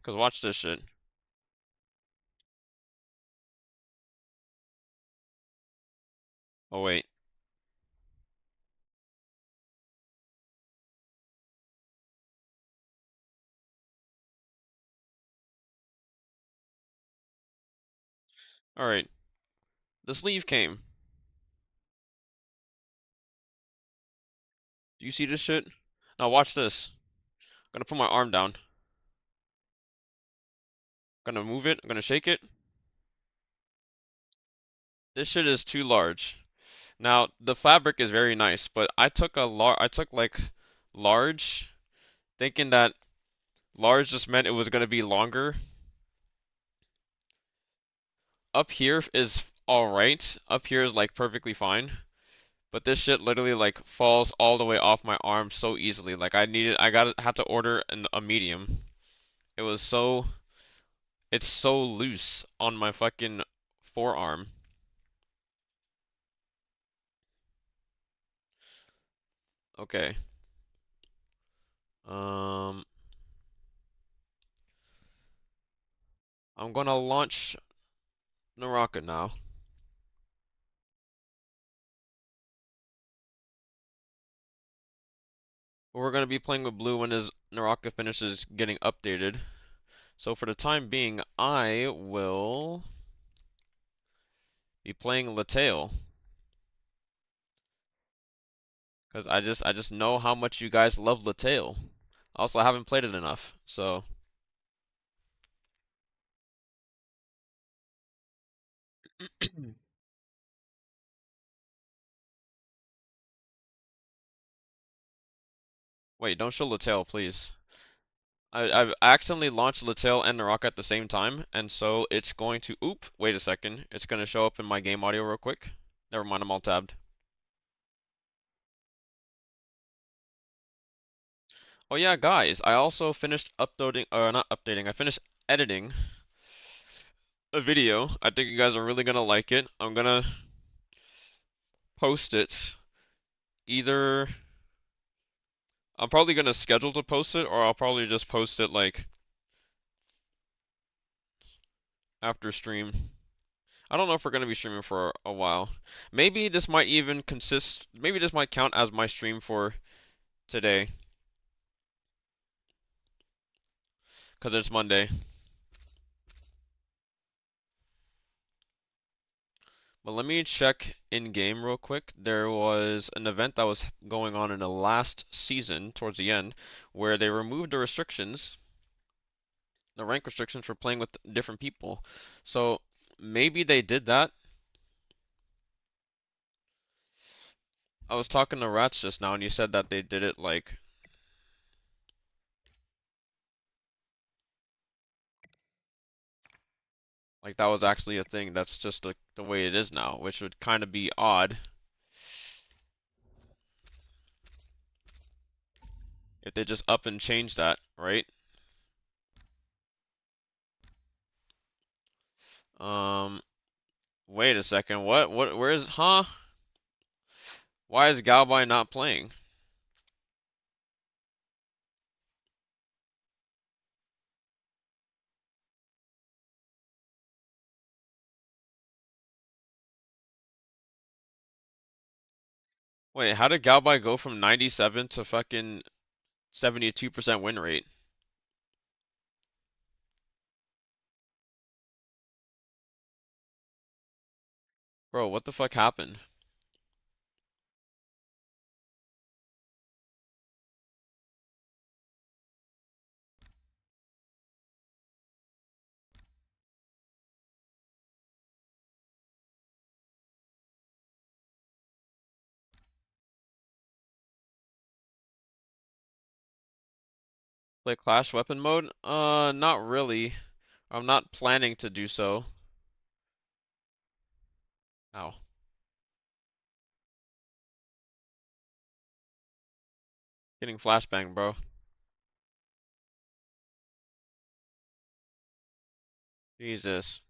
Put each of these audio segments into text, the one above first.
Cause watch this shit. Oh wait. Alright. This leave came. Do you see this shit? Now watch this. I'm gonna put my arm down. Gonna move it. I'm gonna shake it. This shit is too large. Now the fabric is very nice, but I took like large, thinking that large just meant it was gonna be longer. Up here is alright. Up here is like perfectly fine. But this shit literally like falls all the way off my arm so easily. Like had to order a medium. It was so, it's so loose on my fucking forearm. Okay. Um, I'm gonna launch Naraka now. We're gonna be playing with blue when his Naraka finishes getting updated. So for the time being, I will be playing Latail. Because I just know how much you guys love Latail. Also, I haven't played it enough, so wait, don't show Latail, please. I've accidentally launched Latail and Naraka at the same time, and so it's going to oop, wait a second. It's gonna show up in my game audio real quick. Never mind, I'm all tabbed. Oh yeah, guys, I also finished uploading, or not updating, I finished editing a video. I think you guys are really gonna like it. I'm gonna post it either. I'm probably gonna schedule to post it, or I'll probably just post it like after stream. I don't know if we're gonna be streaming for a while. Maybe this might even consist. Maybe this might count as my stream for today, cause it's Monday. But let me check in game real quick. There was an event that was going on in the last season, towards the end, where they removed the restrictions, the rank restrictions for playing with different people. So maybe they did that. I was talking to Rats just now, and you said that they did it like that was actually a thing. That's just the way it is now, which would kind of be odd if they just up and change that, right? Um, wait a second. What? Where is? Huh? Why is Galbai not playing? Wait, how did Galbai go from 97 to fucking 72% win rate? Bro, what the fuck happened? Play Clash Weapon mode? Not really. I'm not planning to do so. Ow. Getting flashbang, bro. Jesus.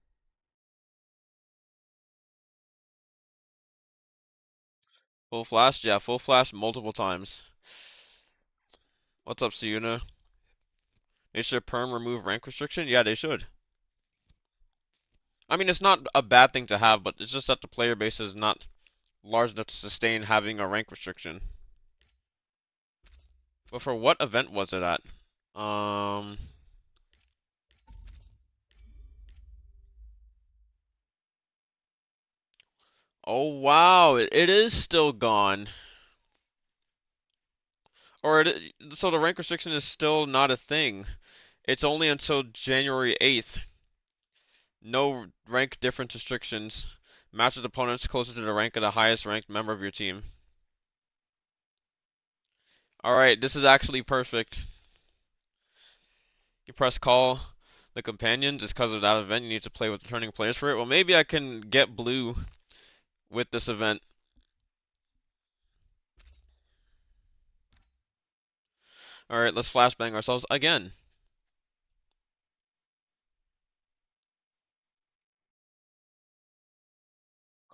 Full flash? Yeah, full flash multiple times. What's up, Siuna? They should perm remove rank restriction? Yeah, they should. I mean, it's not a bad thing to have, but it's just that the player base is not large enough to sustain having a rank restriction. But for what event was it at? Um... Oh wow, it is still gone. Or so the rank restriction is still not a thing. It's only until January 8th. No rank difference restrictions. Match with opponents closer to the rank of the highest ranked member of your team. Alright, this is actually perfect. You press call the companion just because of that event. You need to play with returning players for it. Well, maybe I can get blue with this event. Alright, let's flashbang ourselves again.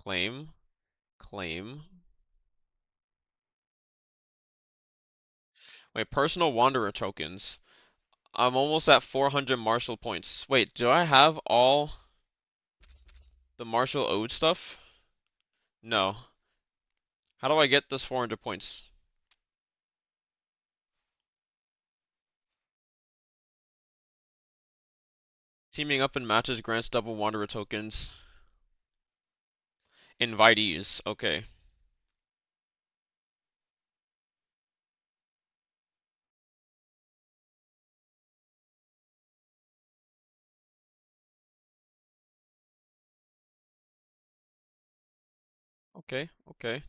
Claim. Claim. Wait, personal wanderer tokens. I'm almost at 400 martial points. Wait, do I have all the martial ode stuff? No. How do I get this 400 points? Teaming up in matches grants double wanderer tokens. Invitees. Okay. Okay. Okay.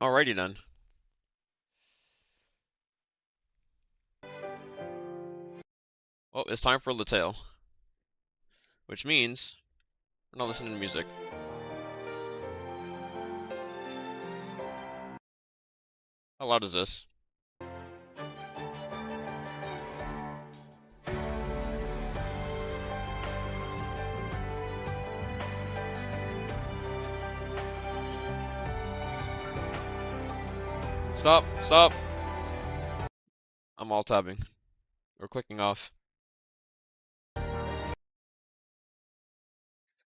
Alrighty then. Well, it's time for Latail. Which means we're not listening to music. How loud is this? Stop! Stop! I'm alt tabbing. Or clicking off. It's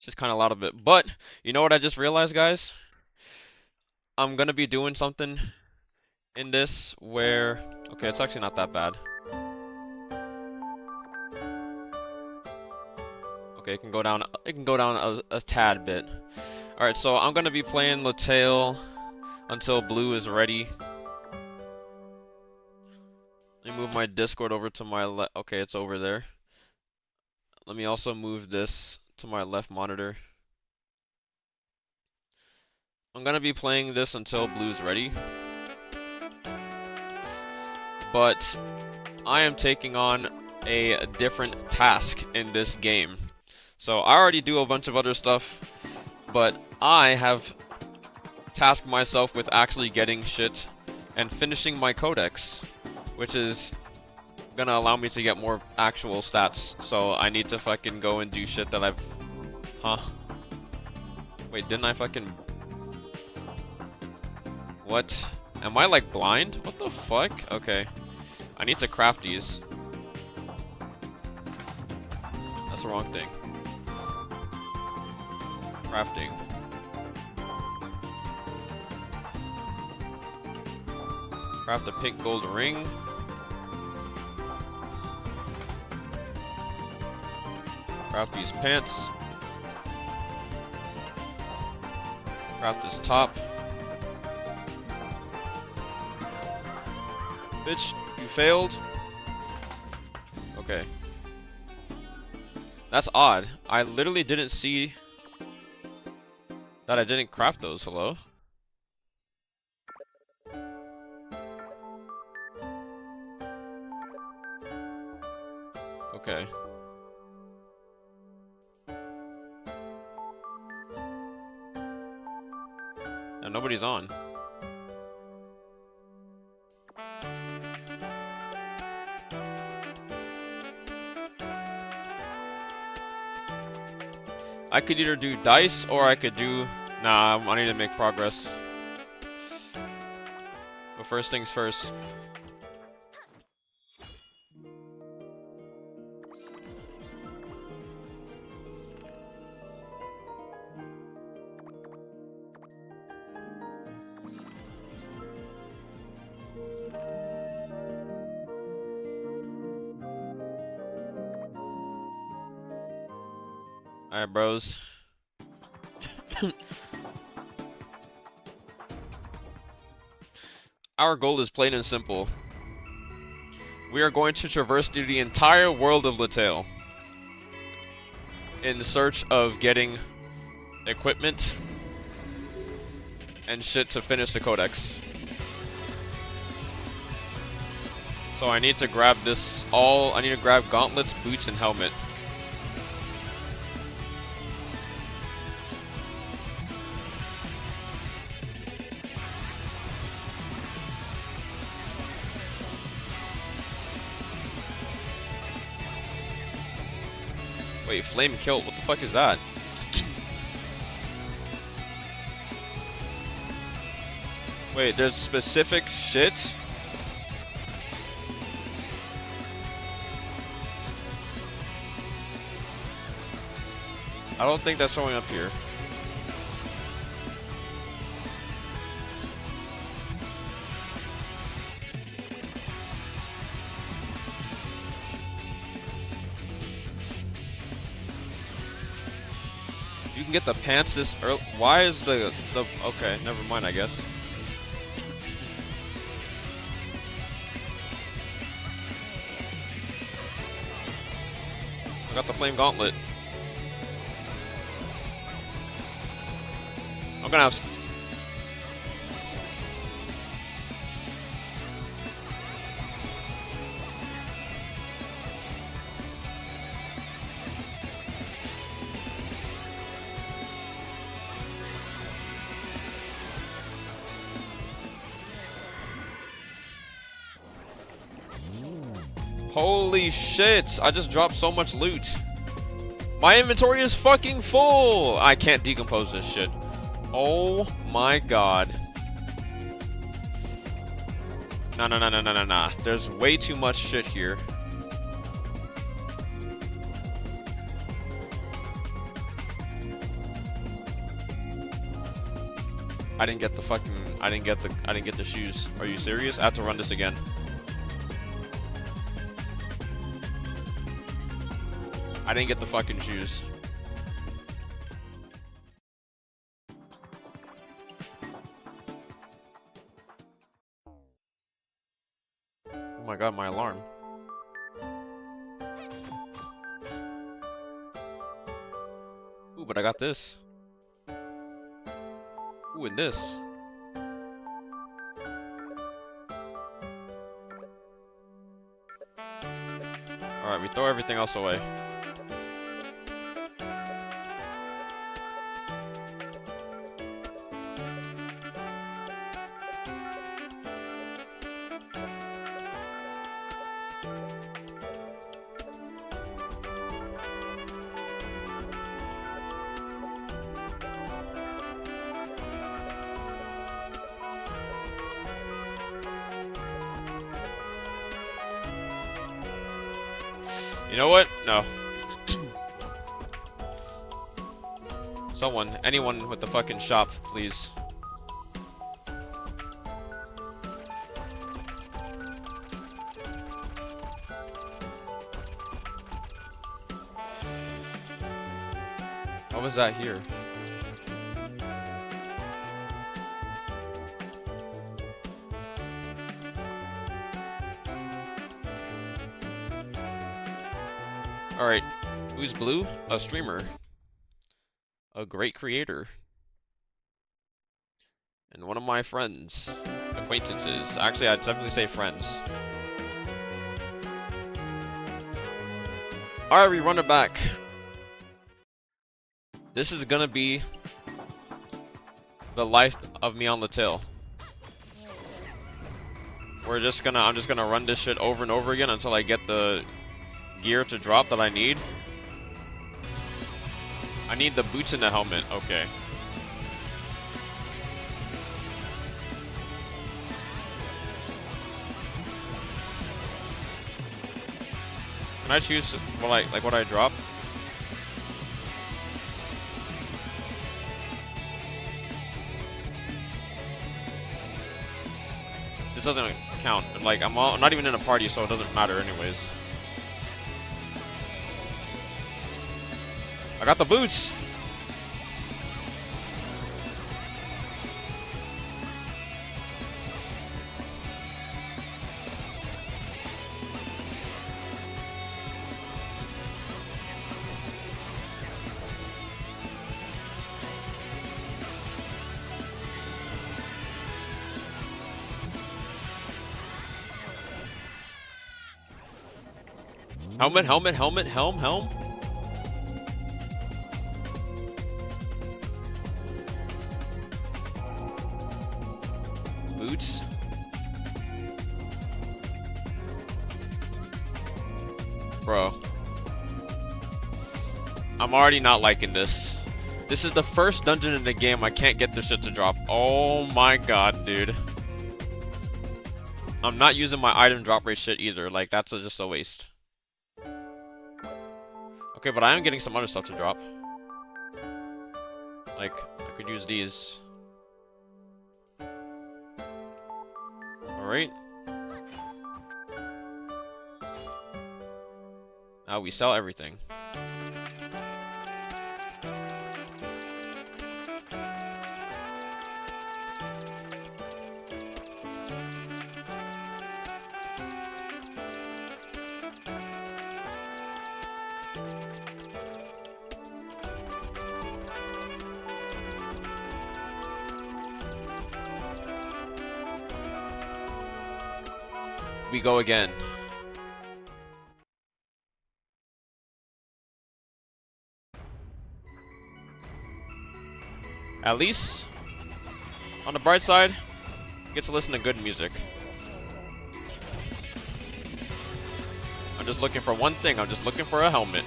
just kind of loud a bit. But, you know what I just realized, guys? I'm gonna be doing something in this where... Okay, it's actually not that bad. Okay, it can go down a tad bit. Alright, so I'm gonna be playing Latail until blue is ready. Let me move my Discord over to my left. Okay, it's over there. Let me also move this to my left monitor. I'm gonna be playing this until blue's ready. But I am taking on a different task in this game. So I already do a bunch of other stuff, but I have tasked myself with actually getting shit and finishing my codex, which is gonna allow me to get more actual stats. So I need to fucking go and do shit that I've... Huh? Wait, didn't I fucking... What? Am I like blind? What the fuck? Okay. I need to craft these. That's the wrong thing. Crafting. Craft the pink gold ring. Craft these pants. Craft this top. Bitch, you failed. Okay. That's odd. I literally didn't see that I didn't craft those. Hello? Okay. And nobody's on. I could either do dice or I could do... Nah, I need to make progress. But first things first. Alright, bros. Our goal is plain and simple. We are going to traverse through the entire world of Latail in search of getting equipment and shit to finish the codex. So I need to grab this all. I need to grab gauntlets, boots, and helmet. Wait, flame kilt? What the fuck is that? Wait, there's specific shit? I don't think that's showing up here. You can get the pants this early. Why is the okay, never mind, I guess. I got the flame gauntlet. I'm gonna have Holy shit, I just dropped so much loot. My inventory is fucking full. I can't decompose this shit. Oh my god. Nah. There's way too much shit here. I didn't get the fucking I didn't get the shoes. Are you serious? I have to run this again. I didn't get the fucking shoes. Oh my god, my alarm. Ooh, but I got this. Ooh, and this. Alright, we throw everything else away. You know what? No. Someone, anyone with the fucking shop, please. How was that here? Alright, who's blue? A streamer. A great creator. And one of my friends. Acquaintances. Actually, I'd definitely say friends. Alright, we run it back. This is gonna be the life of me on Latail. I'm just gonna run this shit over and over again until I get the gear to drop that I need. I need the boots and the helmet. Okay. Can I choose what I drop? This doesn't count. Like I'm not even in a party, so it doesn't matter anyways. I got the boots. Helmet, helmet, helmet, helm. Boots. Bro. I'm already not liking this. This is the first dungeon in the game I can't get this shit to drop. Oh my god, dude. I'm not using my item drop rate shit either. Like, that's just a waste. Okay, but I am getting some other stuff to drop. Like, I could use these. Alright. Now we sell everything. We go again. At least, on the bright side, get to listen to good music. I'm just looking for one thing. I'm just looking for a helmet.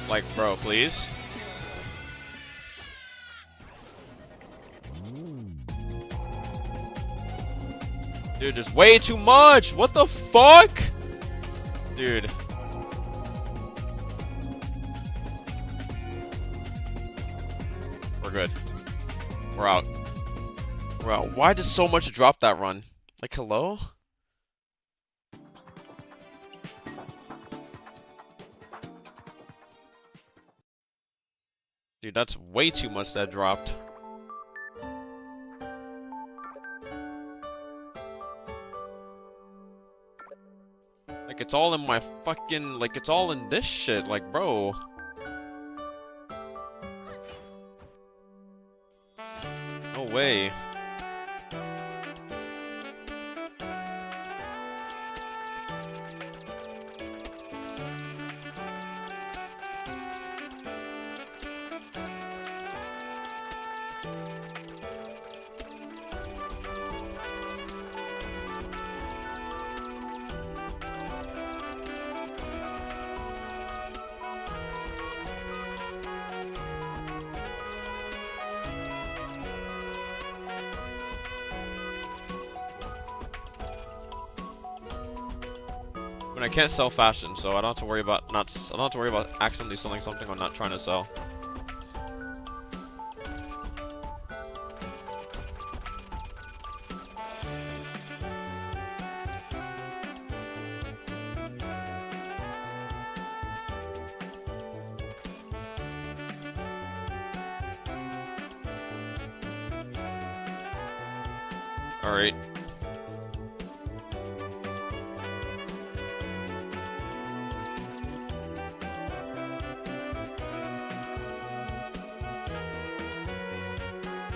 Like, bro, please. Dude, there's way too much! What the fuck? Dude. We're good. We're out. We're out. Why does so much drop that run? Like, hello? Dude, that's way too much that dropped. Like, it's all in my fucking... Like, it's all in this shit. Like, bro. No way. But I can't sell fashion, so I don't have to worry about I don't have to worry about accidentally selling something I'm not trying to sell. All right.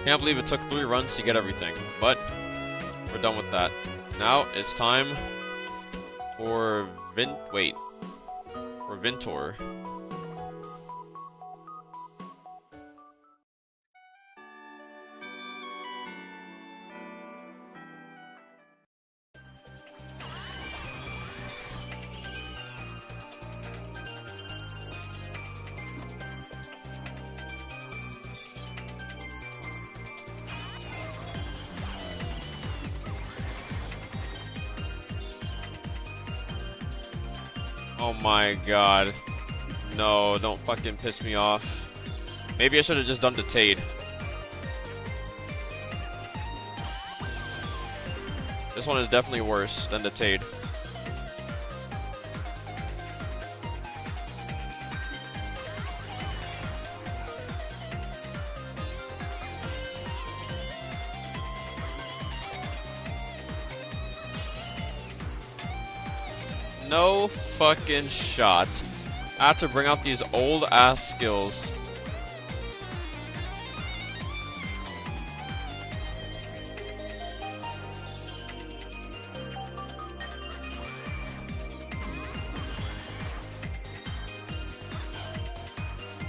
Can't believe it took 3 runs to get everything, but we're done with that. Now it's time for Vintor. Oh my god. No, don't fucking piss me off. Maybe I should have just done the Tade. This one is definitely worse than the Tade. No fucking shot. I have to bring out these old ass skills.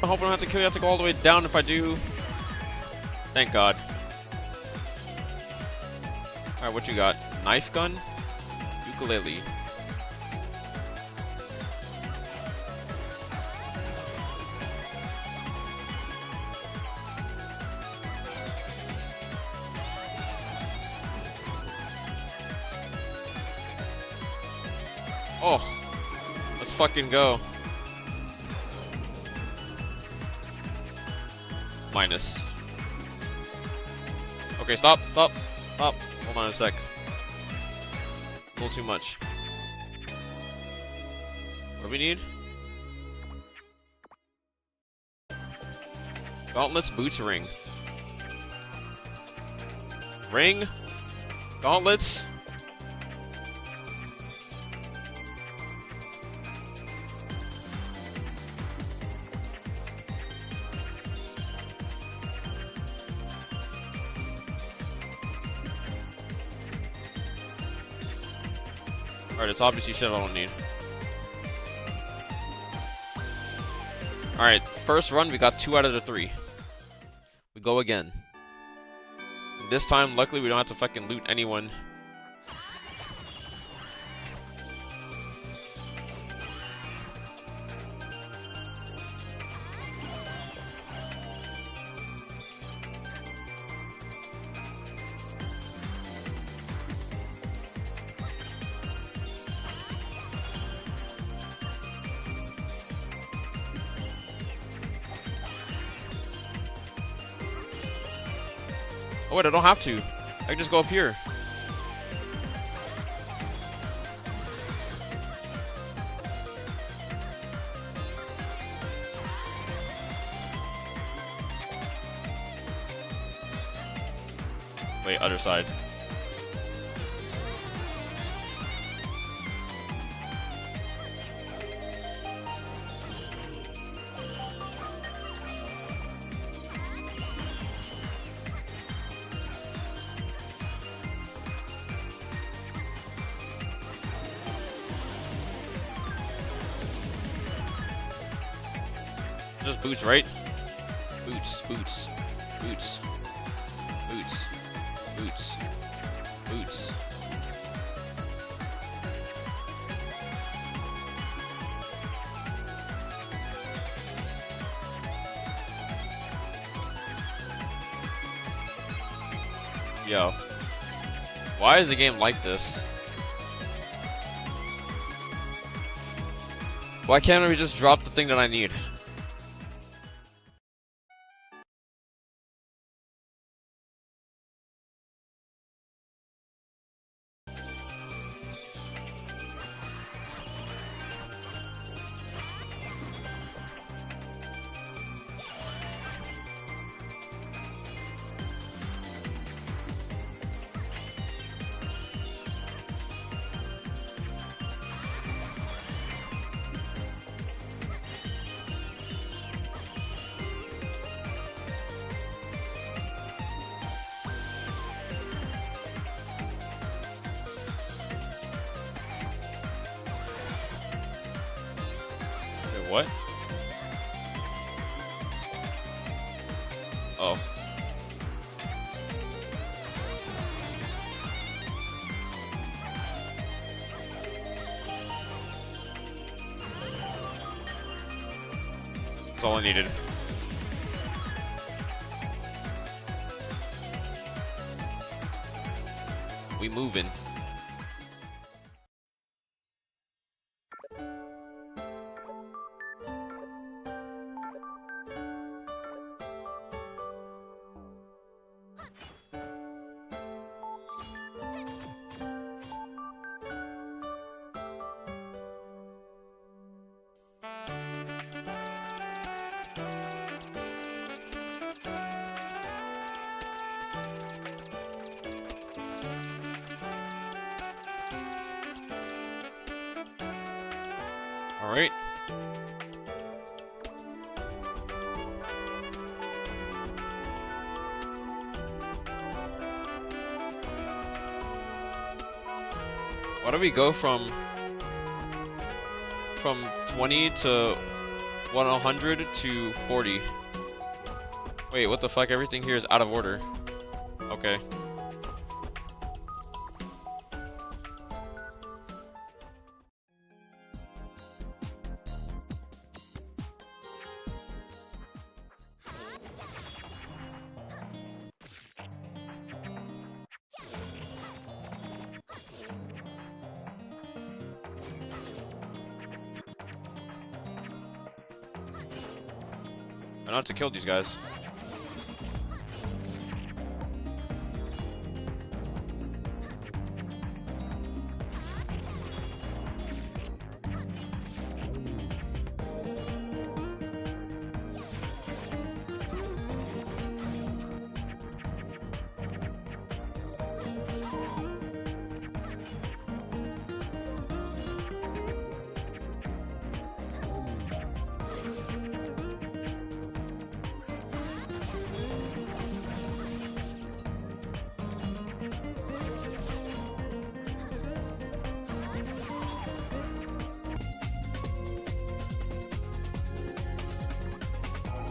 I hope I don't have to kill you. I have to go all the way down if I do. Thank God. Alright, what you got? Knife gun? Ukulele. Oh, let's fucking go. Minus. Okay, stop. Hold on a sec. A little too much. What do we need? Gauntlets, boots, ring. Ring. Gauntlets. Alright, it's obviously shit I don't need. Alright, first run, we got 2 out of the 3. We go again. And this time, luckily, we don't have to fucking loot anyone. Oh wait, I don't have to. I can just go up here. Wait, other side. Just boots, right? Boots, boots, boots, boots, boots, boots. Yo. Why is the game like this? Why can't we just drop the thing that I need? what? Oh. That's all I needed. We moving. All right. Why do we go from 20 to 100 to 40? Wait, what the fuck? Everything here is out of order. Okay. I know how to kill these guys.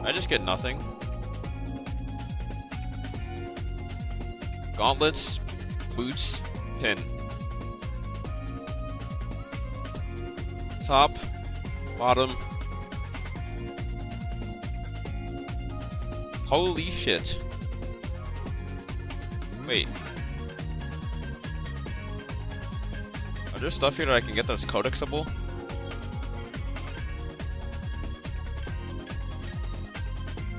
I just get nothing. Gauntlets, boots, pin. Top, bottom. Holy shit. Wait. Are there stuff here that I can get that's codexable?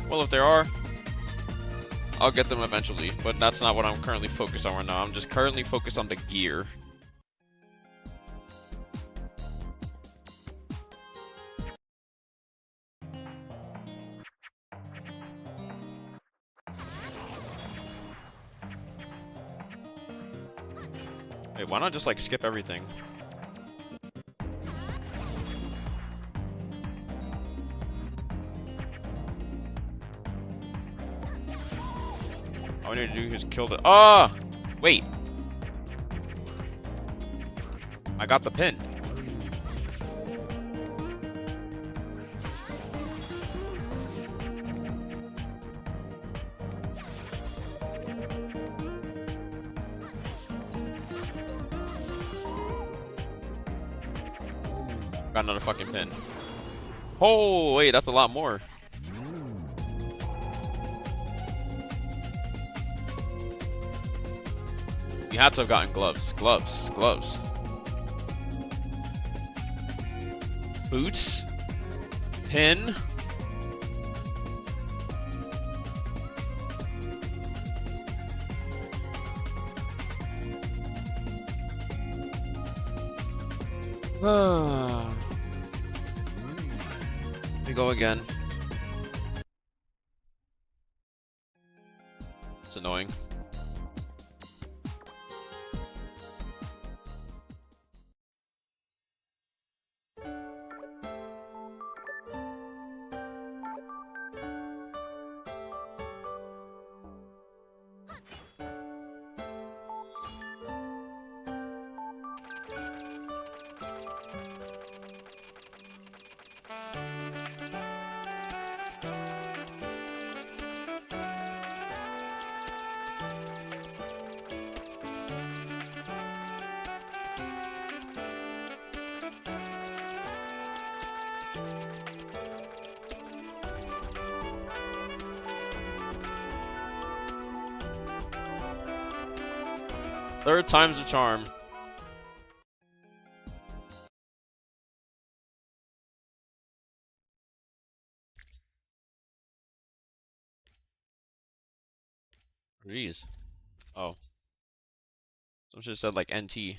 Well, if there are, I'll get them eventually, but that's not what I'm currently focused on right now. I'm just currently focused on the gear. Wait, why not just like skip everything? All I need to do is kill the— Ah! Wait! I got the pin. Got another fucking pin. Oh, wait, that's a lot more. You had to have gotten gloves. Gloves. Gloves. Boots. Pin. Let me go again. It's annoying. Third time's the charm. Jeez. Oh. Some shit said like NT.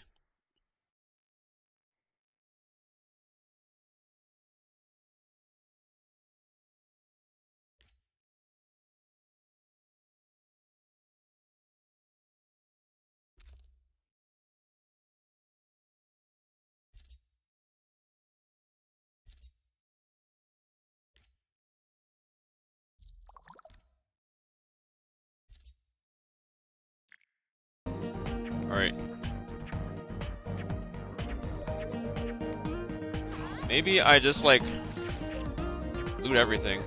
Alright. Maybe I just like loot everything.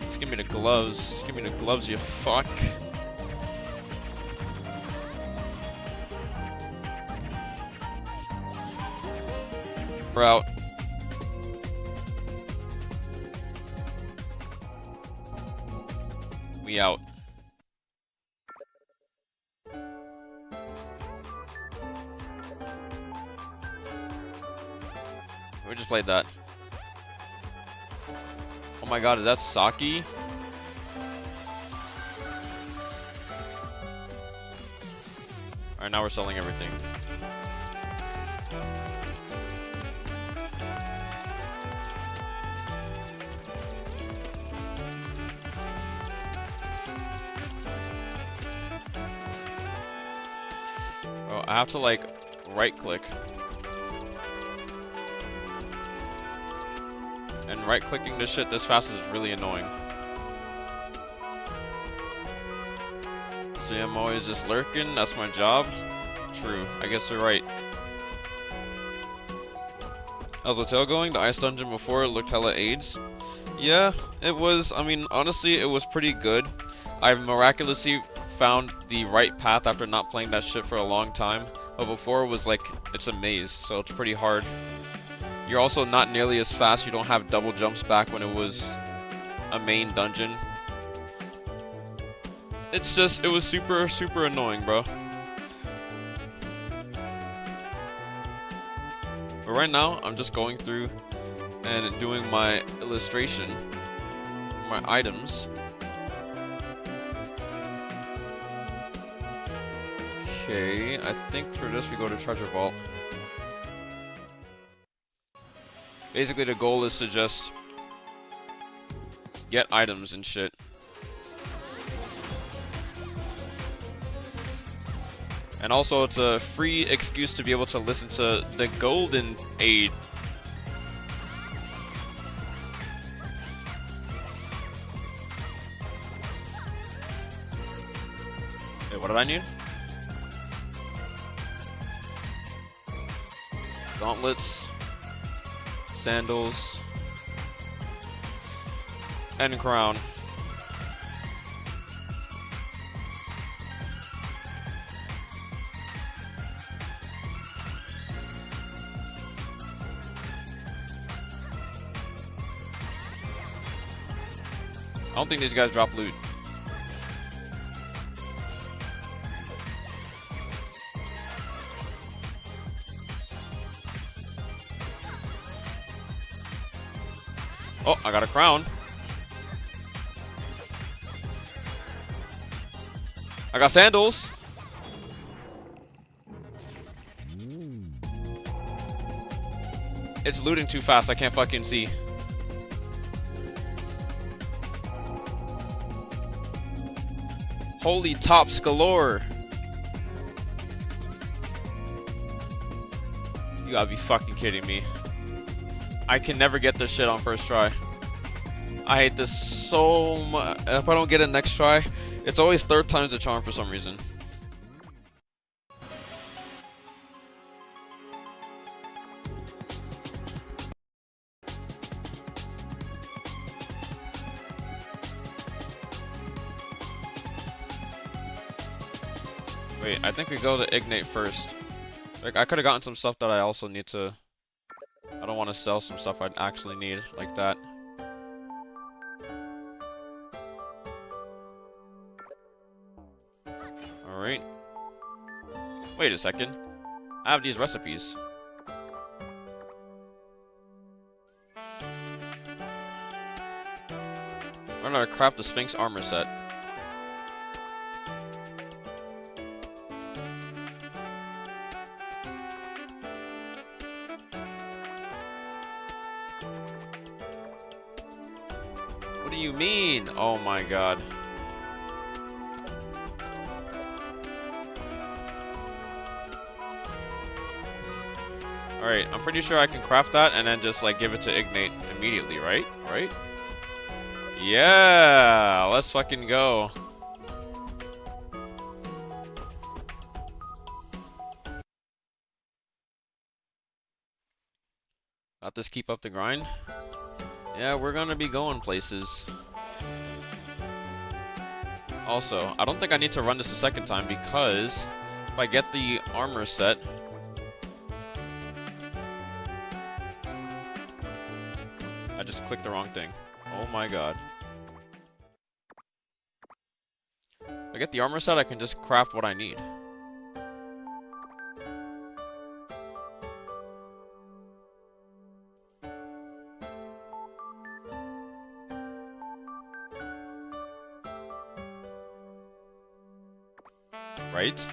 Just give me the gloves. Give me the gloves, you fuck. We're out. We out. We just played that. Oh my god, is that Saki? Alright, now we're selling everything. Oh, I have to like right click. And right clicking this shit this fast is really annoying. So I'm always just lurking, that's my job. True, I guess you're right. How's the tail going? The ice dungeon before looked hella AIDS. Yeah, it was, I mean, honestly, it was pretty good. I miraculously found the right path after not playing that shit for a long time. But before it was like, it's a maze, so it's pretty hard. You're also not nearly as fast, you don't have double jumps back when it was a main dungeon. It's just, it was super, super annoying, bro. But right now, I'm just going through and doing my illustration, my items. Okay, I think for this we go to Treasure Vault. Basically the goal is to just get items and shit. And also it's a free excuse to be able to listen to the Golden Age. Wait, what did I need? Gauntlets, sandals, and crown. I don't think these guys drop loot. Oh, I got a crown. I got sandals. It's looting too fast, I can't fucking see. Holy tops galore. You gotta be fucking kidding me. I can never get this shit on first try. I hate this so much. If I don't get it next try, it's always third time's the charm for some reason. Wait, I think we go to Ignite first. Like, I could have gotten some stuff that I also need to... I don't want to sell some stuff I actually need, like that. Alright. Wait a second. I have these recipes. Learn how to craft the Sphinx armor set. What do you mean? Oh my god. Alright, I'm pretty sure I can craft that and then just like give it to Ignite immediately, right? Right? Yeah, let's fucking go. Got this, keep up the grind. Yeah, we're gonna be going places. Also, I don't think I need to run this a second time because if I get the armor set, I just clicked the wrong thing. Oh my god. If I get the armor set, I can just craft what I need. Right?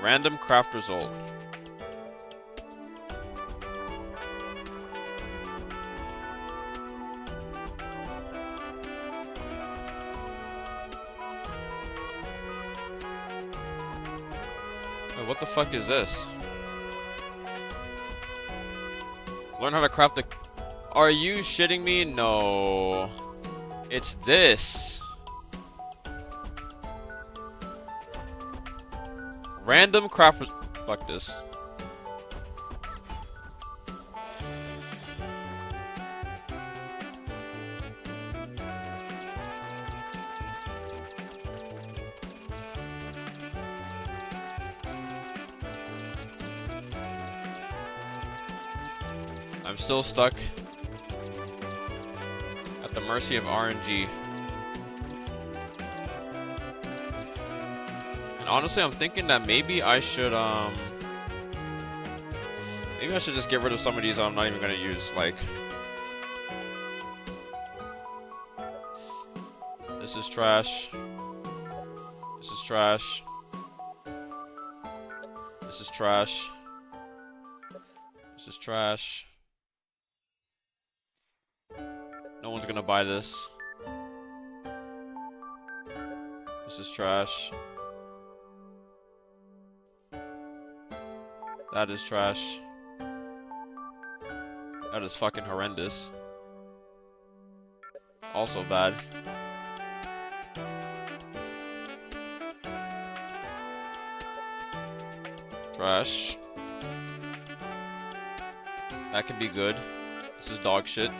Random craft result. Wait, what the fuck is this? Learn how to craft the... Are you shitting me? No. It's this. Random craft... Fuck this. I'm still stuck at the mercy of RNG. And honestly, I'm thinking that maybe I should just get rid of some of these I'm not even gonna use. Like, this is trash. This is trash. This is trash. This is trash. No one's gonna buy this. This is trash. That is trash. That is fucking horrendous. Also bad. Trash. That can be good. This is dog shit.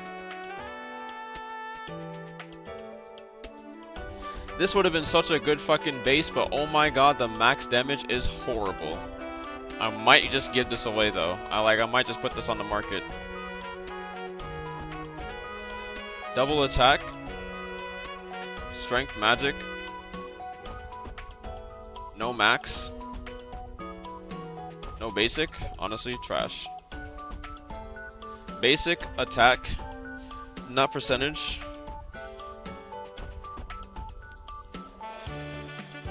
This would have been such a good fucking base, but oh my god, the max damage is horrible. I might just give this away though. I might just put this on the market. Double attack. Strength magic. No max. No basic. Honestly, trash. Basic attack. Not percentage.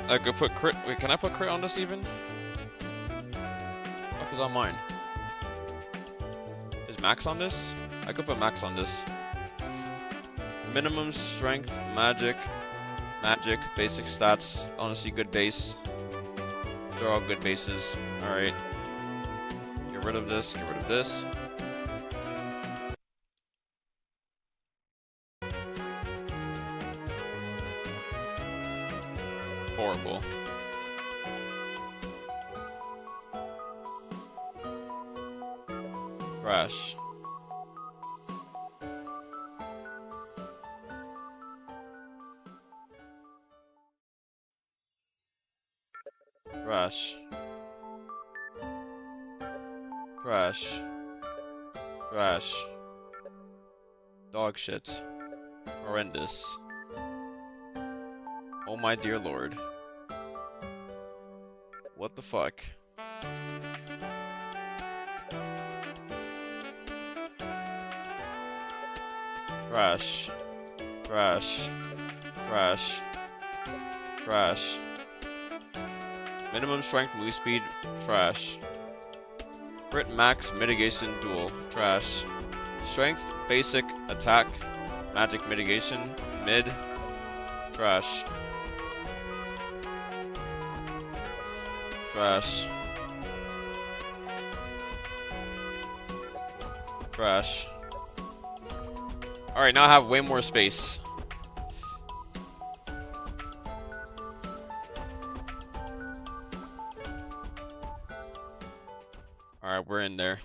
I could put crit. Wait, can I put crit on this even? What is on mine? Is max on this? I could put max on this. Minimum strength, magic, basic stats. Honestly, good base. They're all good bases. Alright. Get rid of this, get rid of this. Horrible. Trash. Trash. Trash. Trash. Dog shit. Horrendous. Oh my dear lord. What the fuck? Trash. Trash. Trash. Trash. Minimum strength move speed. Trash. Crit max mitigation dual. Trash. Strength basic attack. Magic mitigation. Mid. Trash. Trash. Trash. Alright, now I have way more space. Alright, we're in there.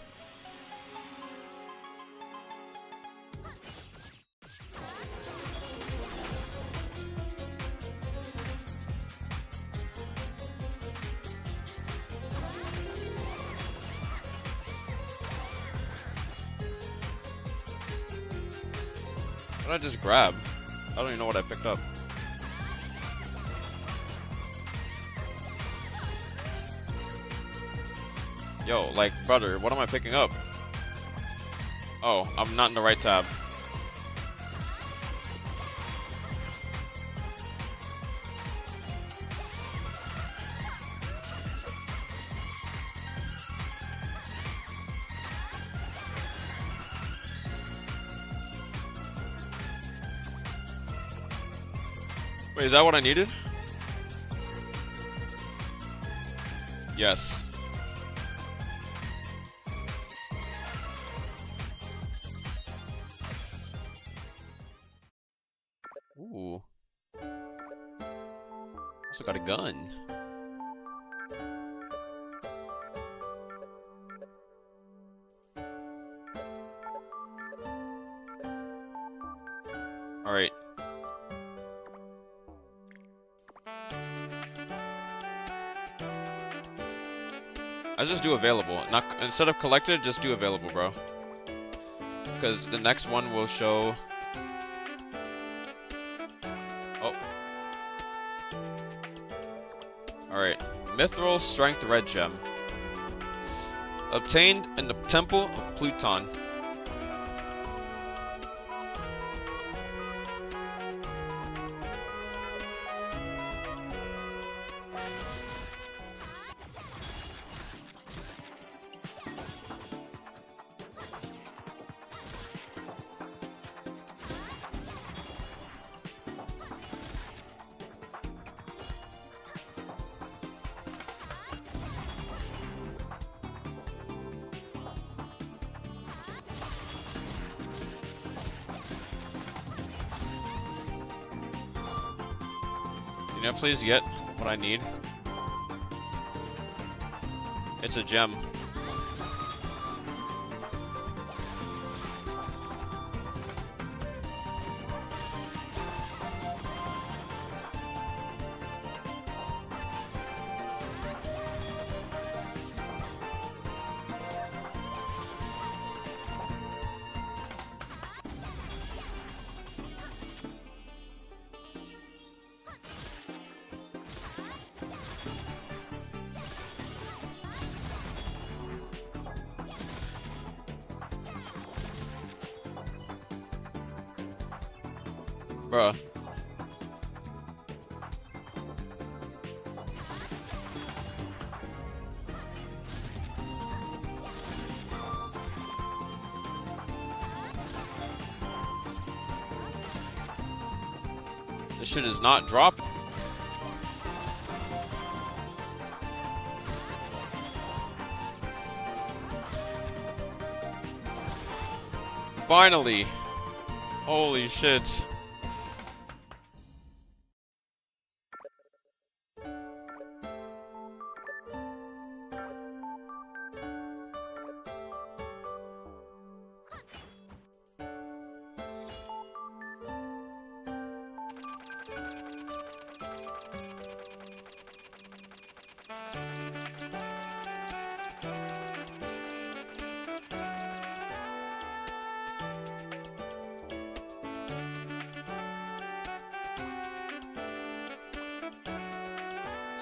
What did I just grab? I don't even know what I picked up. Yo, like, brother, what am I picking up? Oh, I'm not in the right tab. Wait, is that what I needed? Yes. Ooh. Also got a gun. Alright. I just do available. Not instead of collected, just do available, bro. Because the next one will show. Oh. Alright. Mithril Strength Red Gem. Obtained in the Temple of Pluton. Can I please get what I need? It's a gem. Bruh. This shit is not dropping. Finally. Holy shit.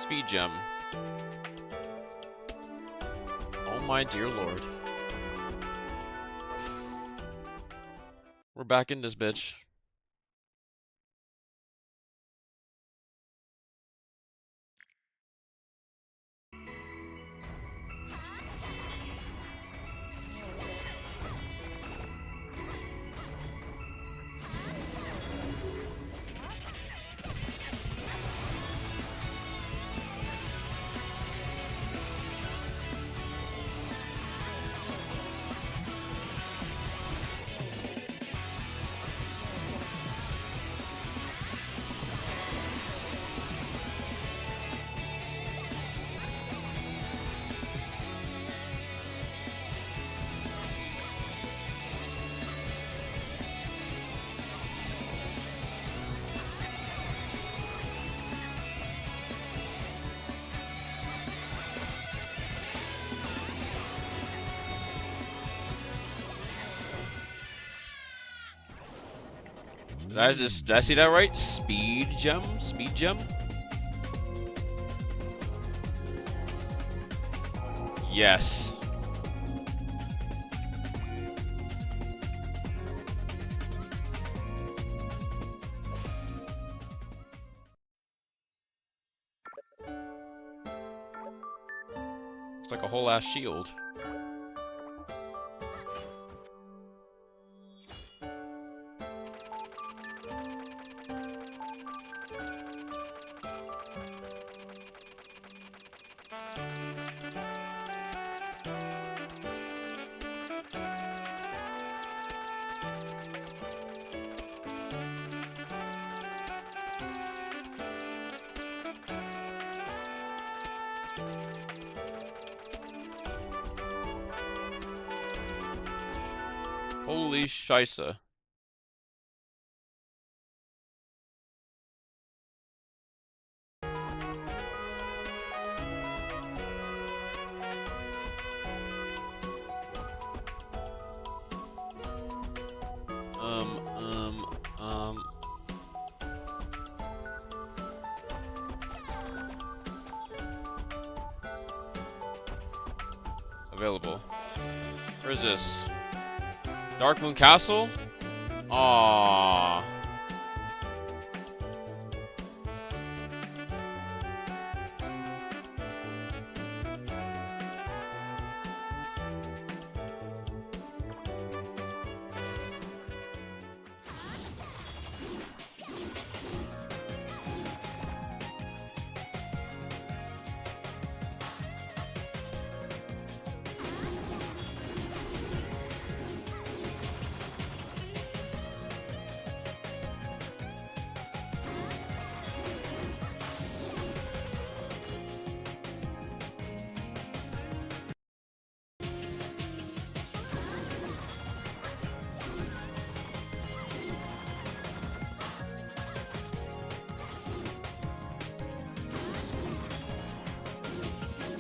Speed gem. Oh my dear lord. We're back in this bitch. Did I see that right? Speed gem? Speed gem? Yes. It's like a whole ass shield. Holy scheisse. Available. Where is this? Dark Moon Castle? Aww.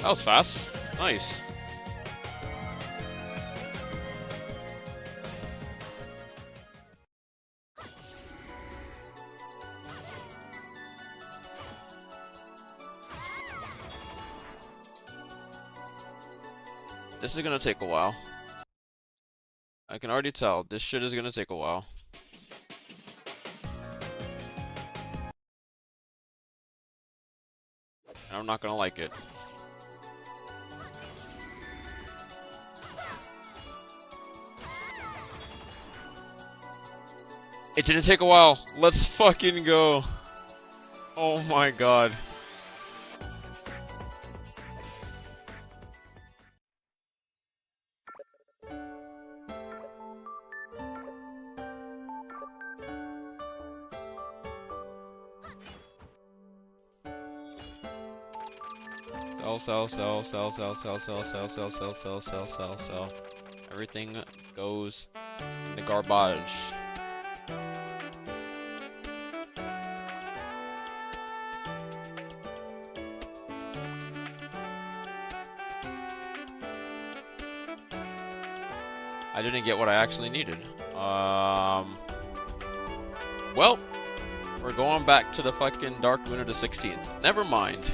That was fast. Nice. This is gonna take a while. I can already tell. This shit is gonna take a while. And I'm not gonna like it. It didn't take a while. Let's fucking go. Oh my god. Sell. Everything goes in the garbage. I didn't get what I actually needed. Well, we're going back to the fucking Dark Moon of the 16th. Never mind.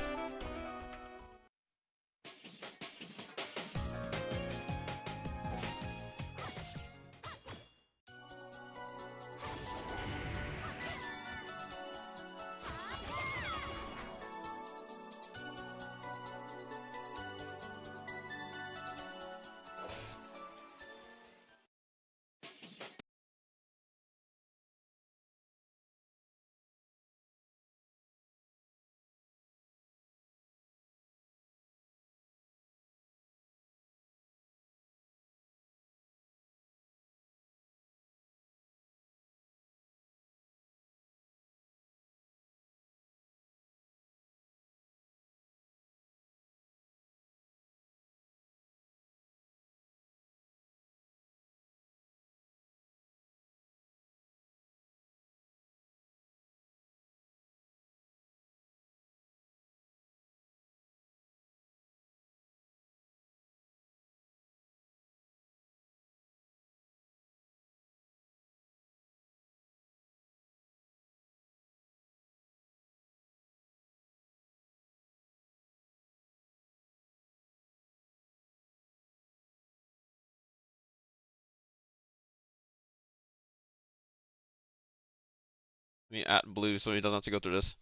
Me at blue so he doesn't have to go through this.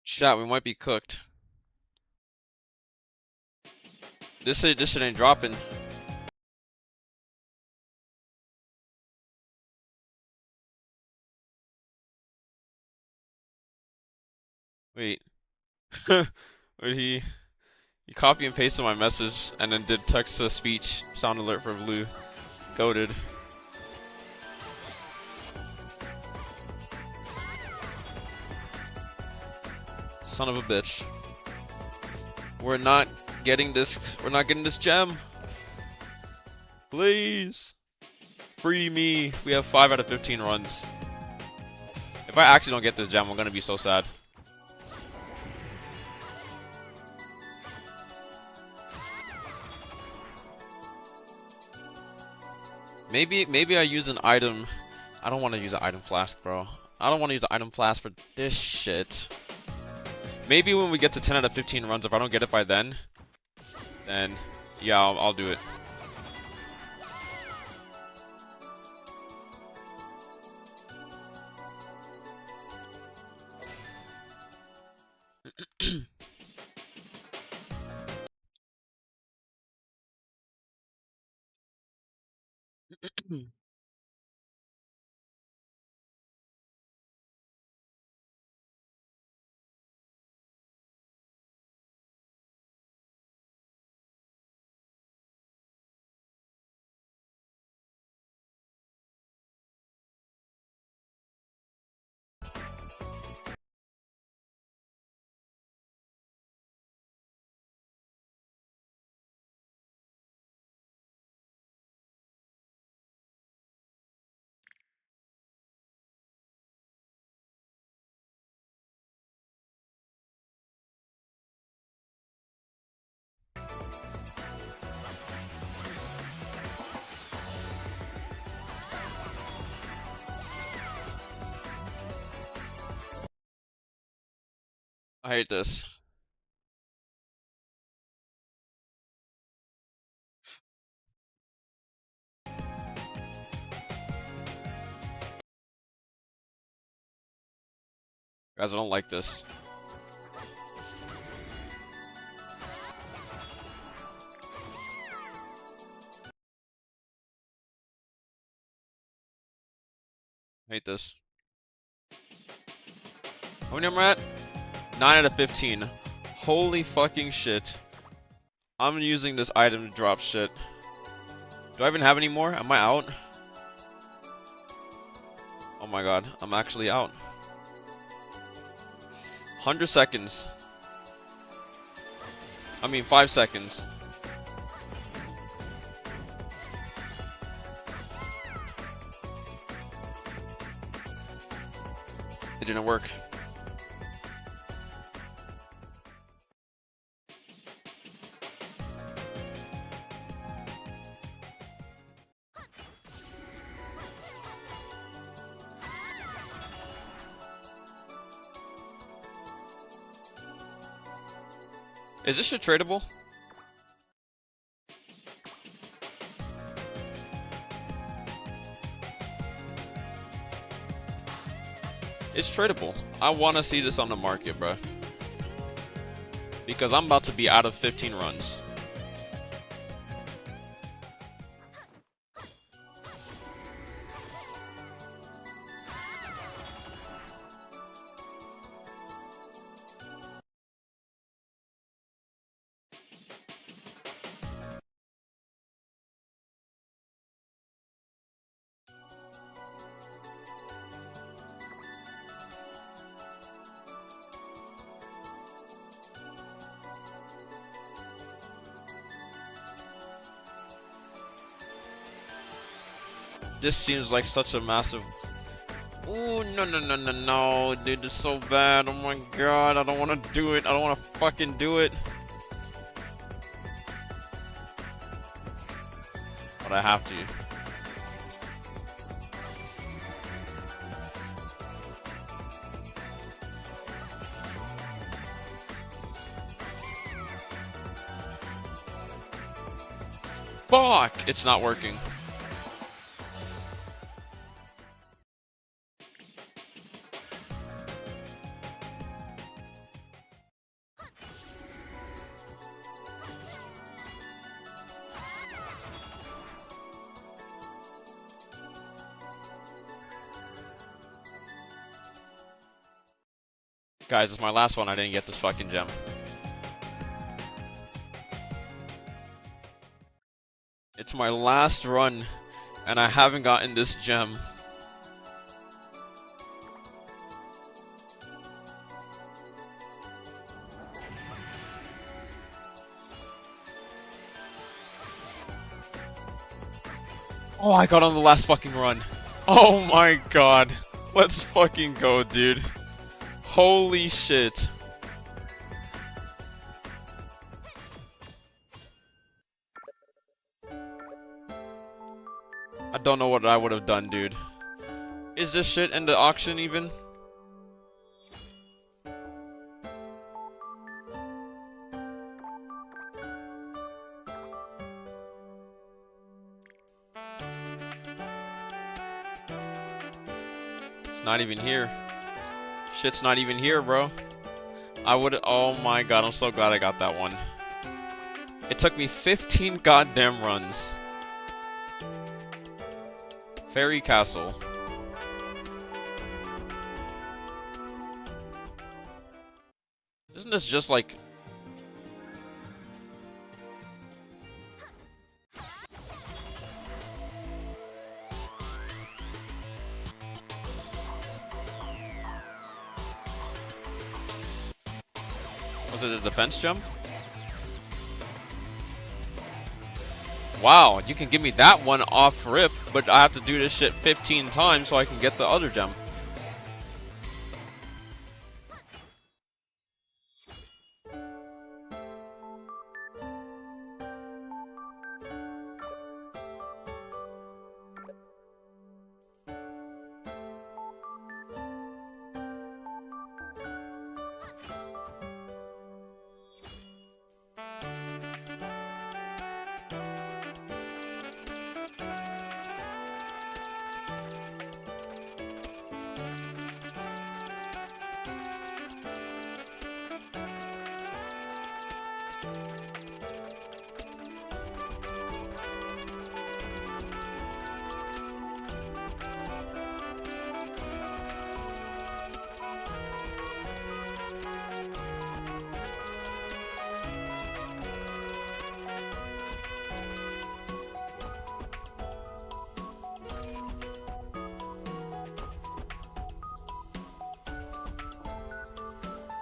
Chat, we might be cooked. This shit ain't dropping. Wait. Wait, he copy and pasted my message and then did text to speech sound alert for blue. Goated. Son of a bitch. We're not getting this gem. Please. Free me. We have 5 out of 15 runs. If I actually don't get this gem, I'm gonna be so sad. Maybe I use an item. I don't want to use an item flask, bro. I don't want to use an item flask for this shit. Maybe when we get to 10 out of 15 runs, if I don't get it by then yeah, I'll do it. I hate this. Guys, I don't like this. I hate this. How many am I at? 9 out of 15. Holy fucking shit. I'm using this item to drop shit. Do I even have any more? Am I out? Oh my god, I'm actually out. 100 seconds. I mean 5 seconds. It didn't work. Is this shit tradable? It's tradable. I want to see this on the market, bro. Because I'm about to be out of 15 runs. This seems like such a massive... Ooh, no, dude, this is so bad. Oh my god, I don't want to do it. I don't want to fucking do it. But I have to. Fuck! It's not working. Guys, it's my last one. I didn't get this fucking gem. It's my last run, and I haven't gotten this gem. Oh, I got on the last fucking run. Oh my god. Let's fucking go, dude. Holy shit. I don't know what I would have done, dude. Is this shit in the auction even? It's not even here. Shit's not even here, bro. I would. Oh my god, I'm so glad I got that one. It took me 15 goddamn runs. Fairy Castle. Isn't this just like... Was it a defense jump? Wow, you can give me that one off rip, but I have to do this shit 15 times so I can get the other gem.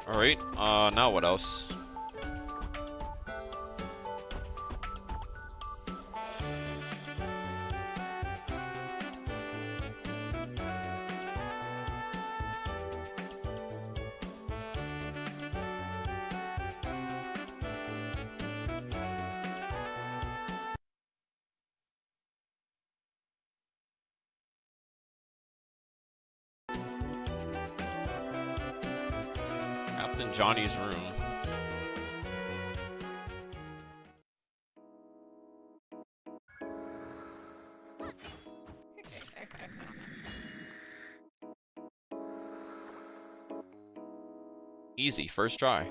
Alright, now what else? Captain Johnny's room. Easy, first try.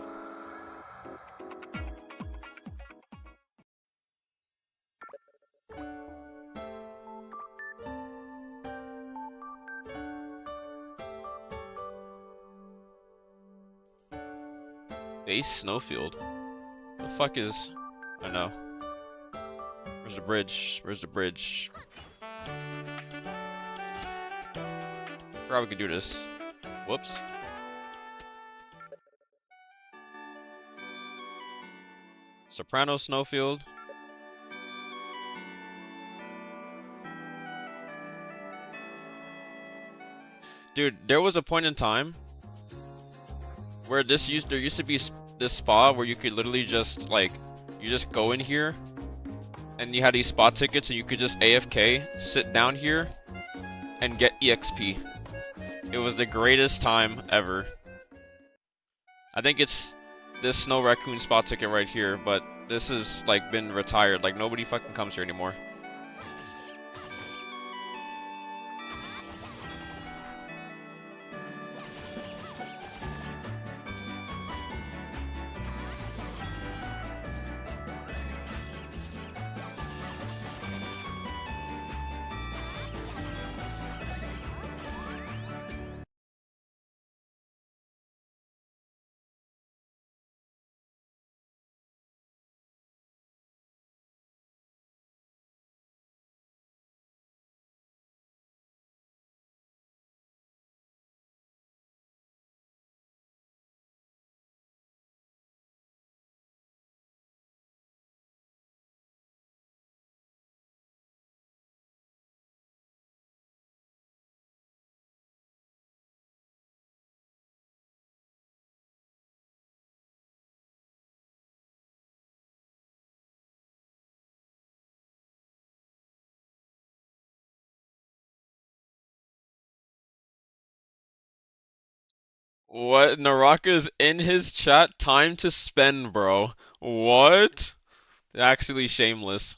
Base snowfield. The fuck is... I know. Where's the bridge? Where's the bridge? Forgot we could do this. Whoops. Soprano snowfield. Dude, there was a point in time where there used to be this spa where you could literally just like, you just go in here and you had these spa tickets and you could just AFK, sit down here and get EXP. It was the greatest time ever. I think it's this Snow Raccoon spa ticket right here, but This has like been retired. Like nobody fucking comes here anymore. What? Naraka's in his chat. Time to spend, bro. What? Actually shameless.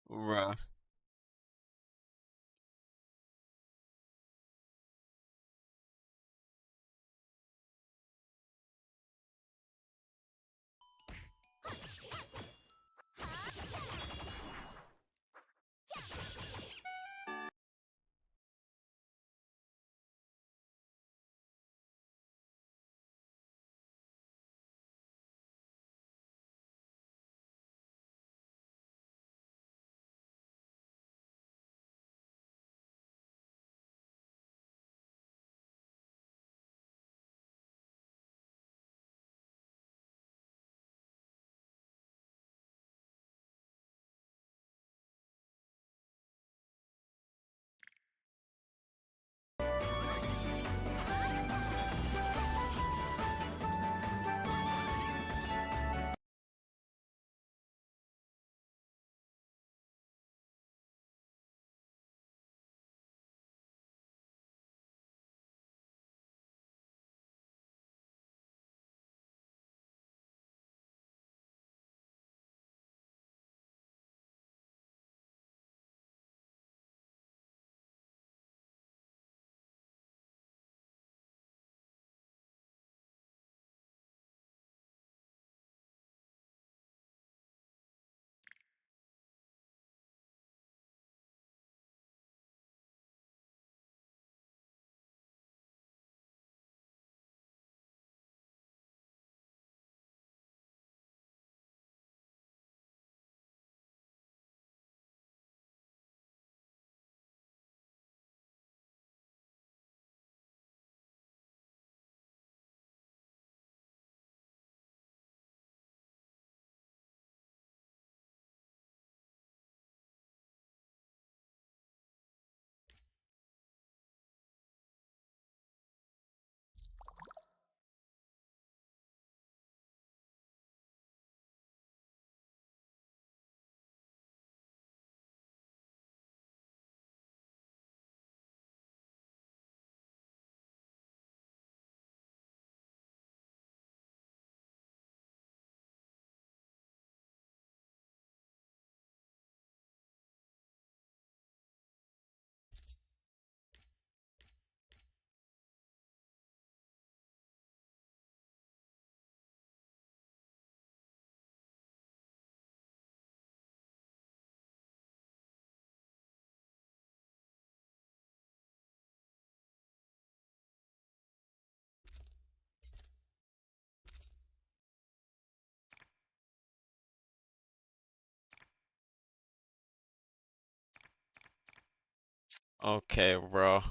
Bruh. Okay, bro.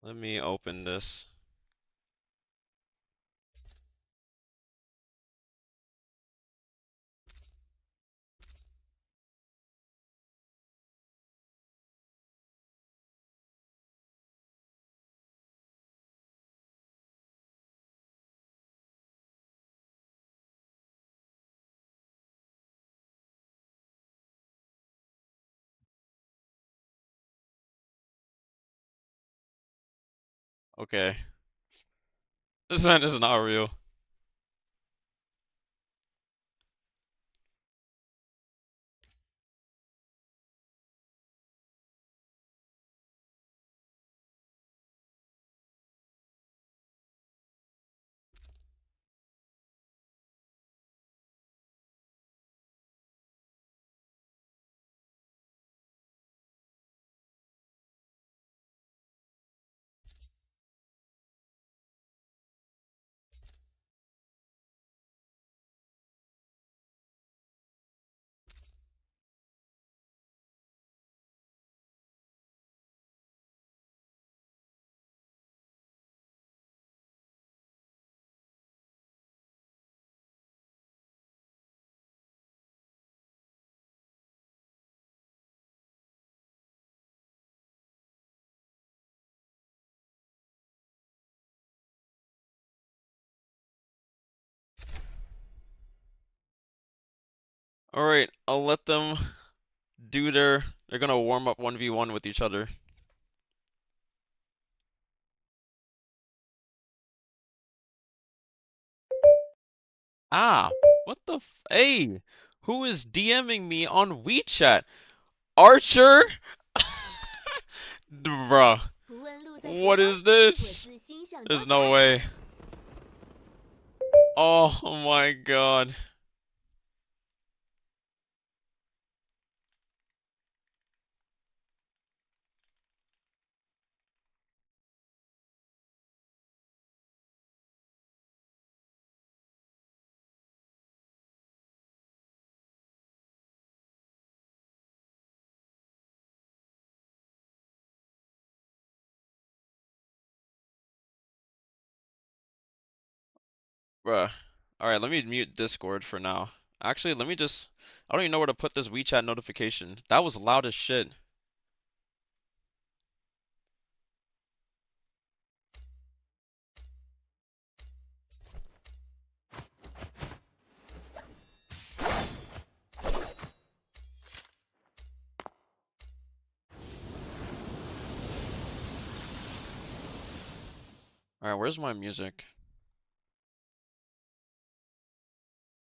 Let me open this. Okay. This man is not real. Alright, I'll let them do they're gonna warm up 1v1 with each other. Ah, what the f hey, who is DMing me on WeChat? Archer? Bruh, what is this? There's no way. Oh my god. Bruh. Alright, let me mute Discord for now. Actually, let me just I don't even know where to put this WeChat notification. That was loud as shit. Alright, where's my music?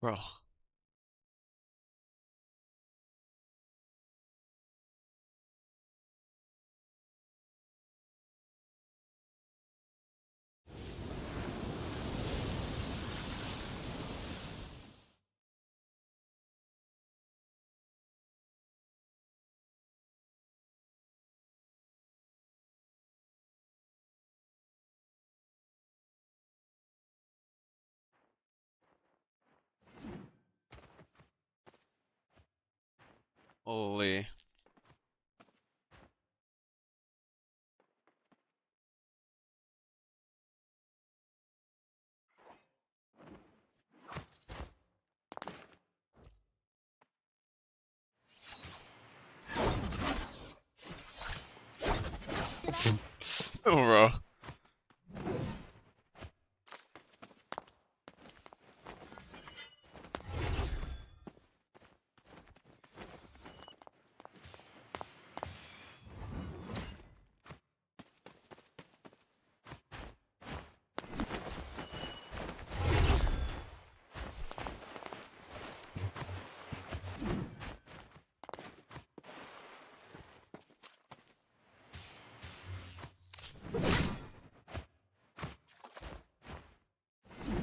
Bro. Holy. Bro.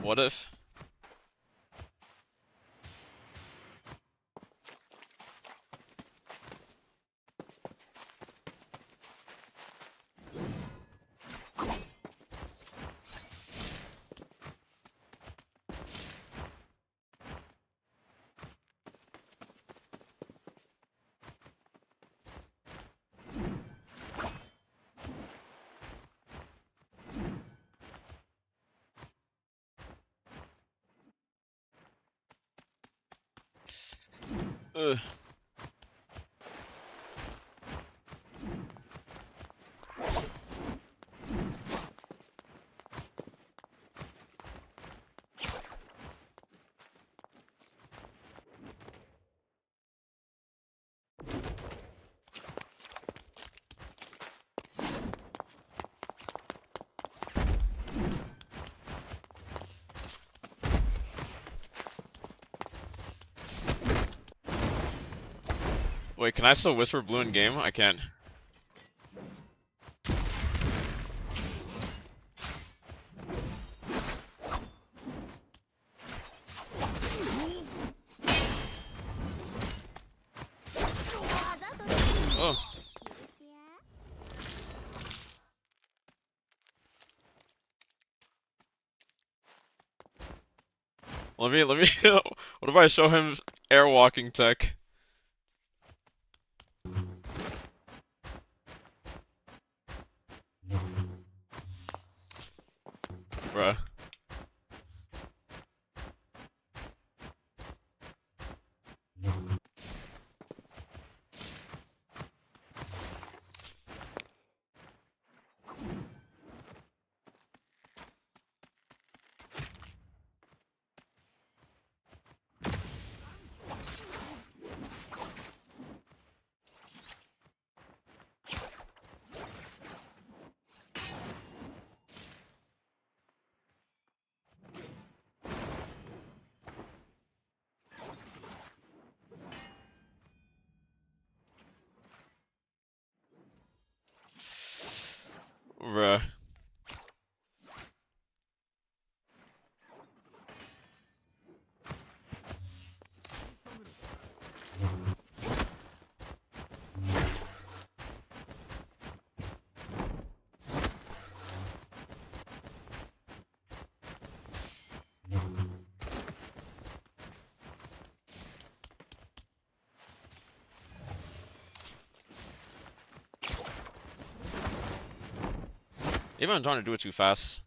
What if Ugh. Wait, can I still whisper blue in game? I can't. Oh. Let me, what if I show him airwalking tech? Bruh. Bruh. Maybe I'm trying to do it too fast.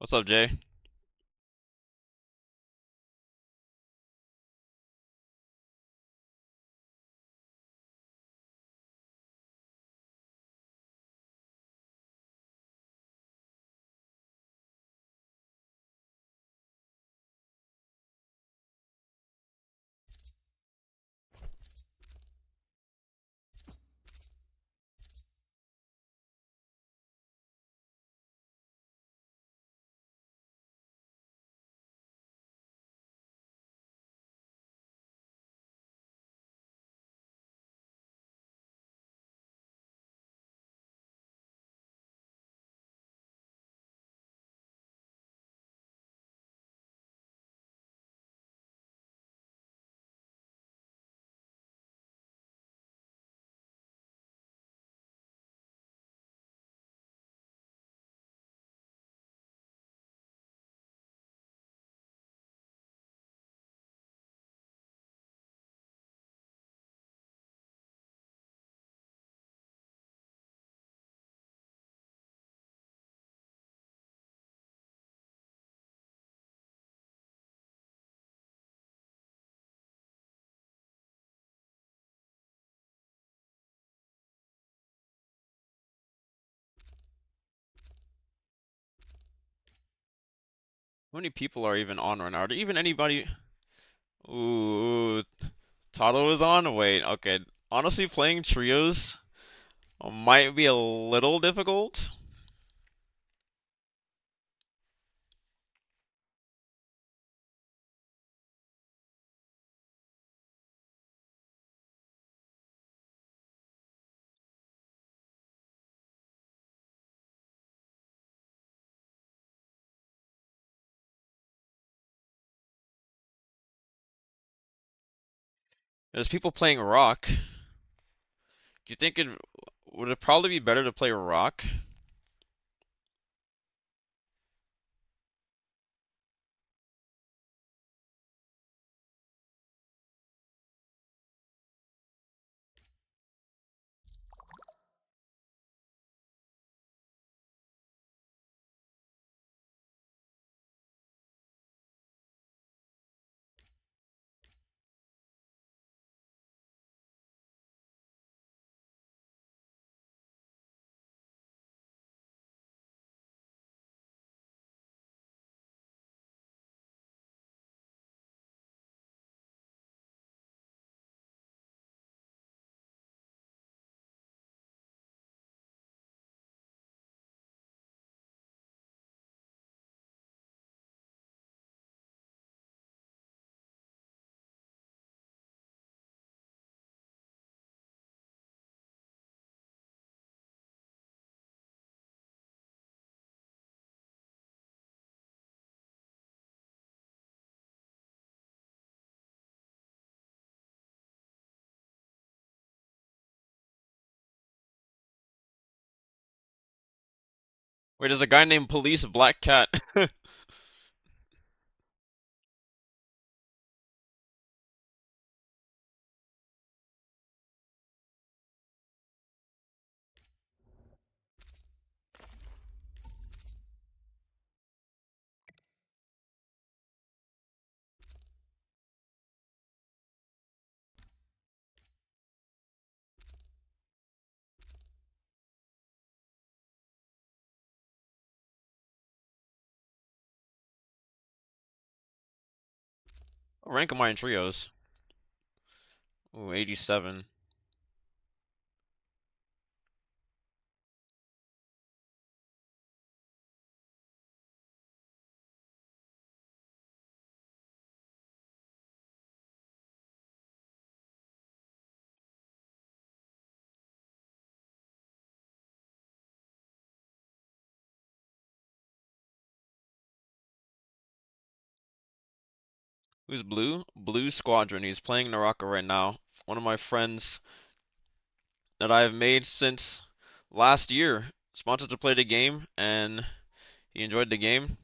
What's up, Jay? How many people are even on right now? Are there even anybody? Ooh, Tado is on? Wait, okay. Honestly, playing trios might be a little difficult. There's people playing rock. Do you think it would it probably be better to play rock? Wait, there's a guy named Police Black Cat. What rank am I in trios? Ooh, 87. Who's blue? Blue Squadron. He's playing Naraka right now. One of my friends that I've made since last year. Sponsored to play the game, and he enjoyed the game.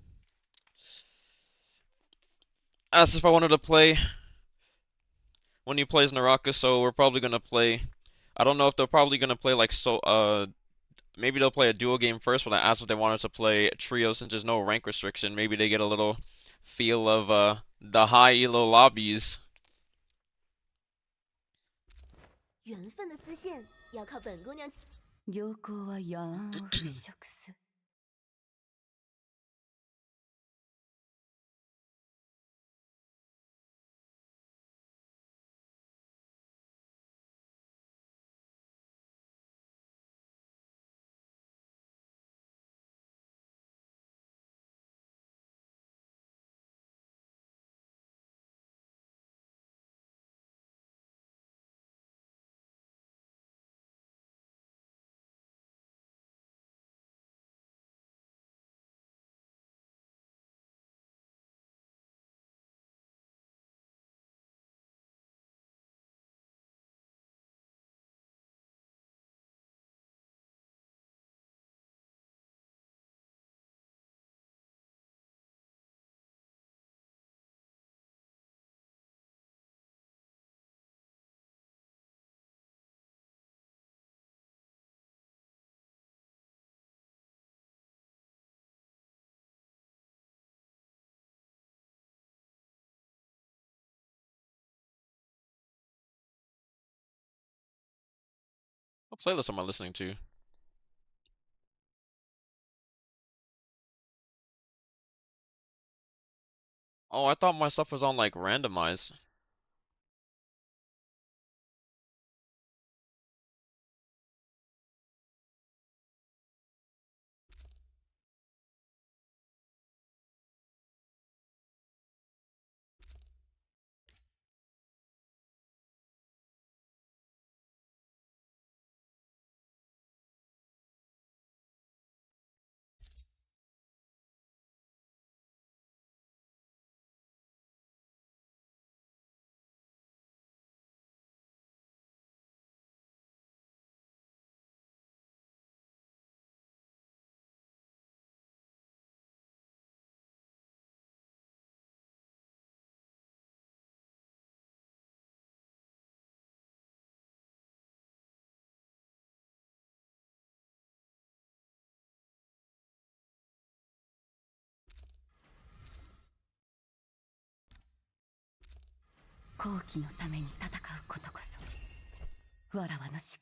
Asked if I wanted to play when he plays Naraka, so we're probably gonna play. I don't know if they're probably gonna play like Maybe they'll play a duo game first when I ask if they want us to play trio since there's no rank restriction. Maybe they get a little feel of the high elo lobbies. 缘分的丝线要靠本姑娘。良好はやんを払拭す。What playlist am I listening to? Oh, I thought my stuff was on like randomized.「好機のために戦うことこそわらわのし」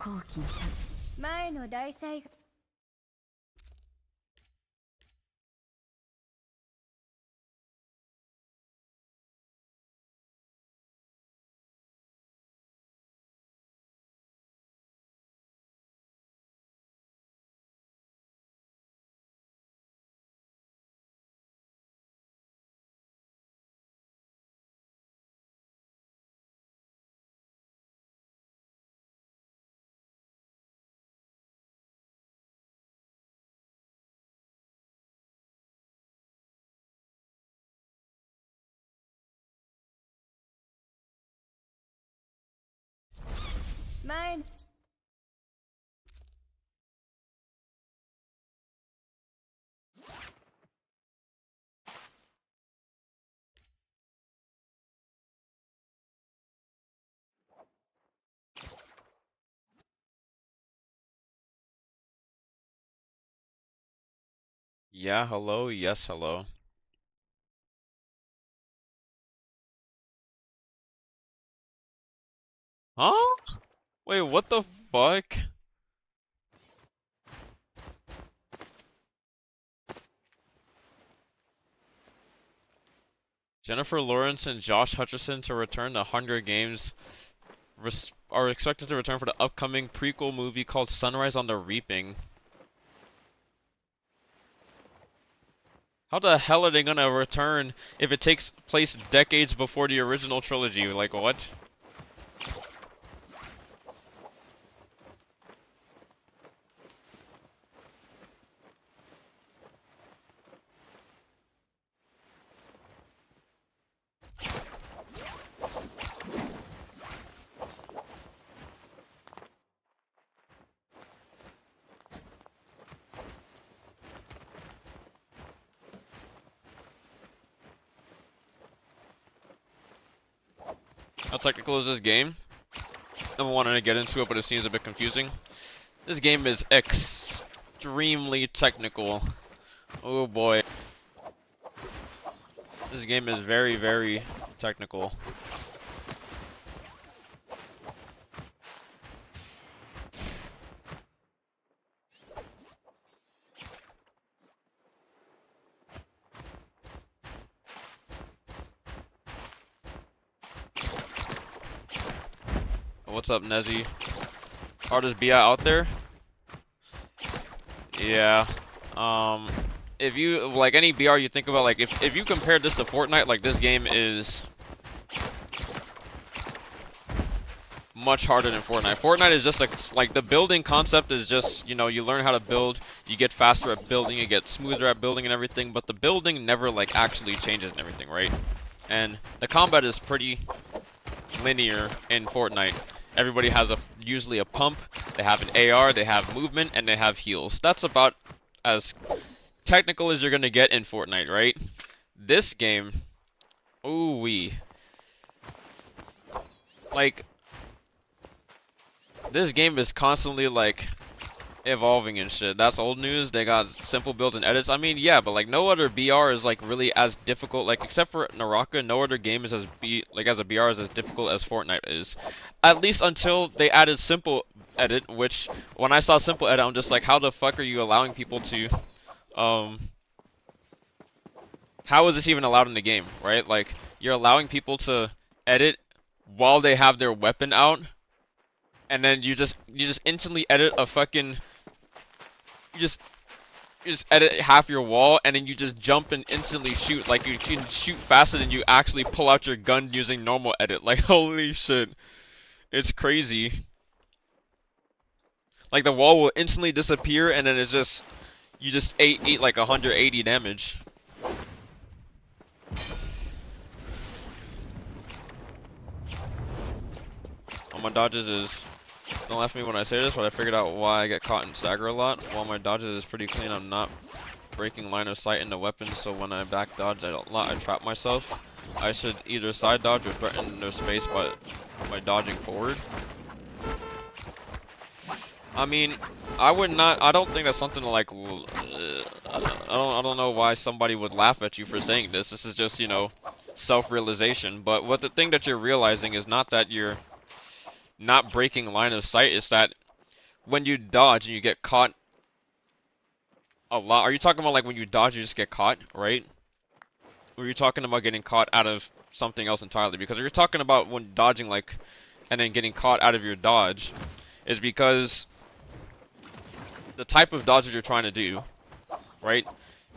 好機のため前の大災害 Mine. Yeah, hello. Yes, hello. Huh? Wait, what the fuck? Jennifer Lawrence and Josh Hutcherson to return to Hunger Games are expected to return for the upcoming prequel movie called Sunrise on the Reaping. How the hell are they gonna return if it takes place decades before the original trilogy? Like, what? How technical is this game? I'm wanting to get into it, but it seems a bit confusing. This game is extremely technical. Oh boy. This game is very, very technical. What's up, Nezzy? Hardest BI out there? Yeah. If you like any BR you think about, like if you compare this to Fortnite, like this game is much harder than Fortnite. Fortnite is just like the building concept is just, you know, you learn how to build, you get faster at building, you get smoother at building and everything, but the building never like actually changes and everything, right? And the combat is pretty linear in Fortnite. Everybody has usually a pump, they have an AR, they have movement, and they have heals. That's about as technical as you're gonna get in Fortnite, right? This game, ooh wee. Like, this game is constantly like evolving and shit. That's old news. They got simple builds and edits. I mean, yeah, but like no other BR is like really as difficult. Like except for Naraka, no other game is as a BR is as difficult as Fortnite is. At least until they added simple edit, which when I saw simple edit, I'm just like, how the fuck are you allowing people to, how is this even allowed in the game, right? Like you're allowing people to edit while they have their weapon out, and then you just instantly edit a fucking you just edit half your wall, and then you just jump and instantly shoot. Like you can shoot faster than you actually pull out your gun using normal edit. Like holy shit, it's crazy. Like the wall will instantly disappear, and then it's just you just ate like 180 damage. All my dodges is, don't laugh at me when I say this, but I figured out why I get caught in stagger a lot. While my dodges is pretty clean, I'm not breaking line of sight into weapons, so when I back dodge I trap myself. I should either side dodge or threaten their space by dodging forward. I mean, I don't think that's something to like, I don't know why somebody would laugh at you for saying this. This is just, you know, self-realization. But what the thing that you're realizing is not that you're not breaking line of sight, is that when you dodge and you get caught a lot. Are you talking about like when you dodge you just get caught, right? Or are you talking about getting caught out of something else entirely? Because if you're talking about when dodging like and then getting caught out of your dodge, is because the type of dodge that you're trying to do, right?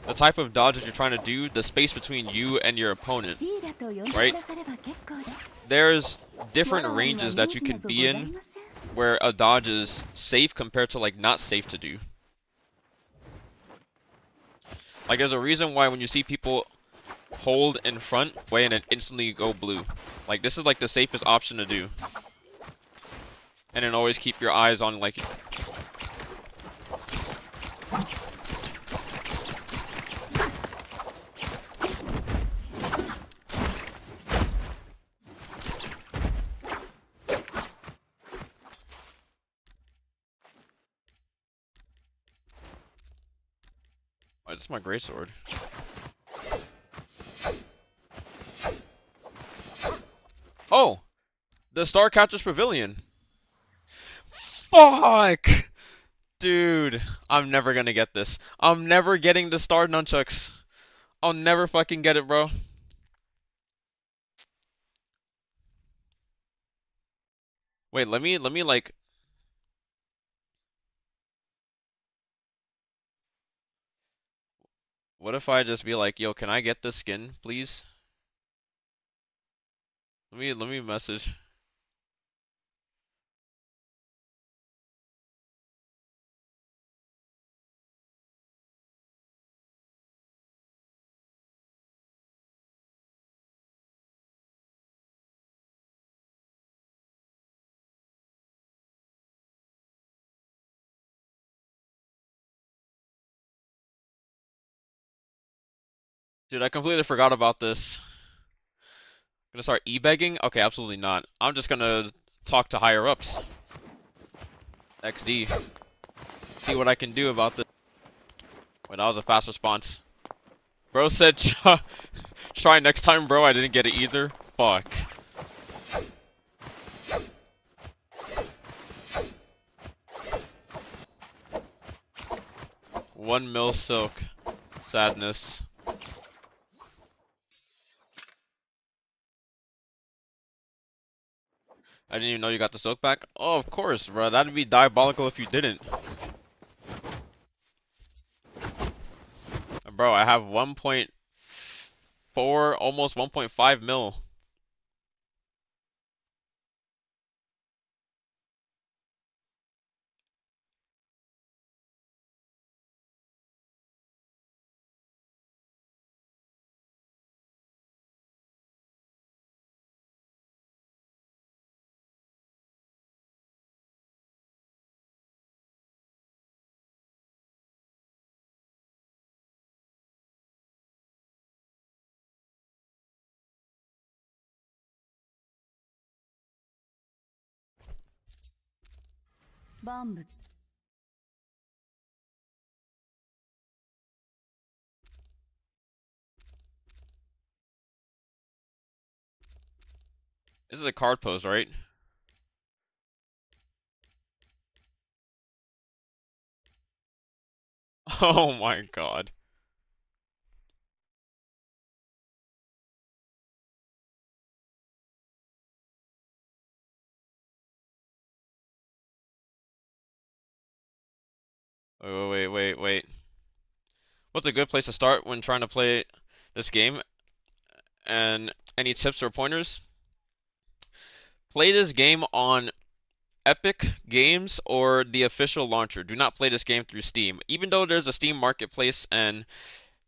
The type of dodge that you're trying to do, the space between you and your opponent, right? There's different ranges that you can be in where a dodge is safe compared to like not safe to do. Like there's a reason why when you see people hold in front, way and then instantly go blue. Like this is like the safest option to do. and then always keep your eyes on like. Oh, this is my greatsword. Oh, the Starcatcher's Pavilion. Fuck, dude, I'm never gonna get this. I'm never getting the star nunchucks. I'll never fucking get it, bro. Wait, let me like. What if I just be like, yo, can I get this skin, please? Let me message. Dude, I completely forgot about this. Gonna start e-begging? Okay, absolutely not. I'm just gonna talk to higher ups. XD. See what I can do about this. Wait, that was a fast response. Bro said try next time, bro. I didn't get it either. Fuck. One mil silk. Sadness. I didn't even know you got the silk back. Oh, of course, bro. That'd be diabolical if you didn't. Bro, I have 1.4, almost 1.5 mil. Bomb. This is a card pose, right? Oh my god. Wait. What's a good place to start when trying to play this game? And any tips or pointers? Play this game on Epic Games or the official launcher. Do not play this game through Steam. Even though there's a Steam marketplace and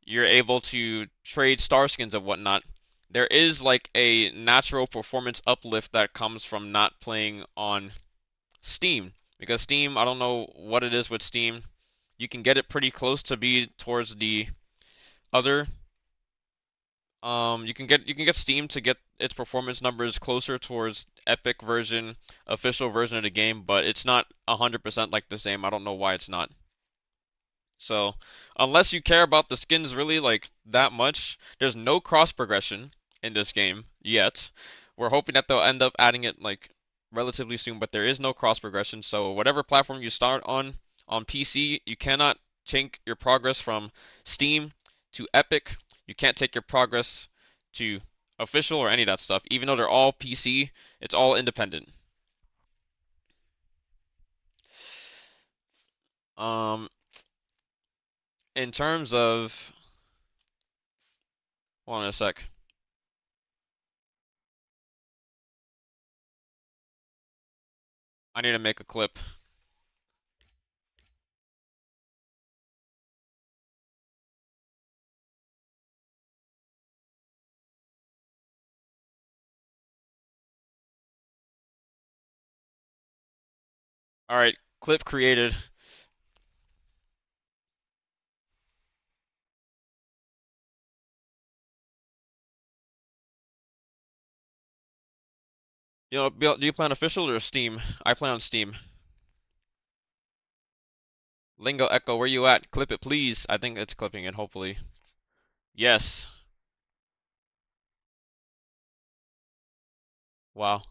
you're able to trade star skins and whatnot, there is like a natural performance uplift that comes from not playing on Steam. Because Steam, I don't know what it is with Steam. You can get it pretty close to be towards the other. You can get Steam to get its performance numbers closer towards Epic version, official version of the game, but it's not 100% like the same. I don't know why it's not. So, unless you care about the skins really like that much, there's no cross progression in this game yet. We're hoping that they'll end up adding it like relatively soon, but there is no cross progression. So, whatever platform you start on PC, you cannot take your progress from Steam to Epic. You can't take your progress to official or any of that stuff. Even though they're all PC, it's all independent. Um, in terms of, hold on a sec. I need to make a clip. All right, clip created. You know, do you plan official or Steam? I plan on Steam. Lingo Echo, where you at? Clip it, please. I think it's clipping it, hopefully. Yes. Wow.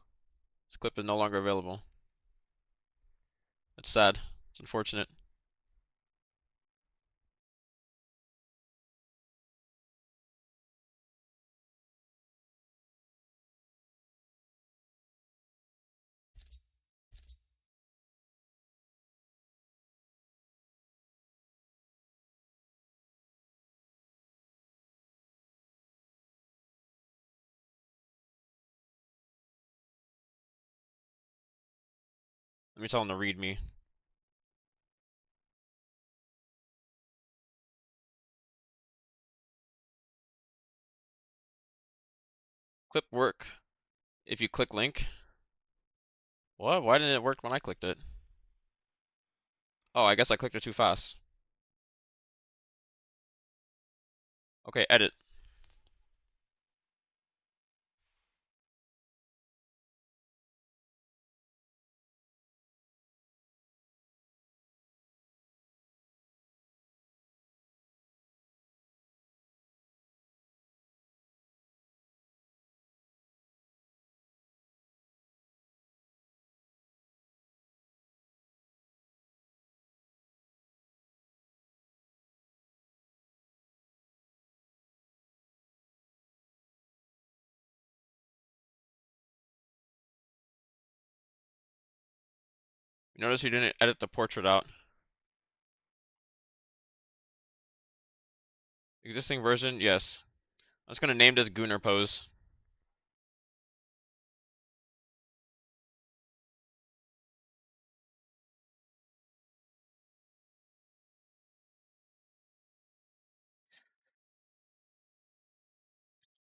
This clip is no longer available. It's sad. It's unfortunate. Let me tell him to read me. Clip work. If you click link. What? Why didn't it work when I clicked it? Oh, I guess I clicked it too fast. Okay, edit. You notice you didn't edit the portrait out. Existing version, yes. I'm just gonna name this Gooner pose.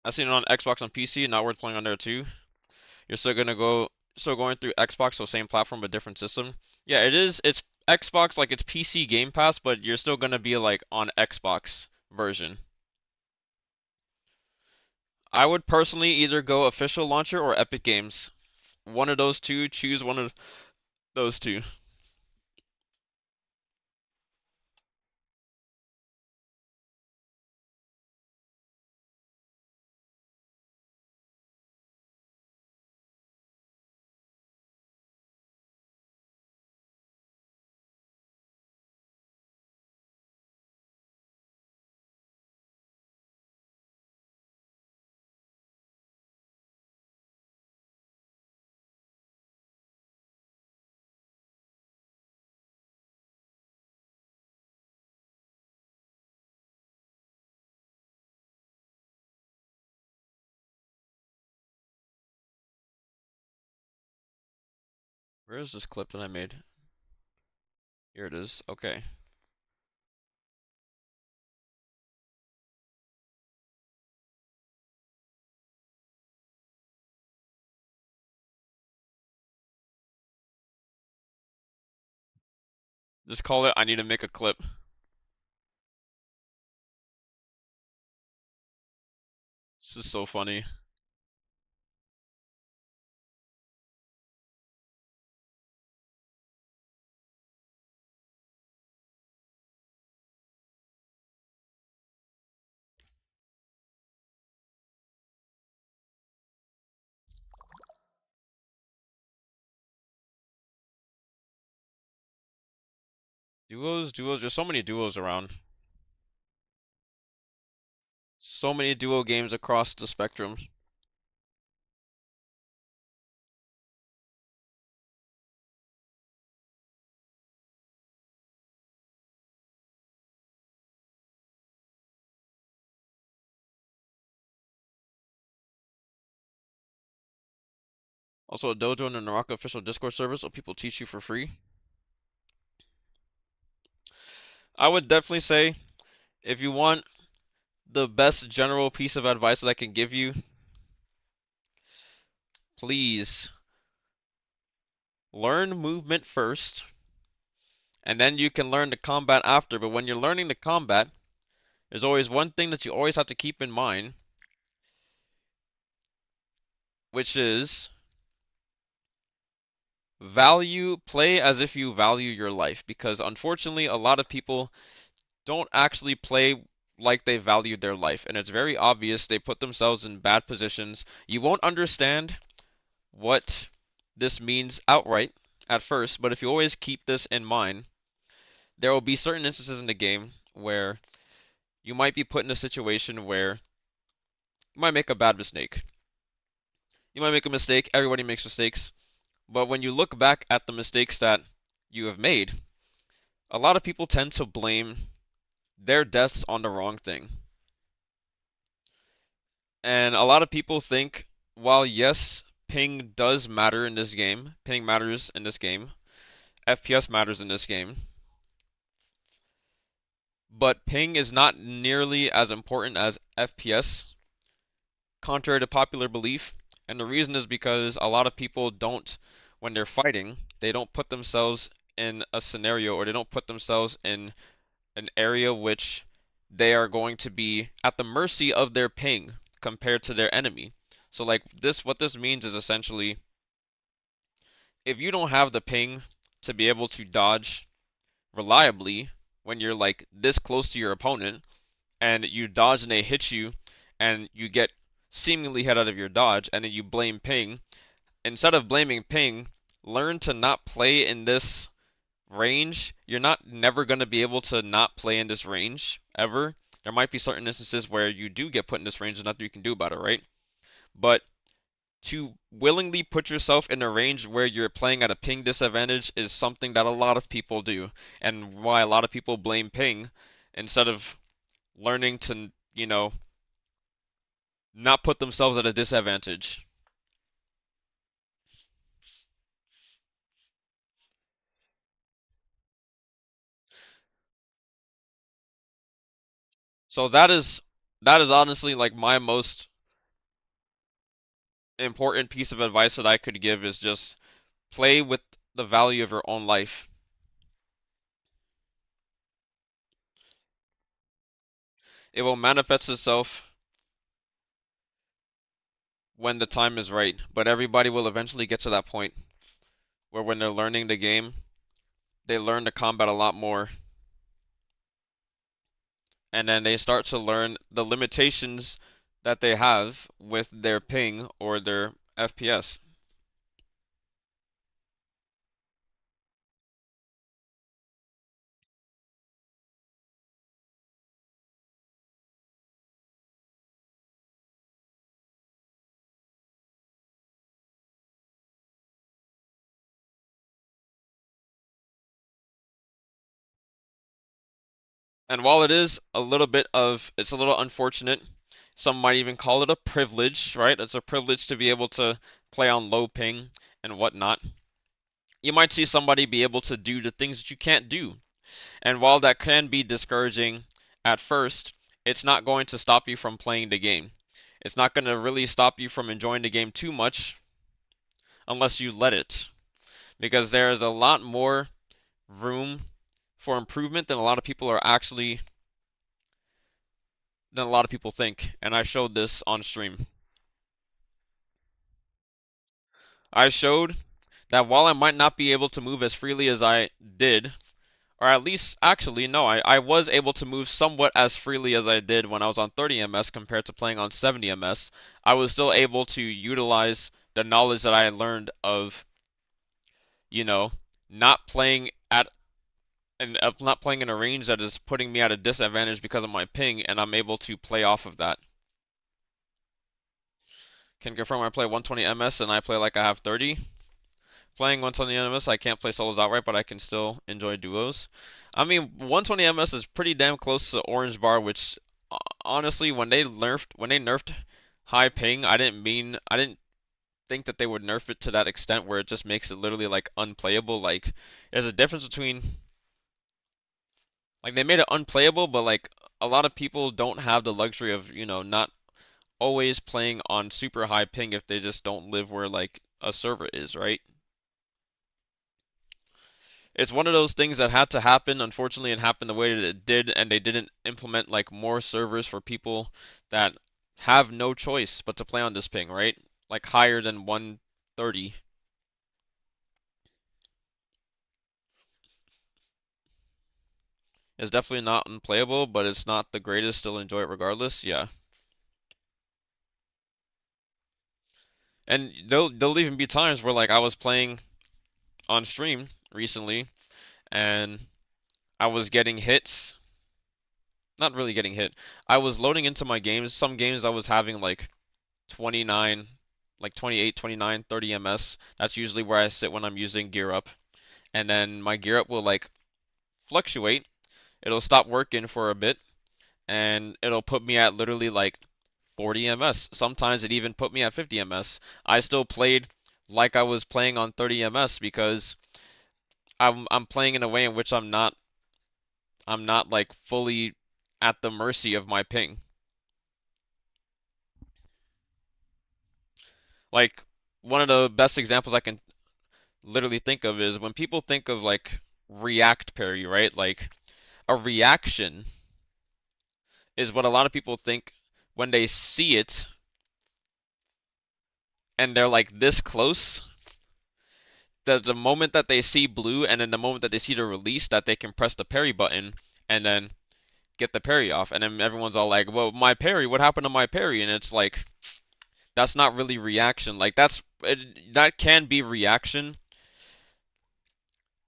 I've seen it on Xbox and PC, not worth playing on there too. You're still going through Xbox, so same platform but different system. Yeah, it is. It's Xbox, like it's PC Game Pass, but you're still gonna be like on Xbox version. I would personally either go official launcher or Epic Games. One of those two. Choose one of those two. Where is this clip that I made? Here it is. Okay. Just call it I need to make a clip. This is so funny. Duos. There's so many duos around. So many duo games across the spectrum. Also, a dojo and a Naraka official Discord server so people teach you for free. I would definitely say if you want the best general piece of advice that I can give you, please learn movement first, and then you can learn the combat after. But when you're learning the combat, there's always one thing that you always have to keep in mind, which is play as if you value your life. Because unfortunately, a lot of people don't actually play like they value their life. And it's very obvious they put themselves in bad positions. You won't understand what this means outright at first, but if you always keep this in mind, there will be certain instances in the game where you might be put in a situation where you might make a bad mistake. You might make a mistake, everybody makes mistakes, but when you look back at the mistakes that you have made, a lot of people tend to blame their deaths on the wrong thing. And a lot of people think, while yes, ping does matter in this game, ping matters in this game, FPS matters in this game, but ping is not nearly as important as FPS, contrary to popular belief. And the reason is because a lot of people don't, when they're fighting, they don't put themselves in a scenario, or they don't put themselves in an area which they are going to be at the mercy of their ping compared to their enemy. So like this, what this means is essentially, if you don't have the ping to be able to dodge reliably when you're like this close to your opponent, and you dodge and they hit you and you get seemingly hit out of your dodge, and then you blame ping, instead of blaming ping, learn to not play in this range. You're not never going to be able to not play in this range ever. There might be certain instances where you do get put in this range and nothing you can do about it, right? But to willingly put yourself in a range where you're playing at a ping disadvantage is something that a lot of people do, and why a lot of people blame ping instead of learning to, not put themselves at a disadvantage. So that is honestly like my most important piece of advice that I could give, is just play with the value of your own life. It will manifest itself when the time is right, but everybody will eventually get to that point where when they're learning the game, they learn the combat a lot more, and then they start to learn the limitations that they have with their ping or their FPS. And while it is a little bit of, it's a little unfortunate, some might even call it a privilege, right? It's a privilege to be able to play on low ping and whatnot. You might see somebody be able to do the things that you can't do. And while that can be discouraging at first, it's not going to stop you from playing the game. It's not going to really stop you from enjoying the game too much unless you let it. Because there is a lot more room for improvement than a lot of people think, and I showed this on stream. I showed that while I might not be able to move as freely as I did, or at least, actually, no, I was able to move somewhat as freely as I did when I was on 30 ms compared to playing on 70 ms. I was still able to utilize the knowledge that I had learned of, you know, not playing at and not playing in a range that is putting me at a disadvantage because of my ping, and I'm able to play off of that. Can confirm I play 120 ms and I play like I have 30. Playing 120 ms, I can't play solos outright, but I can still enjoy duos. I mean, 120 ms is pretty damn close to Orange Bar, which honestly, when they nerfed high ping, I didn't think that they would nerf it to that extent where it just makes it literally like unplayable. Like, there's a difference between, like, they made it unplayable, but like a lot of people don't have the luxury of, not always playing on super high ping if they just don't live where like a server is, right? It's one of those things that had to happen, unfortunately, and happened the way that it did, and they didn't implement like more servers for people that have no choice but to play on this ping, right? Like higher than 130. It's definitely not unplayable, but it's not the greatest. Still enjoy it regardless. Yeah. And there'll even be times where like I was playing on stream recently and I was getting hits. Not really getting hit. I was loading into my games. Some games I was having like 29, like 28, 29, 30 ms. That's usually where I sit when I'm using gear up. And then my gear up will like fluctuate. It'll stop working for a bit and it'll put me at literally like 40 ms. Sometimes it even put me at 50 ms. I still played like I was playing on 30 ms because I'm playing in a way in which I'm not like fully at the mercy of my ping. Like one of the best examples I can literally think of is when people think of like react parry, right? Like a reaction is what a lot of people think when they see it and they're like this close. The moment that they see blue and then the moment that they see the release that they can press the parry button and then get the parry off. And then everyone's all like, well, my parry, what happened to my parry? And it's like, that's not really reaction. Like that can be reaction.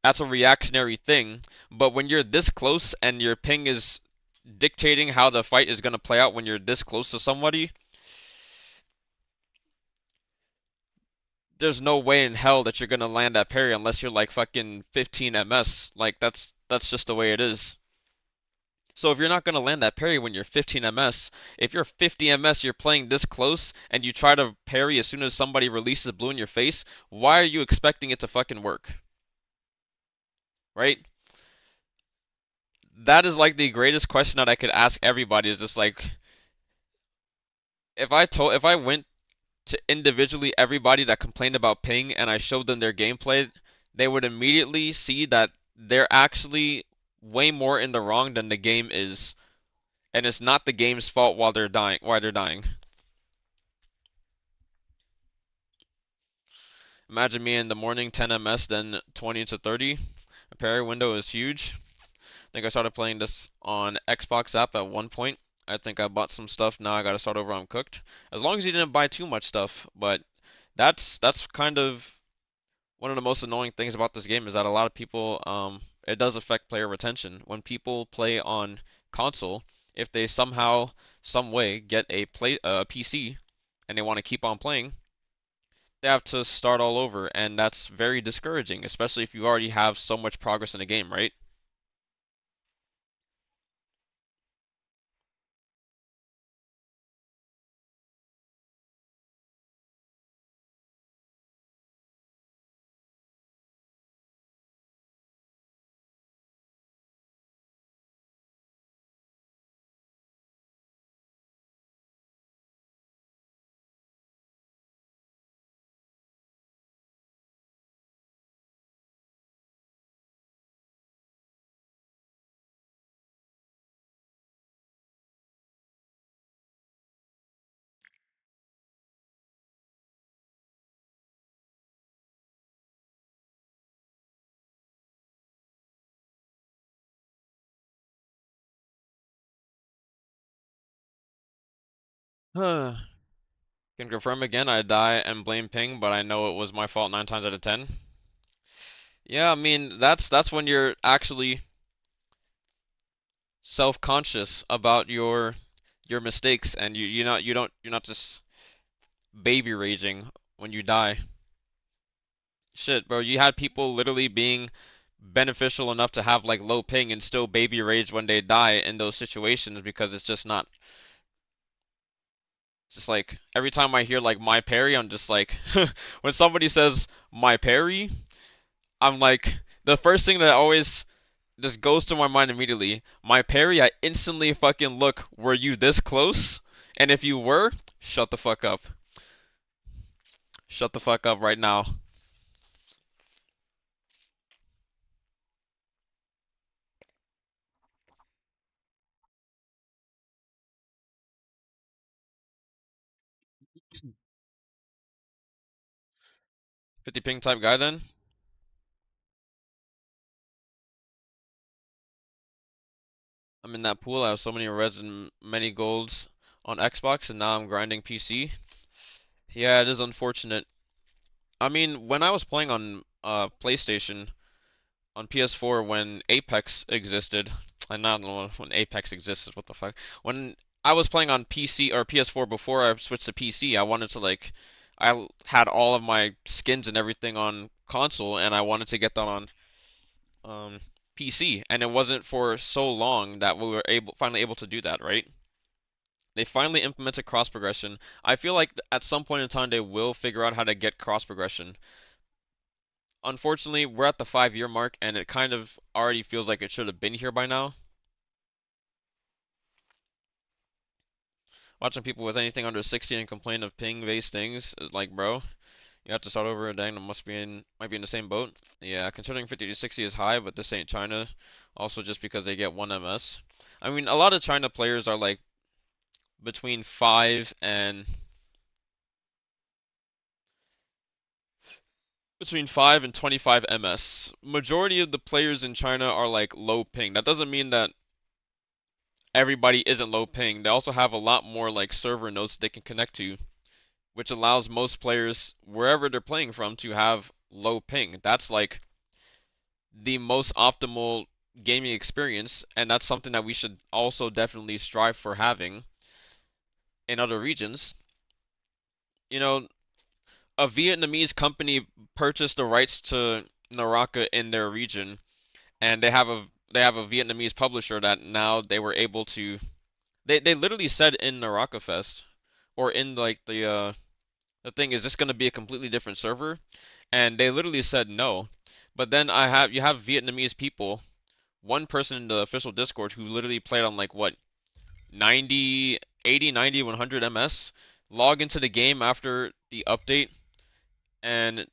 That's a reactionary thing. But when you're this close and your ping is dictating how the fight is going to play out when you're this close to somebody, there's no way in hell that you're going to land that parry unless you're like fucking 15 ms. Like that's just the way it is. So if you're not going to land that parry when you're 15 ms, if you're 50 ms, you're playing this close and you try to parry as soon as somebody releases blue in your face, why are you expecting it to fucking work? Right? That is like the greatest question that I could ask everybody is just like if I went to individually everybody that complained about ping and I showed them their gameplay, they would immediately see that they're actually way more in the wrong than the game is, and it's not the game's fault while they're dying. Imagine me in the morning 10 ms, then 20 to 30. A parry window is huge. I think I started playing this on Xbox app at one point. I think I bought some stuff. Now I gotta start over on Cooked. As long as you didn't buy too much stuff, but that's kind of one of the most annoying things about this game is that a lot of people, it does affect player retention. When people play on console, if they somehow, some way get a PC and they want to keep on playing, they have to start all over, and that's very discouraging, especially if you already have so much progress in the game, right? Can confirm again, I die and blame ping, but I know it was my fault 9 times out of 10. Yeah, I mean, that's when you're actually self-conscious about your mistakes and you're not just baby raging when you die. Shit, bro, you had people literally being beneficial enough to have like low ping and still baby rage when they die in those situations because it's just not just like every time I hear like my parry, I'm just like when somebody says my parry, I'm like the first thing that always just goes to my mind immediately, my parry, I instantly fucking look, were you this close? And if you were, shut the fuck up. Shut the fuck up right now. 50 ping type guy then? I'm in that pool. I have so many reds and many golds on Xbox, and now I'm grinding PC. Yeah, it is unfortunate. I mean, when I was playing on PlayStation, on PS4 when Apex existed, and not when Apex existed, what the fuck? When I was playing on PC or PS4 before I switched to PC, I wanted to like, I had all of my skins and everything on console, and I wanted to get them on um, PC, and it wasn't for so long that we were finally able to do that, right? They finally implemented cross progression. I feel like at some point in time they will figure out how to get cross progression. Unfortunately, we're at the 5 year mark, and it kind of already feels like it should have been here by now. Watching people with anything under 60 and complain of ping-based things, like, bro, you have to start over. Dang, might be in the same boat. Yeah, considering 50 to 60 is high, but this ain't China. Also, just because they get 1 MS. I mean, a lot of China players are like between 5 and 25 MS. Majority of the players in China are like low ping. That doesn't mean that everybody isn't low ping. They also have a lot more like server nodes they can connect to, which allows most players wherever they're playing from to have low ping. That's like the most optimal gaming experience, and that's something that we should also definitely strive for having in other regions. You know, a Vietnamese company purchased the rights to Naraka in their region, and they have a Vietnamese publisher that now they were able to. They literally said in Naraka Fest or in like the thing, is this going to be a completely different server? And they literally said no. But then you have Vietnamese people, one person in the official Discord who literally played on like what 90, 80, 90, 100 MS, log into the game after the update, and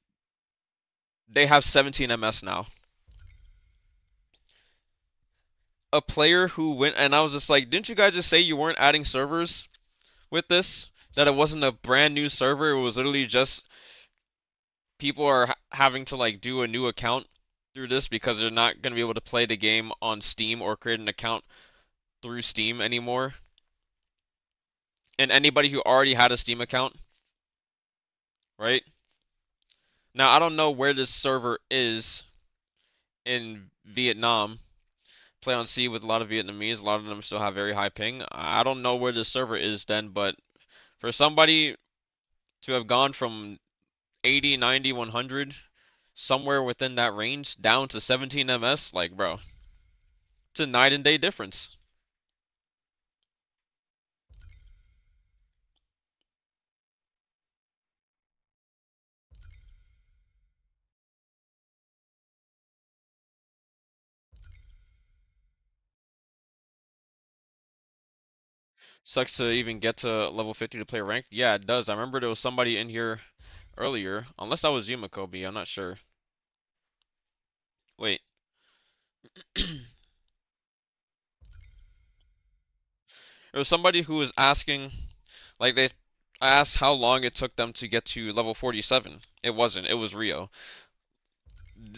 they have 17 MS now. A player who went, and I was just like, didn't you guys just say you weren't adding servers with this? That it wasn't a brand new server, it was literally just people are having to like do a new account through this because they're not going to be able to play the game on Steam or create an account through Steam anymore. And anybody who already had a Steam account, right? Now, I don't know where this server is in Vietnam. Play on C with a lot of Vietnamese. A lot of them still have very high ping. I don't know where this server is then, but for somebody to have gone from 80, 90, 100, somewhere within that range, down to 17 MS, like, bro, it's a night and day difference. Sucks to even get to level 50 to play ranked. Yeah, it does. I remember there was somebody in here earlier, unless that was you, Makobi, I'm not sure. Wait. There was somebody who was asking, like they asked how long it took them to get to level 47. It wasn't, it was Rio.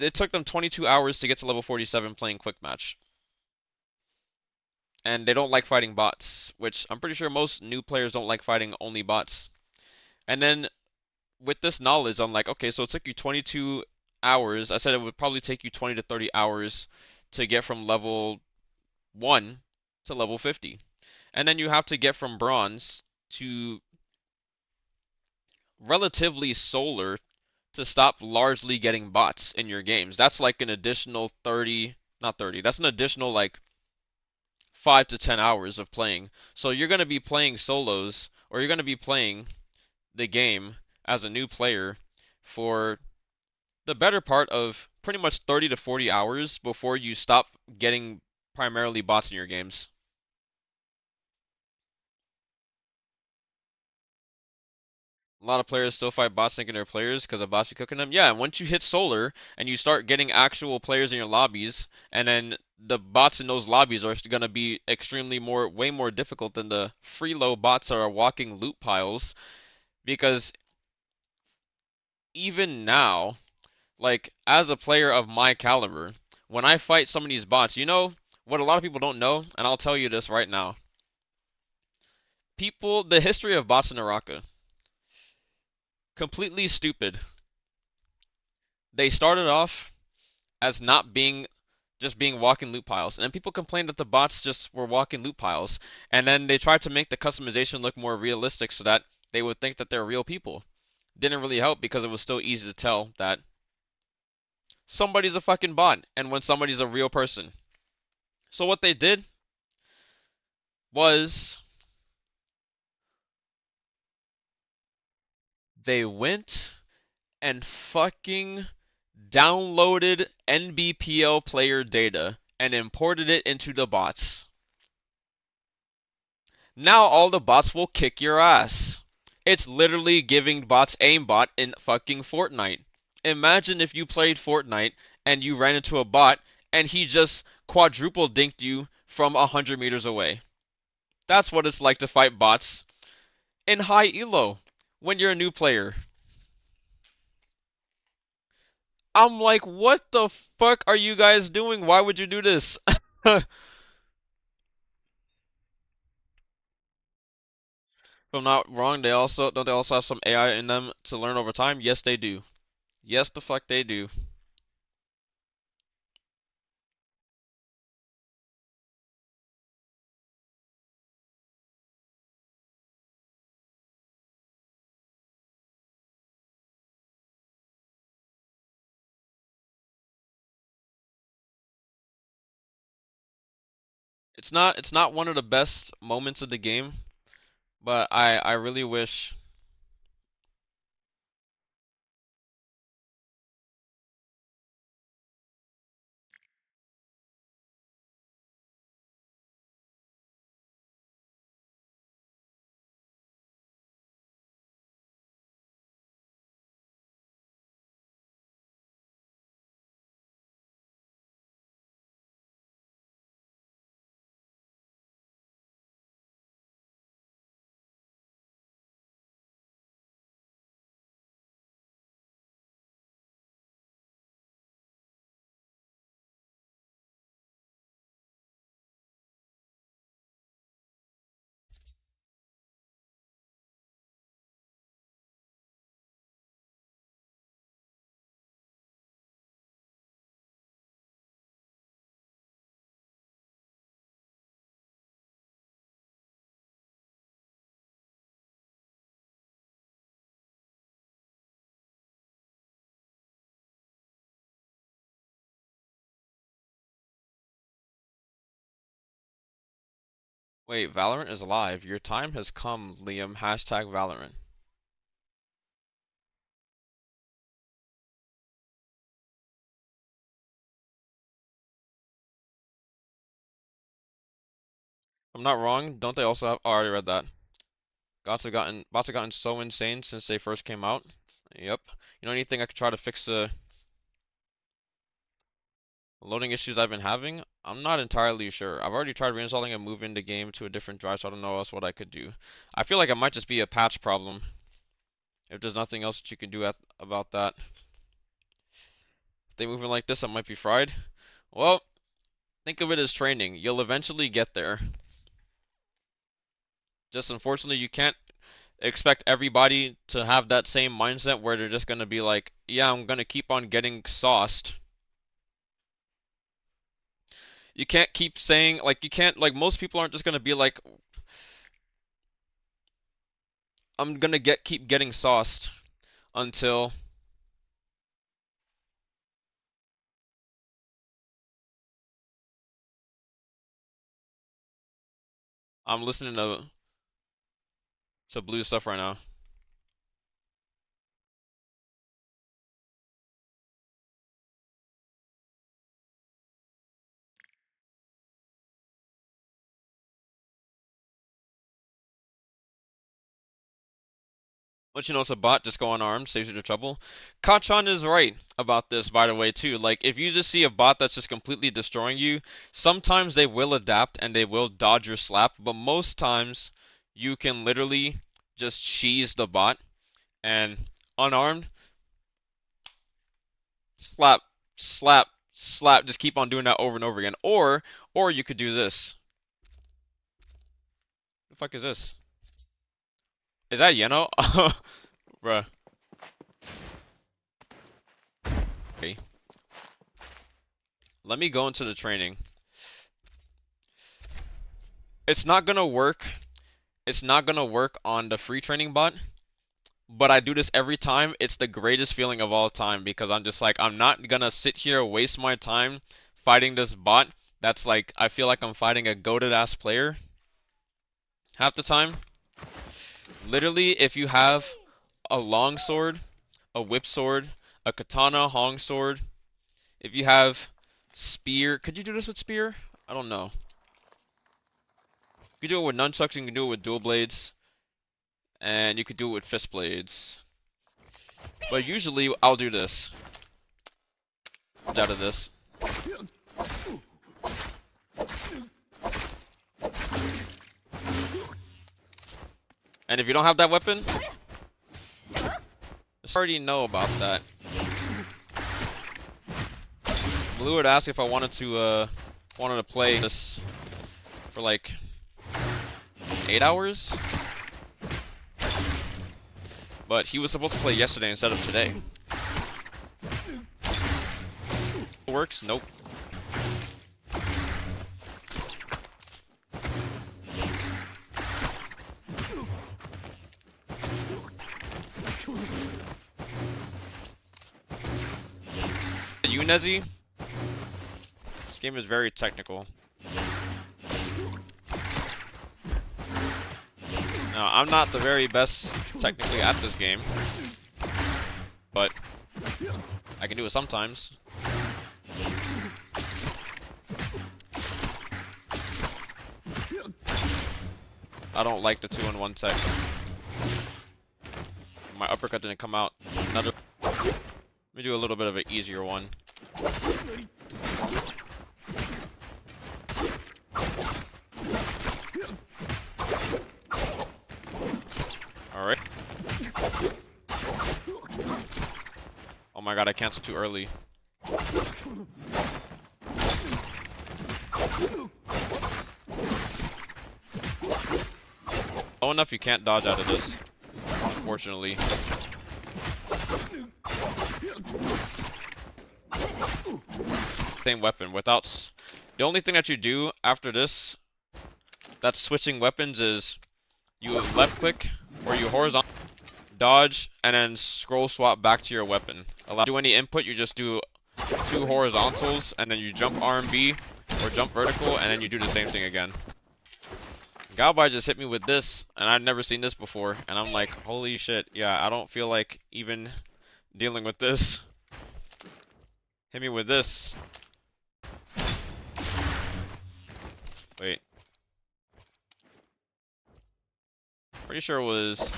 It took them 22 hours to get to level 47 playing quick match. And they don't like fighting bots, which I'm pretty sure most new players don't like fighting only bots. And then with this knowledge, I'm like, okay, so it took you 22 hours. I said it would probably take you 20 to 30 hours to get from level 1 to level 50. And then you have to get from bronze to relatively solar to stop largely getting bots in your games. That's like an additional 30, not 30, that's an additional like 5 to 10 hours of playing. So you're going to be playing solos, or you're going to be playing the game as a new player for the better part of pretty much 30 to 40 hours before you stop getting primarily bots in your games. A lot of players still fight bots thinking they're players because of bots be cooking them. Yeah, and once you hit solar and you start getting actual players in your lobbies, and then the bots in those lobbies are going to be way more difficult than the free low bots that are walking loot piles because even now, like as a player of my caliber, when I fight some of these bots, you know what a lot of people don't know, and I'll tell you this right now. The history of bots in Naraka, completely stupid. They started off as not being just being walking loot piles, and then people complained that the bots just were walking loot piles, and then they tried to make the customization look more realistic so that they would think that they're real people. Didn't really help because it was still easy to tell that somebody's a fucking bot and when somebody's a real person. So what they did was they went and fucking downloaded NBPL player data and imported it into the bots. Now all the bots will kick your ass. It's literally giving bots aimbot in fucking Fortnite. Imagine if you played Fortnite and you ran into a bot and he just quadruple dinked you from 100 meters away. That's what it's like to fight bots in high elo when you're a new player. I'm like, what the fuck are you guys doing? Why would you do this? If I'm not wrong, don't they also have some AI in them to learn over time? Yes, they do. Yes, the fuck they do. It's not one of the best moments of the game, but I really wish. Wait, Valorant is live. Your time has come, Liam. Hashtag Valorant. I'm not wrong. Don't they also have? Oh, I already read that. Bots have gotten so insane since they first came out. Yep. You know anything I could try to fix the loading issues I've been having? I'm not entirely sure. I've already tried reinstalling and moving the game to a different drive, so I don't know else what I could do. I feel like it might just be a patch problem. If there's nothing else that you can do about that. If they moving like this, I might be fried. Well, think of it as training. You'll eventually get there. Just unfortunately, you can't expect everybody to have that same mindset where they're just gonna be like, yeah, I'm gonna keep on getting sauced. You can't keep saying, like, you can't, like, most people aren't just gonna be like, I'm gonna keep getting sauced until I'm listening to blue stuff right now. But you know, it's a bot, just go unarmed, saves you the trouble. Kachan is right about this, by the way, too. Like, if you just see a bot that's just completely destroying you, sometimes they will adapt and they will dodge your slap, but most times you can literally just cheese the bot and unarmed. slap, slap, slap. Just keep on doing that over and over again. Or you could do this. The fuck is this? Is that Yeno? Bruh. Okay. Let me go into the training. It's not gonna work. It's not gonna work on the free training bot. But I do this every time. It's the greatest feeling of all time because I'm just like, I'm not gonna sit here, waste my time fighting this bot. That's like, I feel like I'm fighting a goated ass player half the time. Literally, if you have a long sword, a whip sword, a katana, hong sword, if you have spear, could you do this with spear? I don't know. You can do it with nunchucks, you can do it with dual blades, and you could do it with fist blades. But usually, I'll do this. Out of this. And if you don't have that weapon, just already know about that. Blue would ask if I wanted to play this for like 8 hours, but he was supposed to play yesterday instead of today. Works? Nope. Unezi? This game is very technical. Now, I'm not the very best technically at this game, but I can do it sometimes. I don't like the 2-in-1 tech. My uppercut didn't come out. Let me do a little bit of an easier one. Alright. Oh my god, I canceled too early. Low enough you can't dodge out of this, unfortunately. Same weapon without the only thing that you do after this that's switching weapons is you left click or you horizontal dodge and then scroll swap back to your weapon. Allow do any input, you just do 2 horizontals and then you jump RMB or jump vertical and then you do the same thing again. Galbai just hit me with this and I've never seen this before and I'm like, holy shit, yeah, I don't feel like even dealing with this. Hit me with this. Wait. Pretty sure it was...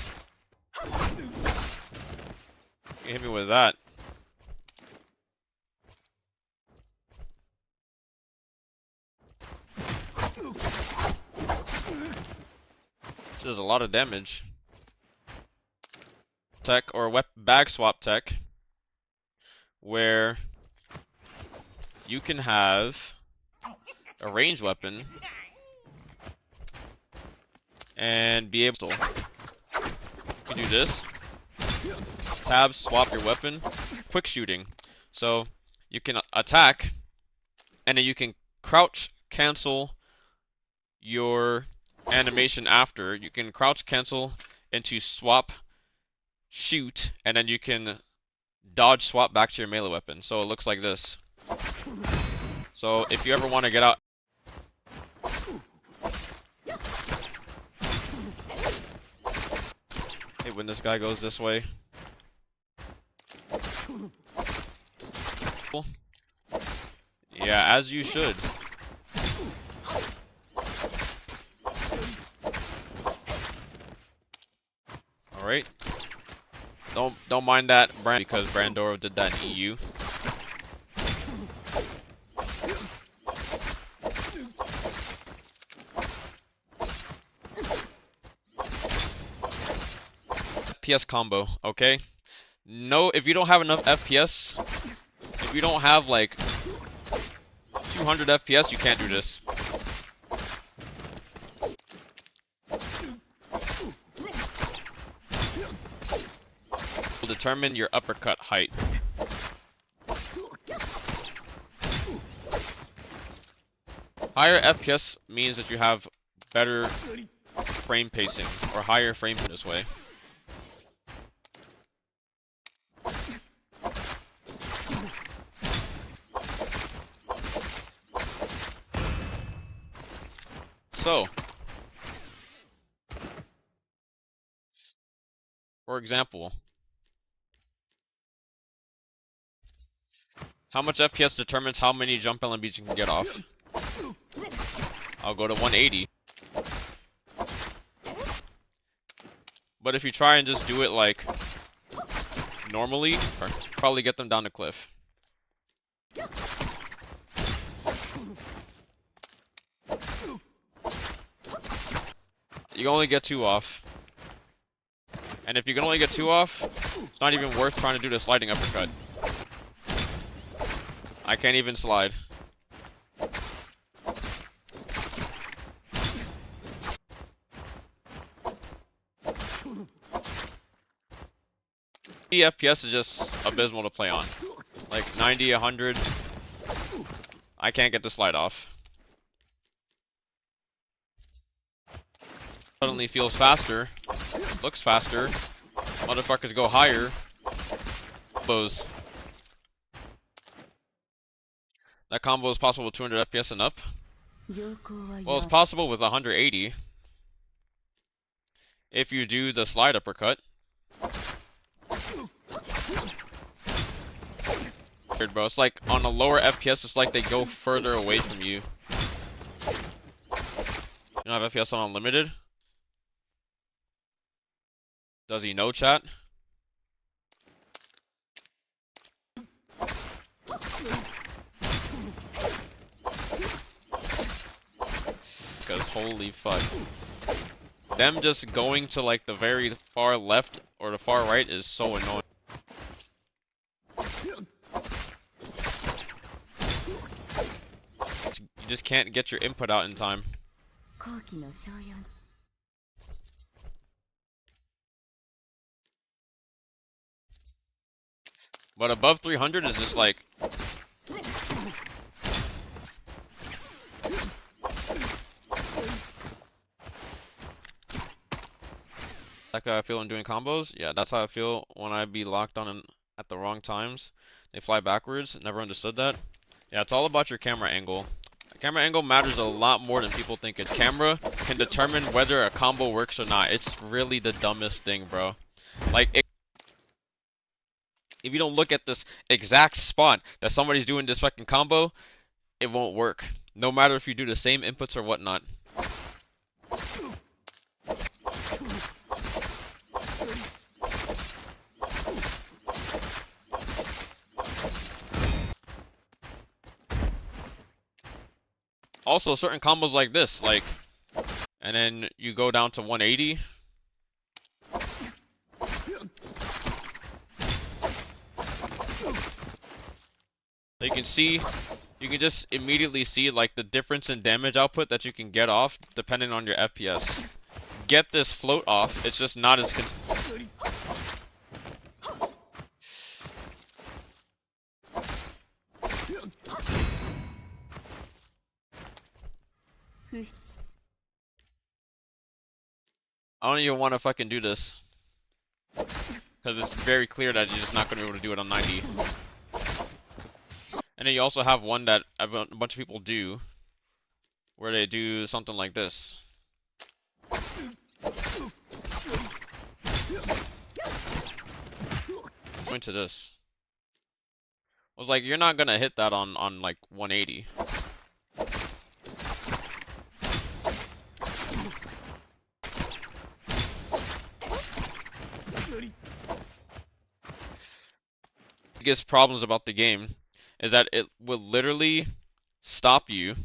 You hit me with that. This does a lot of damage. Tech or bag swap tech, where you can have a ranged weapon and be able to. You can do this. Tab, swap your weapon. Quick shooting. So you can attack and then you can crouch cancel your animation after. You can crouch cancel into swap shoot and then you can dodge swap back to your melee weapon. So it looks like this. So if you ever want to get out, hey, when this guy goes this way, yeah, as you should. All right, don't mind that brand because Brandoro did that in EU. FPS combo, okay? No, if you don't have enough FPS, If you don't have like 200 FPS, you can't do this. Will determine your uppercut height. Higher FPS means that you have better frame pacing, or higher frame this way. So, for example, how much FPS determines how many jump LMBs you can get off. I'll go to 180. But if you try and just do it like normally, probably get them down the cliff. You can only get 2 off. And if you can only get 2 off, it's not even worth trying to do the sliding uppercut. I can't even slide. The FPS is just abysmal to play on. Like 90, 100. I can't get the slide off. Suddenly feels faster. Looks faster. Motherfuckers go higher. Combos. That combo is possible with 200 FPS and up. Well, it's possible with 180. If you do the slide uppercut. Weird, bro. It's like on a lower FPS, it's like they go further away from you. You don't have FPS on unlimited? Does he know, chat? Because holy fuck. Them just going to like the very far left or the far right is so annoying. You just can't get your input out in time. But above 300 is just like... Like how I feel when doing combos? Yeah, that's how I feel when I be locked on at the wrong times. They fly backwards. Never understood that. Yeah, it's all about your camera angle. Camera angle matters a lot more than people think. Its camera can determine whether a combo works or not. It's really the dumbest thing, bro. Like, if you don't look at this exact spot that somebody's doing this fucking combo, it won't work. No matter if you do the same inputs or whatnot. Also, certain combos like this, like, and then you go down to 180. You can see, you can just immediately see like the difference in damage output that you can get off depending on your FPS. Get this float off, it's just not as I don't even want to fucking do this. Because it's very clear that you're just not going to be able to do it on 90. And then you also have one that a bunch of people do. Where they do something like this. Going to this. I was like, you're not going to hit that on like 180. Biggest problems about the game is that it will literally stop you.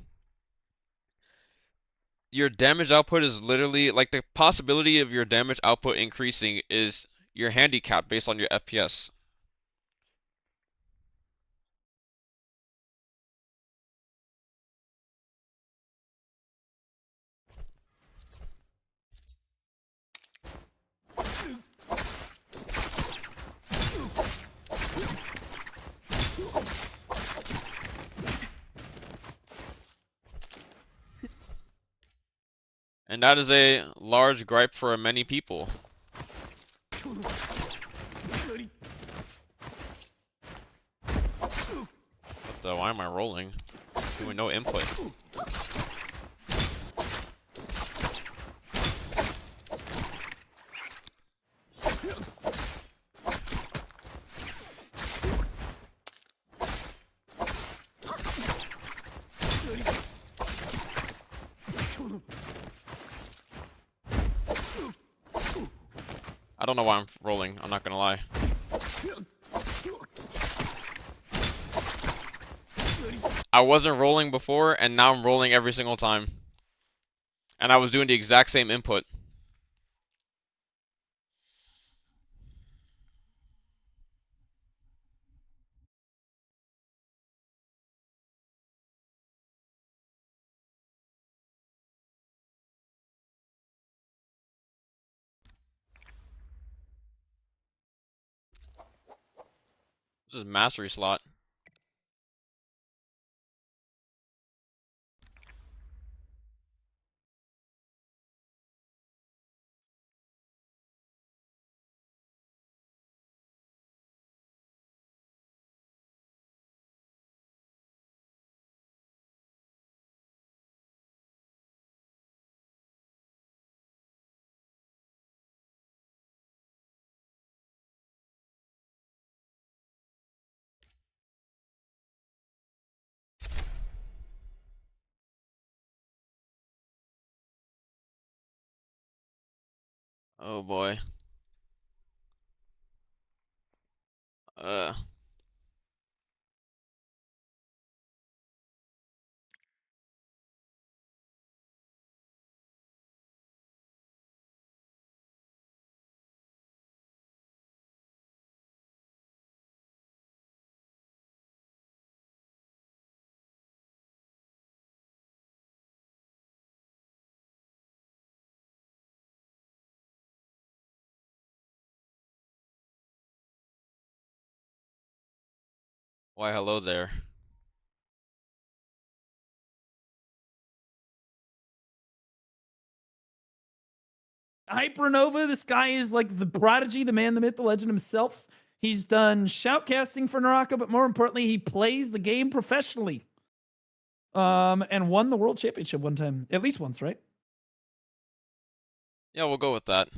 Your damage output is literally like the possibility of your damage output increasing is your handicap based on your FPS. And that is a large gripe for many people. What the? Why am I rolling? Doing no input. I don't know why I'm rolling, I'm not gonna lie. I wasn't rolling before, and now I'm rolling every single time. And I was doing the exact same input. This is mastery slot. Oh boy. Uh. Why hello there. Hypernova, this guy is like the prodigy, the man, the myth, the legend himself. He's done shoutcasting for Naraka, but more importantly, he plays the game professionally. And won the world championship one time, at least once, right? Yeah, we'll go with that.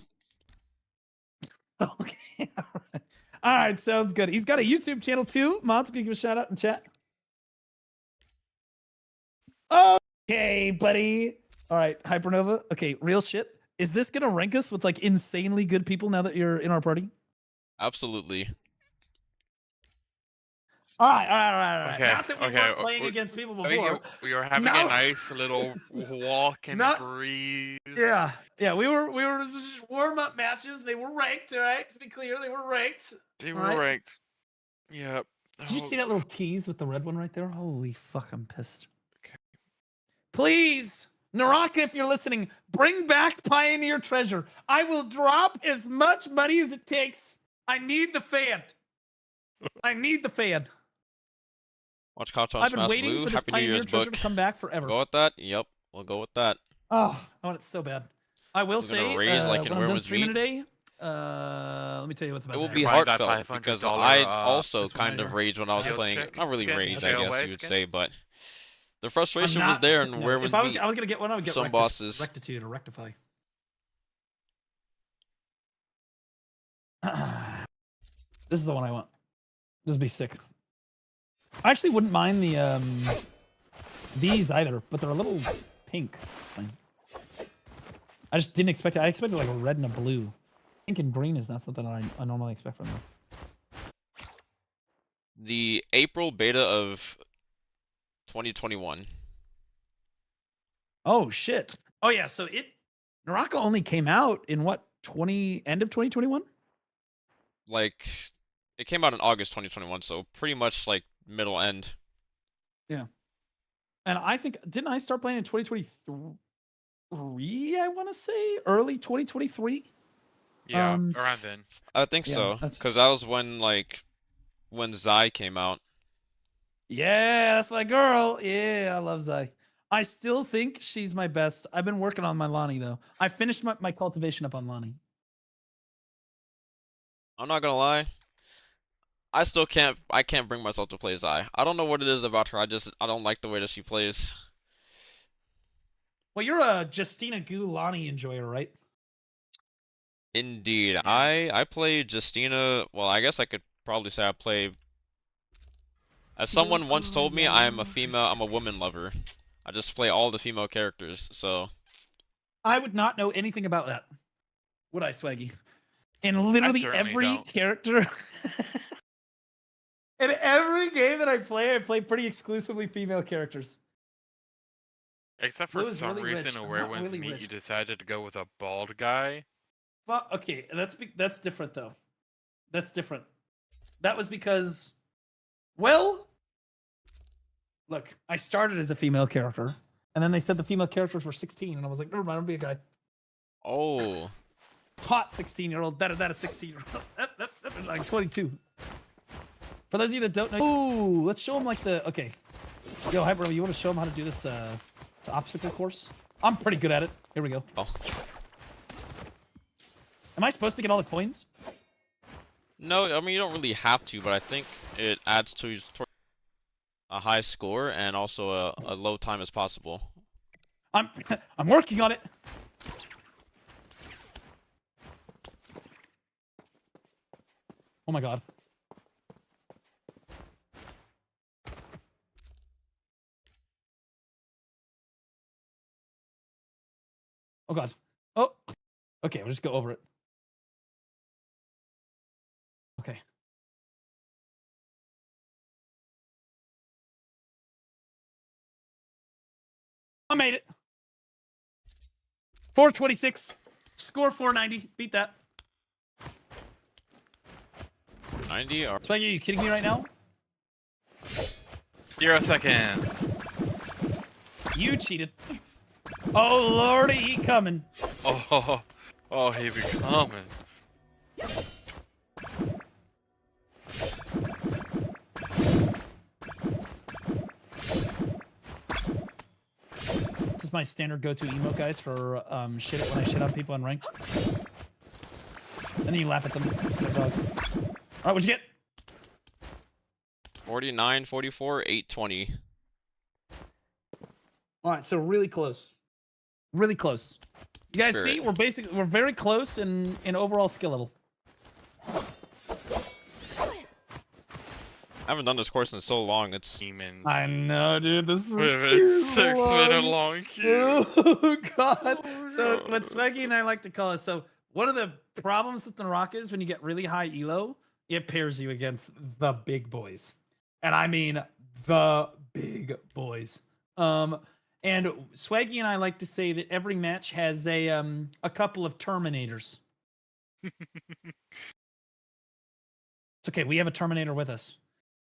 Okay, all right, sounds good. He's got a YouTube channel too. Mods, can you give a shout out in chat? Okay, buddy. All right, Hypernova. Okay, real shit. Is this gonna rank us with like insanely good people now that you're in our party? Absolutely. All right. Okay, Not that we okay, weren't playing against people I think before. we were having No. a nice little walk and No. breeze. Yeah, we were just warm up matches. They were ranked, all right. To be clear, they were ranked. They All were right. ranked. Yep. Did you see that little tease with the red one right there? Holy fuck, I'm pissed. Okay. Please, Naraka, if you're listening, bring back Pioneer Treasure. I will drop as much money as it takes. I need the fan. I need the fan. Watch Kacha I've been Smash waiting Blue. for this Happy New Pioneer Year's Treasure book. to come back forever. Go with that? Yep, we'll go with that. Oh, I want it so bad. I will We're gonna say, raise like in when I'm done Women's streaming Meat. today, let me tell you what's about It will to be happen. Find that heartfelt because $500, I also this one kind right of here. raged when I was Sales playing. check Not really skin? rage, The I guess away you would skin? say, but the I'm frustration was not- there in no, Women's if I was Meat. gonna get one, I would get Some bosses. rectitude or rectify. This is the one I want. This would be sick. I actually wouldn't mind the these either, but they're a little pink. I just didn't expect it. I expected like a red and a blue. Pink and green is not something I normally expect from them. The April beta of 2021. Oh shit. Oh yeah, so Naraka only came out in what, end of 2021? Like, it came out in August 2021, so pretty much like middle end. Yeah. And I think, didn't I start playing in 2023, I want to say? Early 2023? Yeah, Um, around then. I think Yeah, so, that's- because that was when Zai came out. Yeah, that's my girl. Yeah, I love Zai. I still think she's my best. I've been working on my Lonnie though. I finished my cultivation up on Lonnie. I'm not gonna lie. I can't bring myself to play Zai. I don't know what it is about her. I don't like the way that she plays. Well, you're a Justina Goo Lonnie enjoyer, right? Indeed. Yeah. I play Justina. Well, I guess I could probably say I play. As someone once told me, I'm a woman lover. I just play all the female characters, so. I would not know anything about that. Would I, Swaggy? And literally certainly every don't. character. In every game that I play pretty exclusively female characters. Except for Blue is some really rich. reason, I'm where not when really Meet rich. you decided to go with a bald guy. Well, okay, that's different though. That's different. That was because, well, look, I started as a female character, and then they said the female characters were 16, and I was like, never mind, I'll be a guy. Oh. Taught 16-year-old, that a 16-year-old, like 22. For those of you that don't know, ooh, let's show them like the okay. Yo, Hyper, you want to show them how to do this obstacle course? I'm pretty good at it. Here we go. Oh. Am I supposed to get all the coins? No, I mean you don't really have to, but I think it adds to a high score and also a low time as possible. I'm working on it. Oh my god. Oh god. Oh. Okay, we'll just go over it. Okay. I made it. 426. Score 490. Beat that. 90 or Swaggy, are you kidding me right now? 0 seconds. You cheated. Oh lordy, he coming. Oh, he be coming. This is my standard go-to emote, guys, for shit when I shit on people on ranked. And then you laugh at them. They're dogs. All right, what'd you get? 49, 44, 820. All right, so really close. Really close. You guys see, Spirit. we're very close in overall skill level. I haven't done this course in so long. It's Demons. I know, dude. This is With a 6 minute long queue. Oh god. Oh, So God. what Swaggy and I like to call it. So one of the problems with the rock is when you get really high elo, it pairs you against the big boys, and I mean the big boys. And Swaggy and I like to say that every match has a couple of Terminators. It's okay. We have a Terminator with us.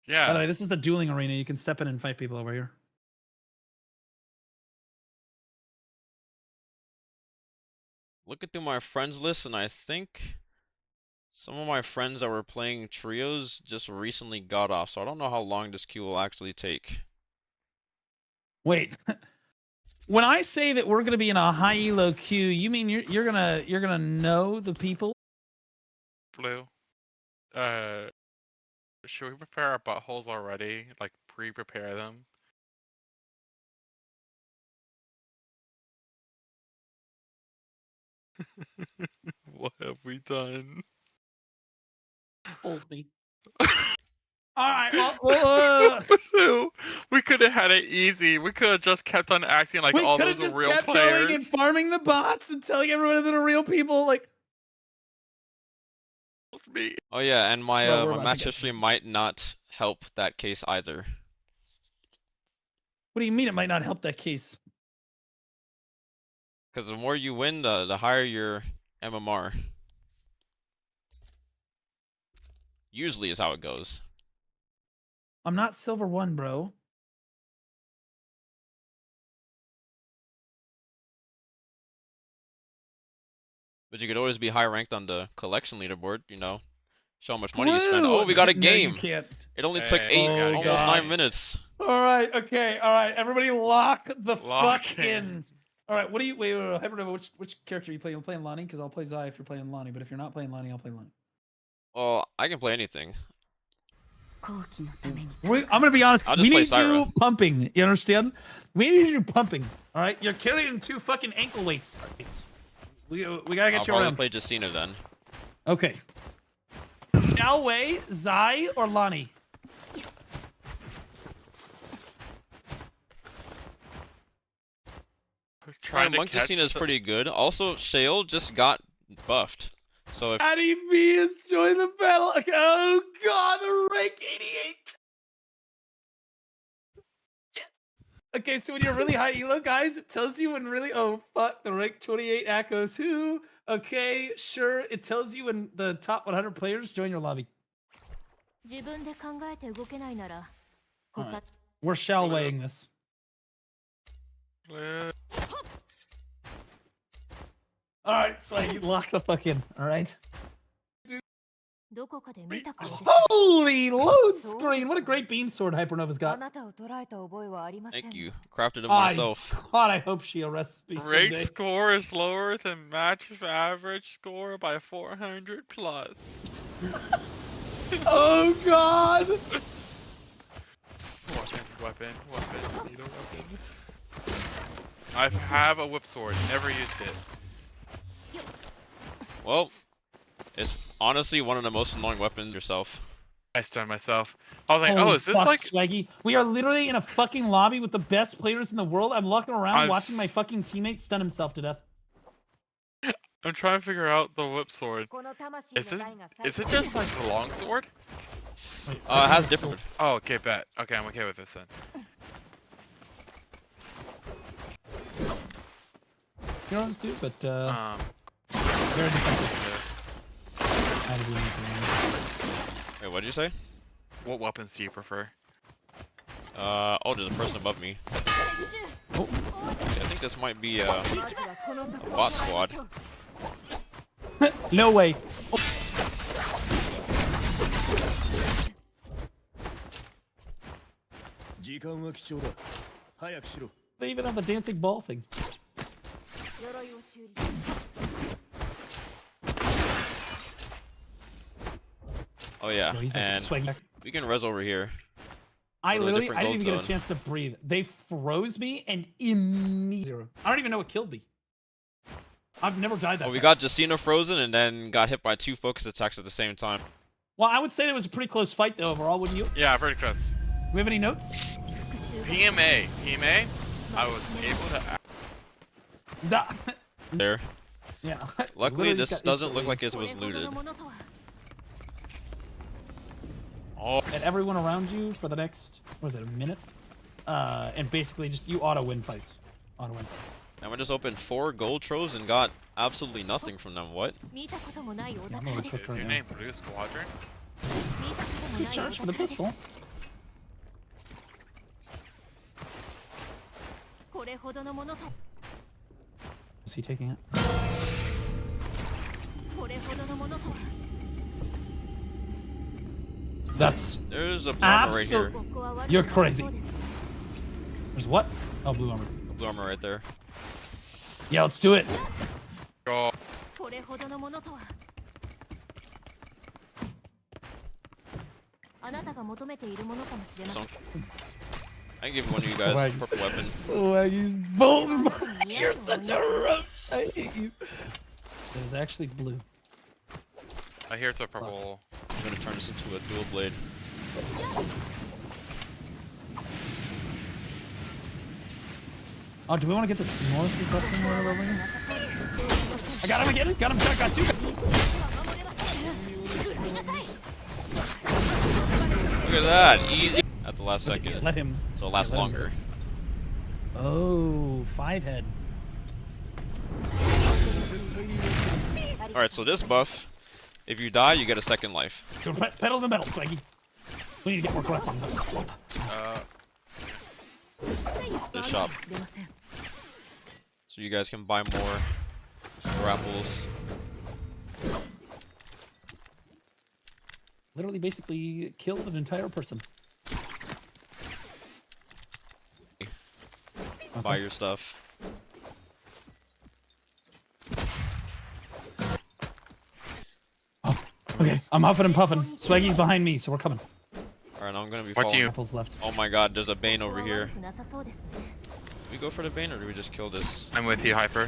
Yeah. By the way, this is the dueling arena. You can step in and fight people over here. looking through my friends list, and I think some of my friends that were playing trios just recently got off, so I don't know how long this queue will actually take. Wait. When I say that we're gonna be in a high elo queue, you mean you're gonna know the people? Blue. Should we prepare our buttholes already? Like, pre-prepare them? What have we done? Hold me. All right. Well, Blue, we could have had it easy. We could have just kept on acting like we all could have those are just real kept players. going and farming the bots and telling everyone that they're real people. Like, Me. Oh yeah, and my Bro, we're my about to match get history might not help that case either. what do you mean it might not help that case? Because the more you win, the higher your MMR. Usually is how it goes. I'm not silver 1, bro. But you could always be high ranked on the collection leaderboard, you know. Show how much money you spend. Oh, we got a No, you game. can't. It only took Hey, almost God. 9 minutes. All right, okay, all right. Everybody lock the Lock fuck in. in. All right, what do you wait, Hypernova, which character are you playing? I'm playing Lonnie because I'll play Zai if you're playing Lonnie, but if you're not playing Lonnie, I'll play Lonnie. Well, I can play anything. 好奇のために I'm gonna be honest. I'll We just play need you Syra. pumping. You understand? We need you pumping. All right, you're carrying 2 fucking ankle weights. We gotta I'll get you probably around. play Justina then. Okay. Xiao Wei, Zai, or Lonnie? Trying to Monk catch Justina is some- pretty good. Also, Shale just got buffed. So if Addy B has joined the battle. Oh god, the rank 88. Okay, so when you're really high elo, guys, it tells you when really, oh fuck, the rank 28 echoes who? Okay, sure, it tells you when the top 100 players join your lobby. 自分で考えて動けないなら All 他 right. We're shall weighing this. All right, so you lock the fuck in. All right. どこかで見たかもです Holy load screen! What a great beam sword Hypernova's あ got. なたを捉えた覚えはありません thank you, crafted it I, myself. God, I hope she arrests me Rank someday. score is lower than match average score by 400 plus. Oh God! Weapon. Need a weapon. I have a whip sword. Never used it. Well, it's honestly one of the most annoying weapons yourself. I stunned myself. I was like, Holy oh, is this fuck, like? Swaggy? We are literally in a fucking lobby with the best players in the world. I'm walking around I'm watching my s- fucking teammate stun himself to death. I'm trying to figure out the whip sword. この魂の Is it? 台が最 Is 高 it just like the long sword? Wait, It has different. Oh, okay, bet. Okay, I'm okay with this then. You know what to do, but very defensive. I had to do anything. Wait, what did you say? What weapons do you prefer? Oh, there's a person above me. Oh. I think this might be まずはこの賊を bot 捕まえまし squad. ょう No way. Oh. They even have a dancing ball thing. 鎧を修理 Oh yeah, No, he's like and Swaggy. we can res over here. I Go to a literally, different I didn't even gold get a zone. chance to breathe. They froze me and immediately. I don't even know what killed me. I've never died that Well, we fast. got Justina frozen and then got hit by 2 focus attacks at the same time. Well, I would say it was a pretty close fight though overall, wouldn't you? Yeah, pretty close. We have any notes? 復讐が PMA. I was able to. Da- There. yeah. Luckily, Literally this just got doesn't look instantly- like it こ was れほど looted. のものとは Oh, And everyone around you for the next, what is it, a minute? And basically just you auto win fights. Auto win. and we just opened 4 gold troves and got absolutely nothing from them. What? 見たこともないお I'm 宝 gonna で click す Is right your now. name Blue Squadron? 見たことも Good ないお charge for the 宝です pistol. これほどのものと Is he taking it? これほどのものとは That's There's a blue armor right here. ここは悪く You're なさそう crazy. です There's what? Oh, blue armor. A blue armor right there. Yeah, let's do it. Go. これほどのものとはあなたが求めているものかもしれません So, I can give one of you guys a Swag. purple weapon. Swaggy's bolting. Yeah, You're such a roach. I hate you. It is actually blue. Here's a purple. I'm gonna turn this into a dual blade. Oh, do we want to get this Morrissey question or whatever? I got him again. Got him. Got 2. Look at that, easy at the last second. Let him. So it lasts let him longer. Oh, 5 head. Alright, so this buff, if you die, you get a second life. Pedal the metal, Swaggy. We need to get more collecting. This shop. かもしれません So you guys can buy more grapples. literally basically killed an entire person. Buy your stuff. Oh, okay. I'm huffing and puffing. Swaggy's behind me, so we're coming. Alright, I'm gonna be What do following. you- Apples left. Oh my god, there's a Bane ここ over は here. 悪くなさそうですね。Do we go for the Bane or do we just kill this? I'm with you, Hyper. I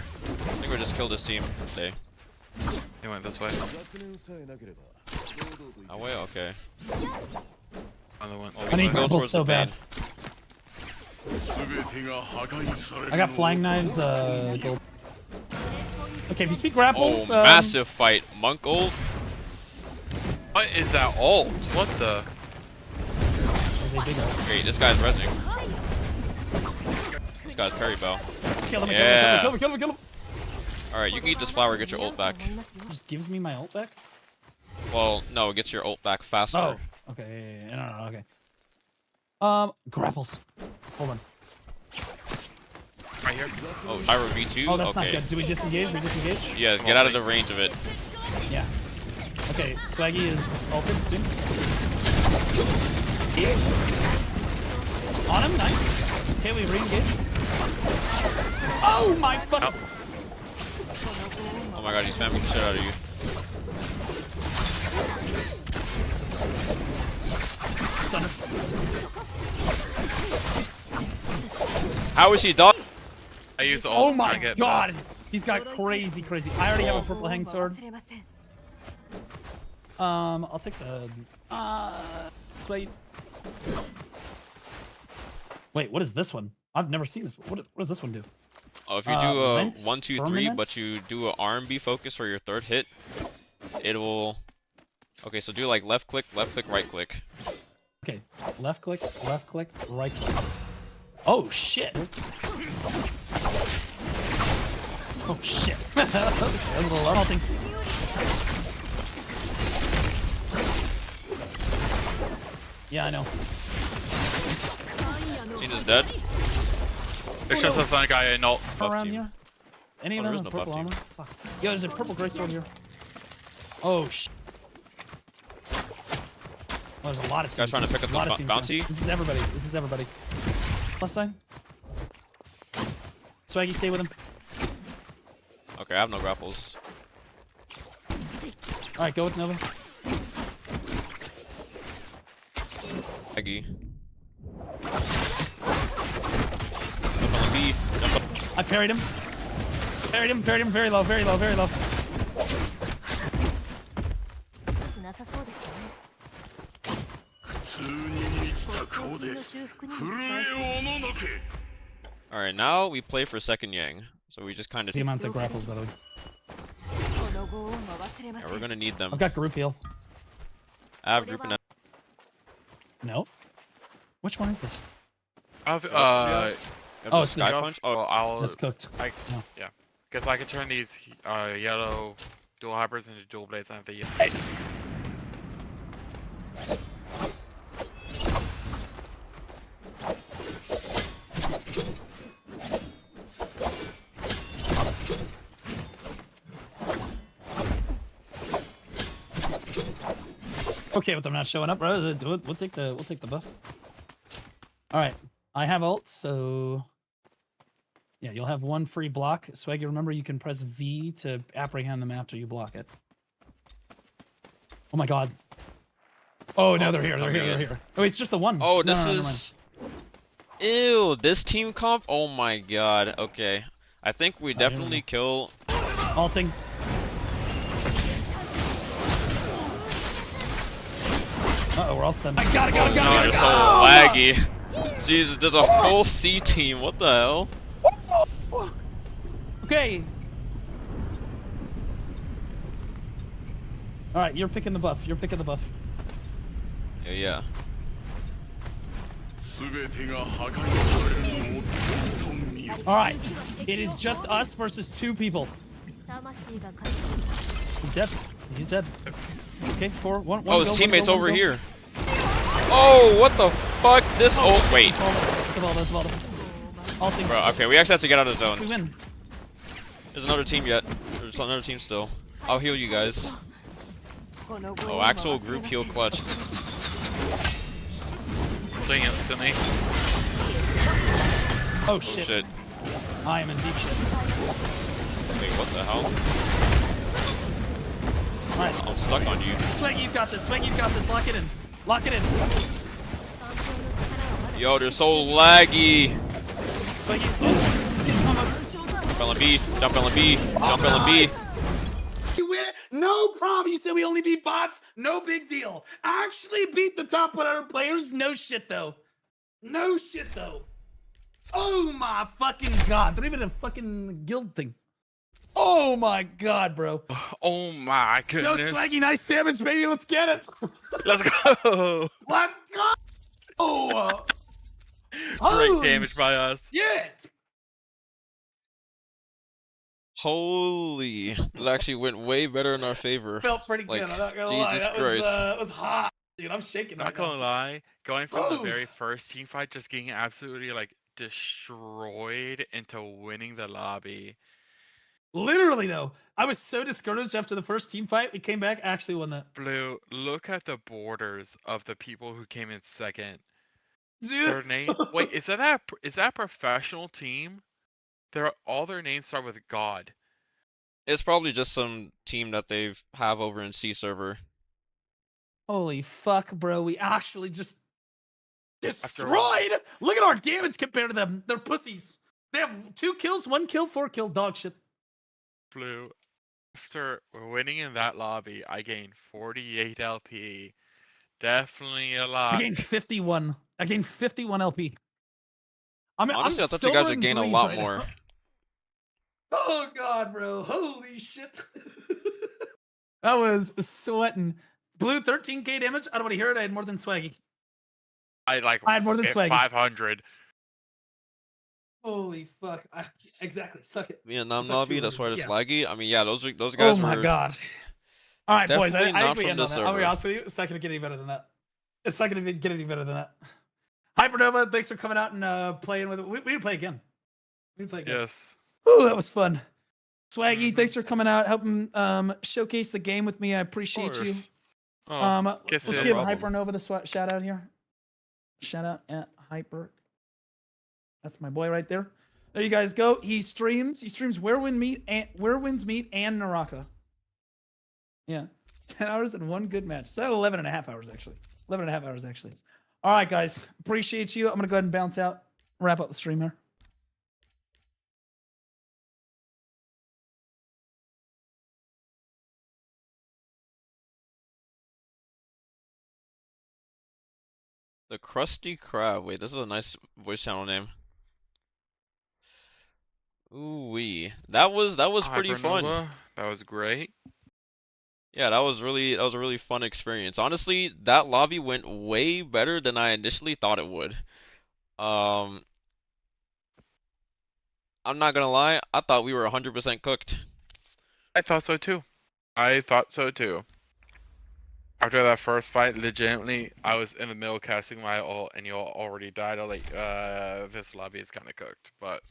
think we just kill this team. Stay. He went this way. That way? Okay. On the one. Oh, I need we go grapples towards so the bad. Bane. I got flying knives, gold. Okay, if you see grapples, Oh, massive fight. Monk ult. What is that ult? What the? there's a big ult. Great, this guy's resing. This guy's parry bow. Kill him, Yeah. kill him, kill him, kill him. Alright, you can eat this flower, get your ult back. Just gives me my ult back? Well, no, it gets your ult back faster. Oh, okay, no, okay. Grapples. Hold on. Right here. Oh, Pyro V2? Oh, that's not Okay. good. Do we disengage? We disengage? Yes, get out of the range of it. Yeah. Okay, Swaggy is ulted soon. On him, nice. Okay, we re-engage. Oh my fuck! Oh. Oh my god, he's spamming the shit out of you. Stunner. How is he done? I use the ult. Oh to my get god! He's got crazy. I already have a purple hang sword. 忘れません。 I'll take the Sway. Wait, what is this one? I've never seen this. What does this one do? Oh, if you do a Lent? 1-2-3, Firmament? but you do a R&B focus for your third hit, it will. Okay, so do like left click, right click. Okay, left click, right click. Oh shit! Oh shit! Okay, a little halting. Yeah, I know. Tina's dead. It's just a fun guy in ult. Buff Around team. here? Any Oh, of there them is with no purple buff team. armor? Fuck. Yo, there's a purple greatsword here. Oh shit. Oh, there's a lot of teams. Guys trying to pick up A lot the of teams here. bounty? This is everybody. This is everybody. Left side. Swaggy, stay with him. Okay, I have no grapples. Alright, go with Nova. Aggie. Jump on the B. Jump up. I parried him. Parried him. Very low. 悪くなさそうですね。攻撃の修復にも使えそうです。 Alright, now we play for second Yang. So we just kind of. The amounts of grapples, by the way. このご恩は忘れま Yeah, せ we're ん。 gonna need them. I've got group heal. I have group and No? Which one is this? I've, Oh, Oh, it's it's Sky the- Punch. well, Oh, I'll. That's cooked. No. Guess I can turn these yellow dual hypers into dual blades and have the yellow. Okay, with them not showing up, bro. We'll take the buff. All right, I have ult, so yeah, you'll have one free block. Swaggy, remember you can press V to apprehend them after you block it. Oh my god. Oh no, they're here. They're here. Oh, it's just the one. oh, No, this no, never mind. is. Ew, this team comp? Oh my god. Okay. I think we here we go. definitely kill. Alting. Uh-oh, we're all stunned. I got it, Oh no, you're so laggy. Jesus, there's a whole C team. What the hell? Okay. All right, you're picking the buff. Yeah, yeah. All right, it is just us versus two people. 魂が勝つ。 He's dead. Okay, one. Oh, his go, teammate's go, over go. here. Oh, what the fuck? This. Oh, wait. That's Valda. Alting. Bro, okay, we actually have to get out of the We zone. win. There's another team yet. There's another team still. I'll heal you guys. Oh, actual group heal clutch. Doing instantly. Oh Oh shit. shit. I am in deep shit. Wait, what the hell? Alright. I'm stuck on you. Swag, you've got this. Swag, you've got this. Lock it in. Lock it in. Yo, they're so laggy. Swag, it's gonna come up. Jump LMB, jump LMB, jump LMB. You win it? No problem. You said we only beat bots? No big deal. Actually beat the top 100 players? No shit though. No shit though. Oh my fucking god. They're even a fucking guild thing. Oh my god, bro. Oh my Yo, goodness. Swaggy, nice damage, baby. Let's get it. Let's go. Let's go. Oh, Great damage by us. shit. Holy, that actually went way better in our favor. Felt pretty good. Like, I'm not gonna lie. Jesus That Christ. was hot. Dude, I'm shaking Not right gonna now. lie, going from the Oh. very first team fight, just getting absolutely like destroyed into winning the lobby. Literally, though. I was so discouraged after the first team fight. We came back, actually won that. Blue, look at the borders of the people who came in second. Dude. Their name. Wait, is that a professional team? All their names start with God. It's probably just some team that they've have over in C server. Holy fuck, bro. We actually just After all. destroyed. Look at our damage compared to them. They're pussies. They have 2 kills, 1 kill, 4 kill. Dog shit. Blue, after winning in that lobby, I gained 48 LP. Definitely a I lot. gained 51. I gained 51 LP. Honestly, I'm I thought you guys silver would and gain a threes lot right more. now. Oh god, bro. Holy shit. That was sweating. Blue 13k damage. I don't want to hear it. I had more than Swaggy. I had more than hit Swaggy. 500. Holy fuck. Exactly. Suck it. Vietnam It's like lobby, that's 200, why it's yeah. laggy. I mean, yeah, those guys Oh my were god. All right, boys. definitely I not think we from end on this that. I'll be server. honest with you. It's not going to get any better than that. It's not going to get any better than that. Hypernova, thanks for coming out and playing with it. We need to play again. We need to play again. Yes. Ooh, that was fun. Swaggy, thanks for coming out, helping showcase the game with me. I appreciate you. Course. Oh, Let's kisses. give No problem. Hypernova the shout out here. Shout out at Hyper. That's my boy right there. There you guys go. He streams Where Winds Meet and Naraka. Yeah. 10 hours and 1 good match. So 11 and a half hours actually. 11 and a half hours actually. All right, guys. Appreciate you. I'm gonna go ahead and bounce out. Wrap up the stream here. The Krusty Krab. Wait, this is a nice voice channel name. Ooh wee. That was pretty fun. Hypernova, that was great. Yeah, that was a really fun experience. Honestly, that lobby went way better than I initially thought it would. I'm not gonna lie, I thought we were 100% cooked. I thought so too. After that first fight, legitimately, I was in the middle casting my ult, and you all already died. I was like, this lobby is kind of cooked, but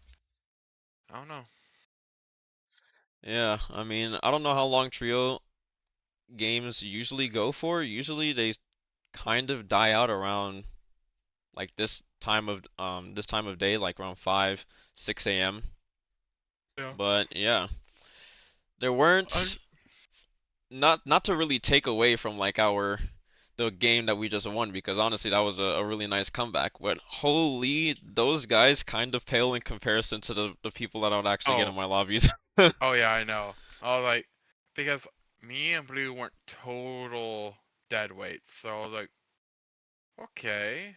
I don't know. Yeah, I mean, I don't know how long trio games usually go for. Usually they kind of die out around like this time of day, like around 5, 6 a.m. Yeah. But yeah, there weren't not to really take away from like the game that we just won, because honestly that was a really nice comeback. But holy, those guys kind of pale in comparison to the people that I would actually get in my lobbies. Oh yeah, I know. I was like, because me and Blue weren't total dead weights, so I was like, okay.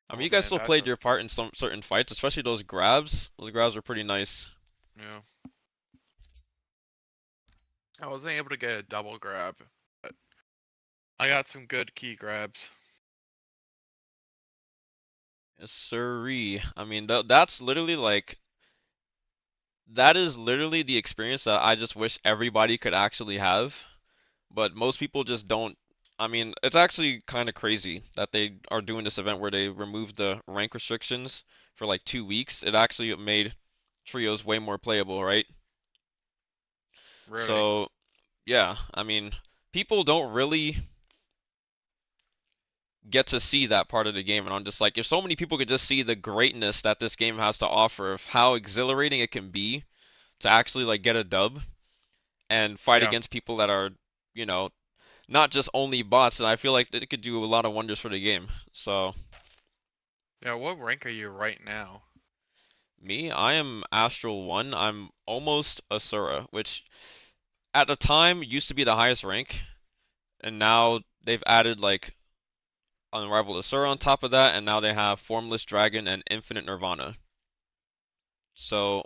I mean, you guys still played your part in some certain fights, especially those grabs. Those grabs were pretty nice. Yeah. I wasn't able to get a double grab, but I got some good key grabs. Yes, sirree. I mean, that's literally like, that is literally the experience that I just wish everybody could actually have. But most people just don't. I mean, it's actually kind of crazy that they are doing this event where they removed the rank restrictions for like 2 weeks. It actually made trios way more playable, right? Really. So, yeah, I mean, people don't really get to see that part of the game, and I'm just like, if so many people could just see the greatness that this game has to offer, of how exhilarating it can be to actually like get a dub and fight Yeah. against people that are, you know, not just only bots, and I feel like it could do a lot of wonders for the game. So Yeah, what rank are you right now? me, I am Astral 1. I'm almost Asura, which at the time used to be the highest rank, and now they've added like Unrivaled Asura on top of that, and now they have Formless Dragon and Infinite Nirvana. So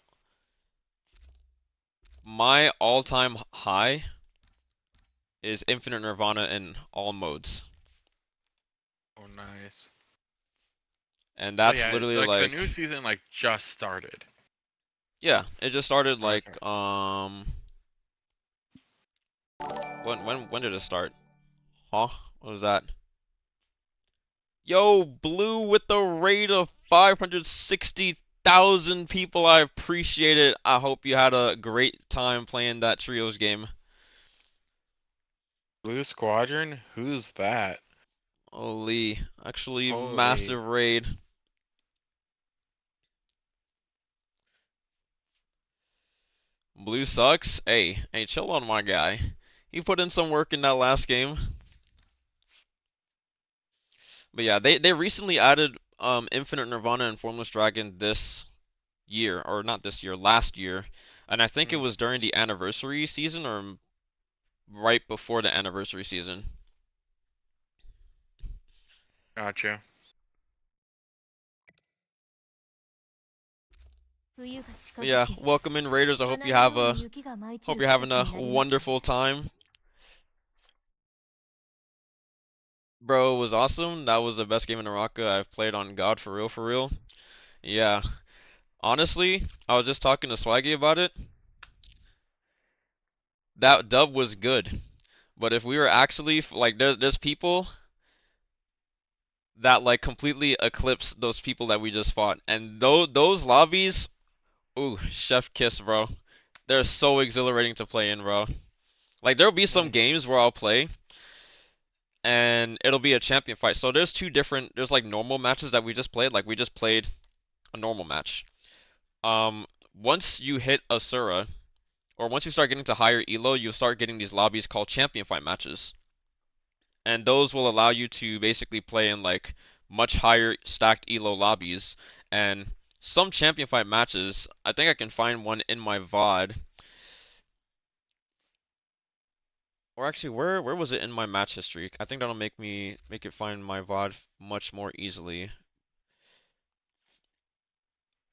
my all-time high is Infinite Nirvana in all modes. Oh, nice. And So that's yeah, literally like the like, new season like just started. yeah, it just started like Okay. when did it start? Huh? What was that? Yo, Blue with the rate of 560,000 people. I appreciate it. I hope you had a great time playing that trios game. Blue Squadron? Who's that? Holy, actually Holy. massive raid. Blue sucks. Hey, chill on my guy. He put in some work in that last game. But yeah, they recently added Infinite Nirvana and Formless Dragon this year, or not this year, last year. And I think it Hmm, was during the anniversary season or right before the anniversary season. gotcha. But yeah, welcome in Raiders. I hope you're having a wonderful time. Bro, it was awesome. That was the best game in Naraka I've played on God, for real, for real. Yeah. Honestly, I was just talking to Swaggy about it. That dub was good. But if we were actually like, there's people that like completely eclipse those people that we just fought. And those lobbies, ooh, chef kiss, bro. They're so exhilarating to play in, bro. Like there'll be some Hmm, games where I'll play and it'll be a champion fight. So there's like normal matches that we just played. Like we just played a normal match. Um, once you hit Asura, or once you start getting to higher elo, you start getting these lobbies called champion fight matches. And those will allow you to basically play in like much higher stacked elo lobbies. And some champion fight matches, I think I can find one in my VOD. Or actually, where was it in my match history? I think that'll make it find my VOD much more easily.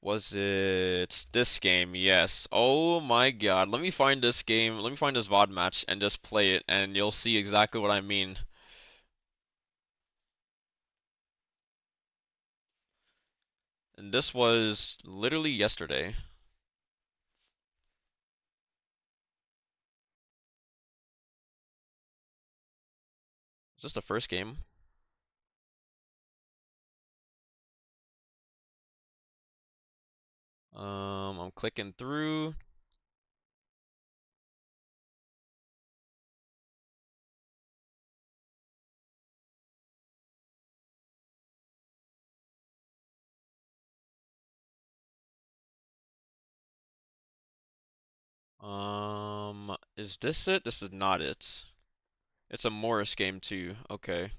Was it this game? Yes. Oh my God. Let me find this game. Let me find this VOD match and just play it, and you'll see exactly what I mean. And this was literally yesterday. Is this the first game? I'm clicking through. Is this it? This is not it. It's a Morris game too. Okay.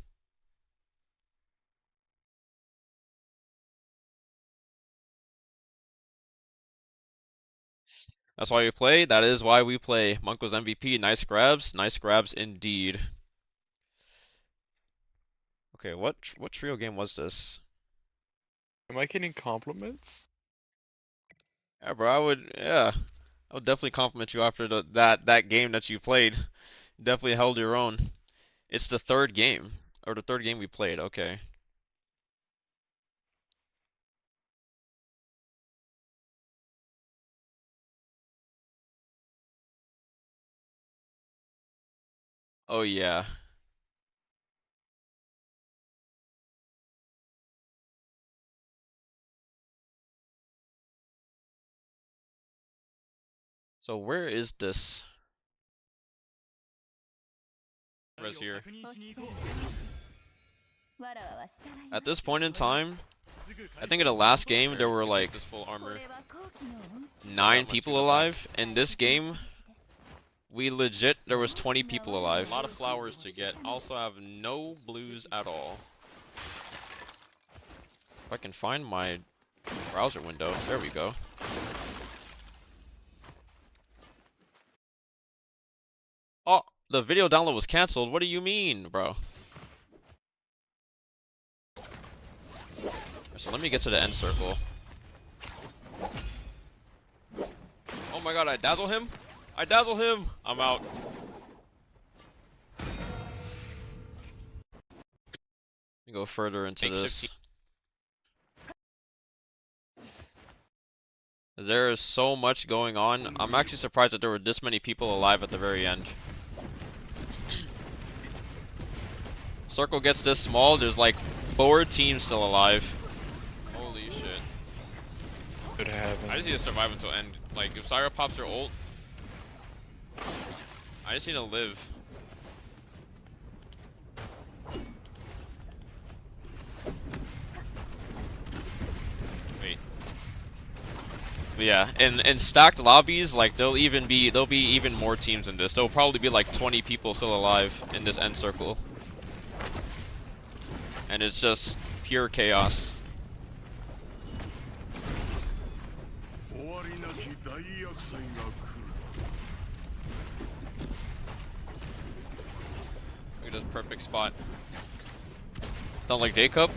That's why we play. That is why we play. Monko's MVP. Nice grabs. Nice grabs indeed. Okay, what trio game was this? am I getting compliments? Yeah, bro, I would definitely compliment you after that game that you played. Definitely held your own. It's the third game, or the third game we played. Okay. Oh yeah. So where is this? res here. おっしゃる通りわらわは従いま At す this point in time, I think in the last game there were like this full こ armor れは後期の恩 9 people alive. In this game, we legit there was 20 people alive. A lot of flowers to get. Also have no blues at all. If I can find my browser window, there we go. Oh, the video download was canceled. What do you mean, bro? So let me get to the end circle. Oh my god, I dazzle him? I dazzle him! I'm out. Let me go further into this. There is so much going on. I'm actually surprised that there were this many people alive at the very end. Circle gets this small, there's like 4 teams still alive. Holy shit. Could happen. I just need to survive until end. Like, if Syra pops her ult, I just need to live. Wait. But yeah, in stacked lobbies, like there'll be even more teams in this. There'll probably be like 20 people still alive in this end circle. And it's just pure chaos. Look at this perfect spot. Sound like J-Cup?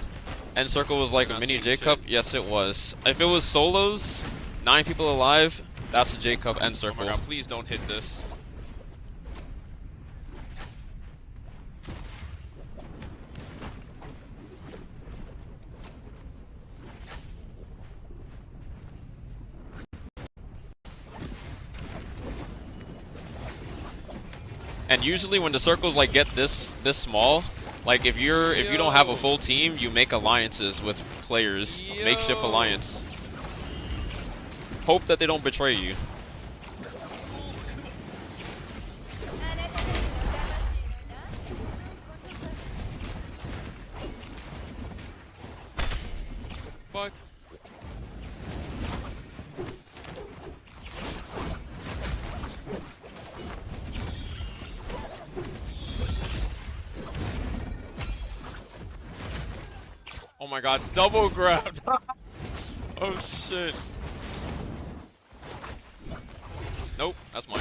End circle was like a mini J-Cup? Yes, it was. If it was solos, 9 people alive, that's a J-Cup end circle. Oh my god, please don't hit this. And usually when the circles like get this small, like if you don't have a full team, you make alliances with players, makeshift alliance. Hope that they don't betray you. Fuck. Oh my god, double grabbed! Oh shit. Nope, that's mine.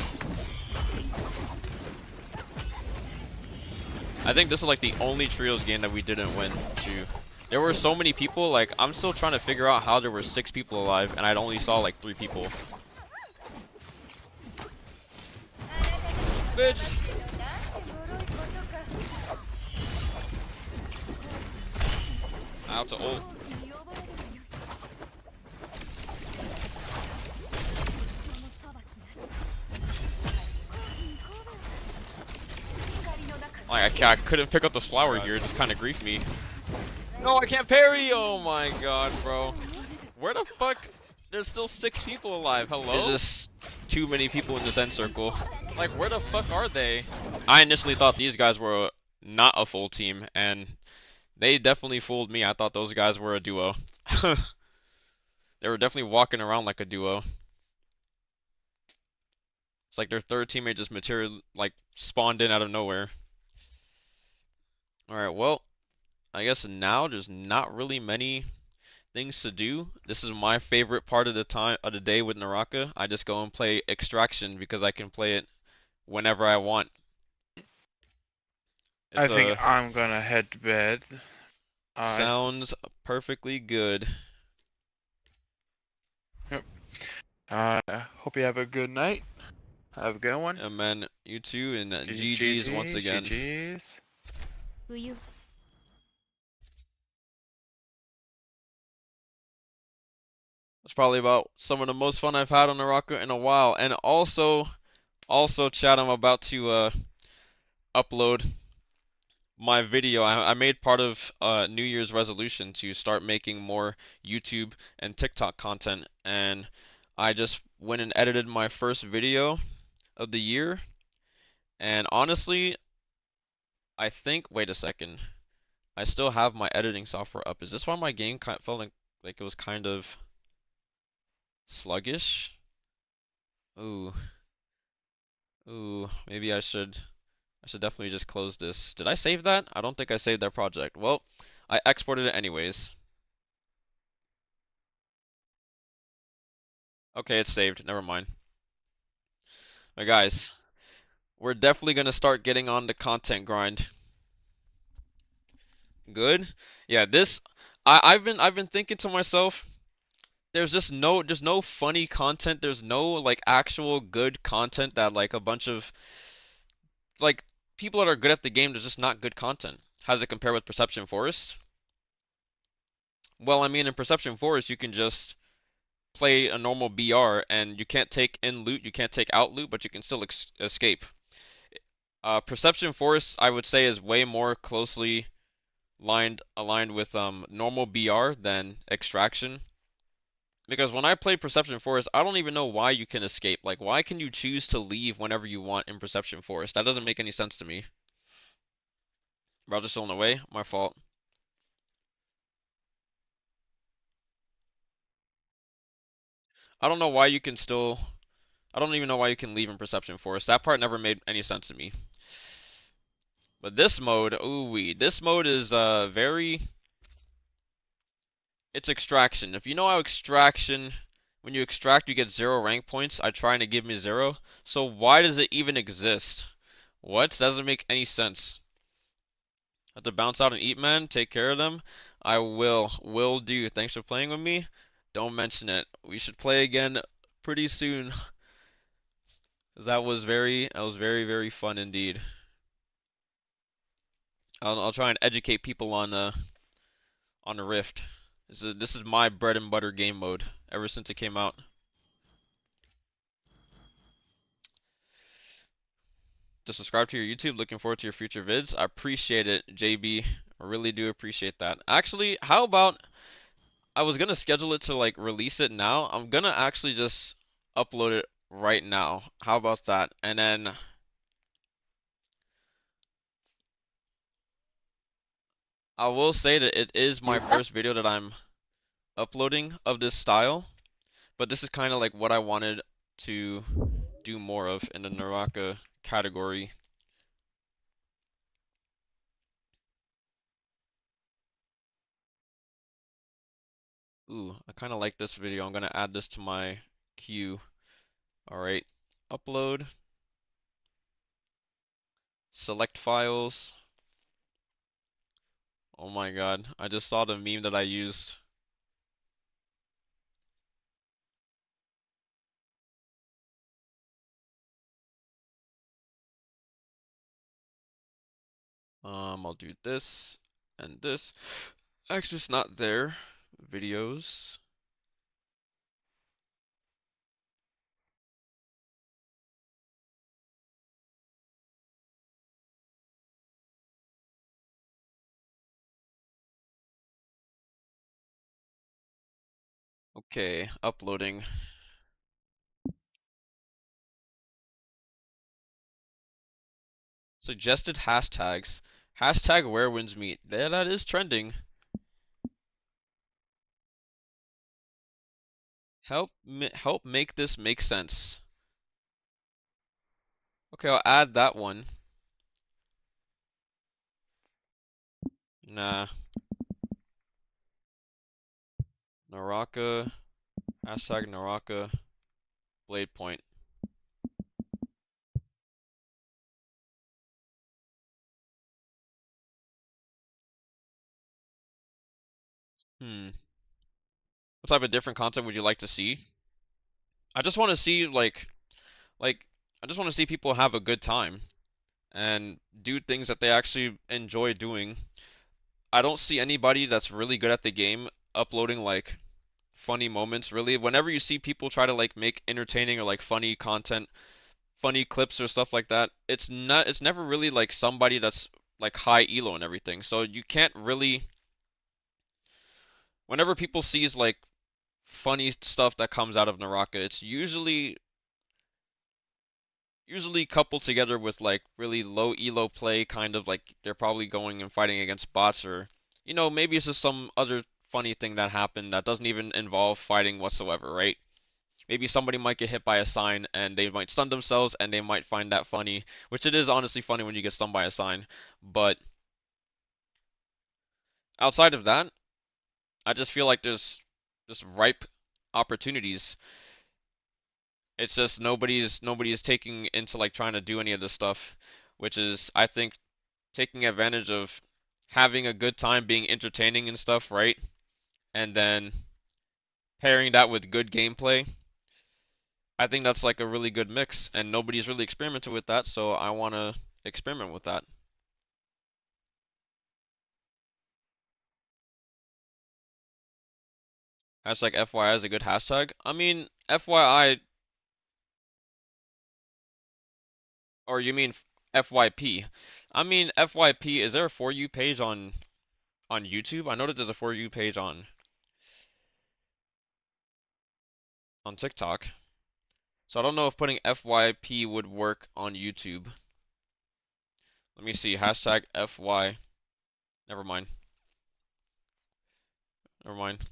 I think this is like the only trios game that we didn't win too. There were so many people, like I'm still trying to figure out how there were 6 people alive and I only saw like 3 people. Bitch! Out to ult. Like I couldn't pick up the flower here, it just kind of griefed me. No, I can't parry! Oh my god, bro. Where the fuck? There's still 6 people alive, hello? There's just too many people in this end circle. Like, where the fuck are they? I initially thought these guys were not a full team, and they definitely fooled me. I thought those guys were a duo. They were definitely walking around like a duo. It's like their third teammate just spawned in out of nowhere. Alright, well, I guess now there's not really many things to do. This is my favorite part of the day with Naraka. I just go and play Extraction because I can play it whenever I want. I think I'm gonna head to bed. Sounds perfectly good. Yep. Hope you have a good night. Have a good one. And man, you too, and GG's once again. GG's. 冬 It's probably about some of the most fun I've had on Naraka in a while. And also, chat, I'm about to upload my video. I made part of New Year's resolution to start making more YouTube and TikTok content, and I just went and edited my first video of the year, and honestly, I think, wait a second. I still have my editing software up. Is this why my game felt like it was kind of sluggish? Ooh, ooh, maybe I should definitely just close this. Did I save that? I don't think I saved that project. Well, I exported it anyways. Okay, it's saved. Never mind. But guys, we're definitely gonna start getting on the content grind. Good? Yeah, this I've been thinking to myself, there's no funny content, there's no like actual good content that like a bunch of like people that are good at the game, there's just not good content. How does it compare with Perception Forest? Well, I mean in Perception Forest you can just play a normal BR and you can't take in loot, you can't take out loot, but you can still escape. Perception Force, I would say, is way more closely aligned with normal BR than Extraction. Because when I play Perception Force, I don't even know why you can escape. Like, why can you choose to leave whenever you want in Perception Force? That doesn't make any sense to me. Browser's still in the way? My fault. I don't know why you can still. I don't even know why you can leave in Perception Force. That part never made any sense to me. But this mode, ooh wee. This mode is very. It's Extraction. If you know how Extraction, when you extract, you get 0 rank points. I trying to give me 0. So why does it even exist? What? Doesn't make any sense. Have to bounce out and eat, man. Take care of them. I will. Will do. Thanks for playing with me. Don't mention it. We should play again pretty soon. 'Cause that was very, very fun indeed. I'll try and educate people on the Rift. This is my bread and butter game mode ever since it came out. To subscribe to your YouTube. Looking forward to your future vids. I appreciate it, JB. I really do appreciate that. Actually, how about I was gonna schedule it to like release it now. I'm gonna actually just upload it right now. How about that? And then I will say that it is my first video that I'm uploading of this style, but this is kind of like what I wanted to do more of in the Naraka category. Ooh, I kind of like this video. I'm gonna add this to my queue. All right, upload, select files. Oh my God, I just saw the meme that I used. I'll do this and this. Actually, it's not there. Videos. Okay, uploading. Suggested hashtags. Hashtag where winds meet. Yeah, that is trending. Help make this make sense. Okay, I'll add that one. Nah. Naraka. Hashtag Naraka. Blade point. Hmm. What type of different content would you like to see? I just want to see like I just want to see people have a good time and do things that they actually enjoy doing. I don't see anybody that's really good at the game uploading like funny moments really. Whenever you see people try to like make entertaining or like funny content, funny clips or stuff like that, it's never really like somebody that's like high elo and everything. So you can't really whenever people sees like funny stuff that comes out of Naraka, it's usually usually coupled together with like really low elo play, kind of like they're probably going and fighting against bots, or maybe it's just some other funny thing that happened that doesn't even involve fighting whatsoever, right? Maybe somebody might get hit by a sign and they might stun themselves and they might find that funny, which it is honestly funny when you get stunned by a sign. But outside of that, I just feel like there's just ripe opportunities. It's just nobody's taking into like trying to do any of this stuff, which is I think taking advantage of having a good time, being entertaining and stuff, right? And then pairing that with good gameplay. I think that's like a really good mix, and nobody's really experimented with that, so I want to experiment with that. Hashtag FYI is a good hashtag. I mean, FYI, or you mean FYP? I mean, FYP, is there a For You page on YouTube? I know that there's a For You page on TikTok. So I don't know if putting FYP would work on YouTube. Let me see. Hashtag FY. Never mind. Never mind.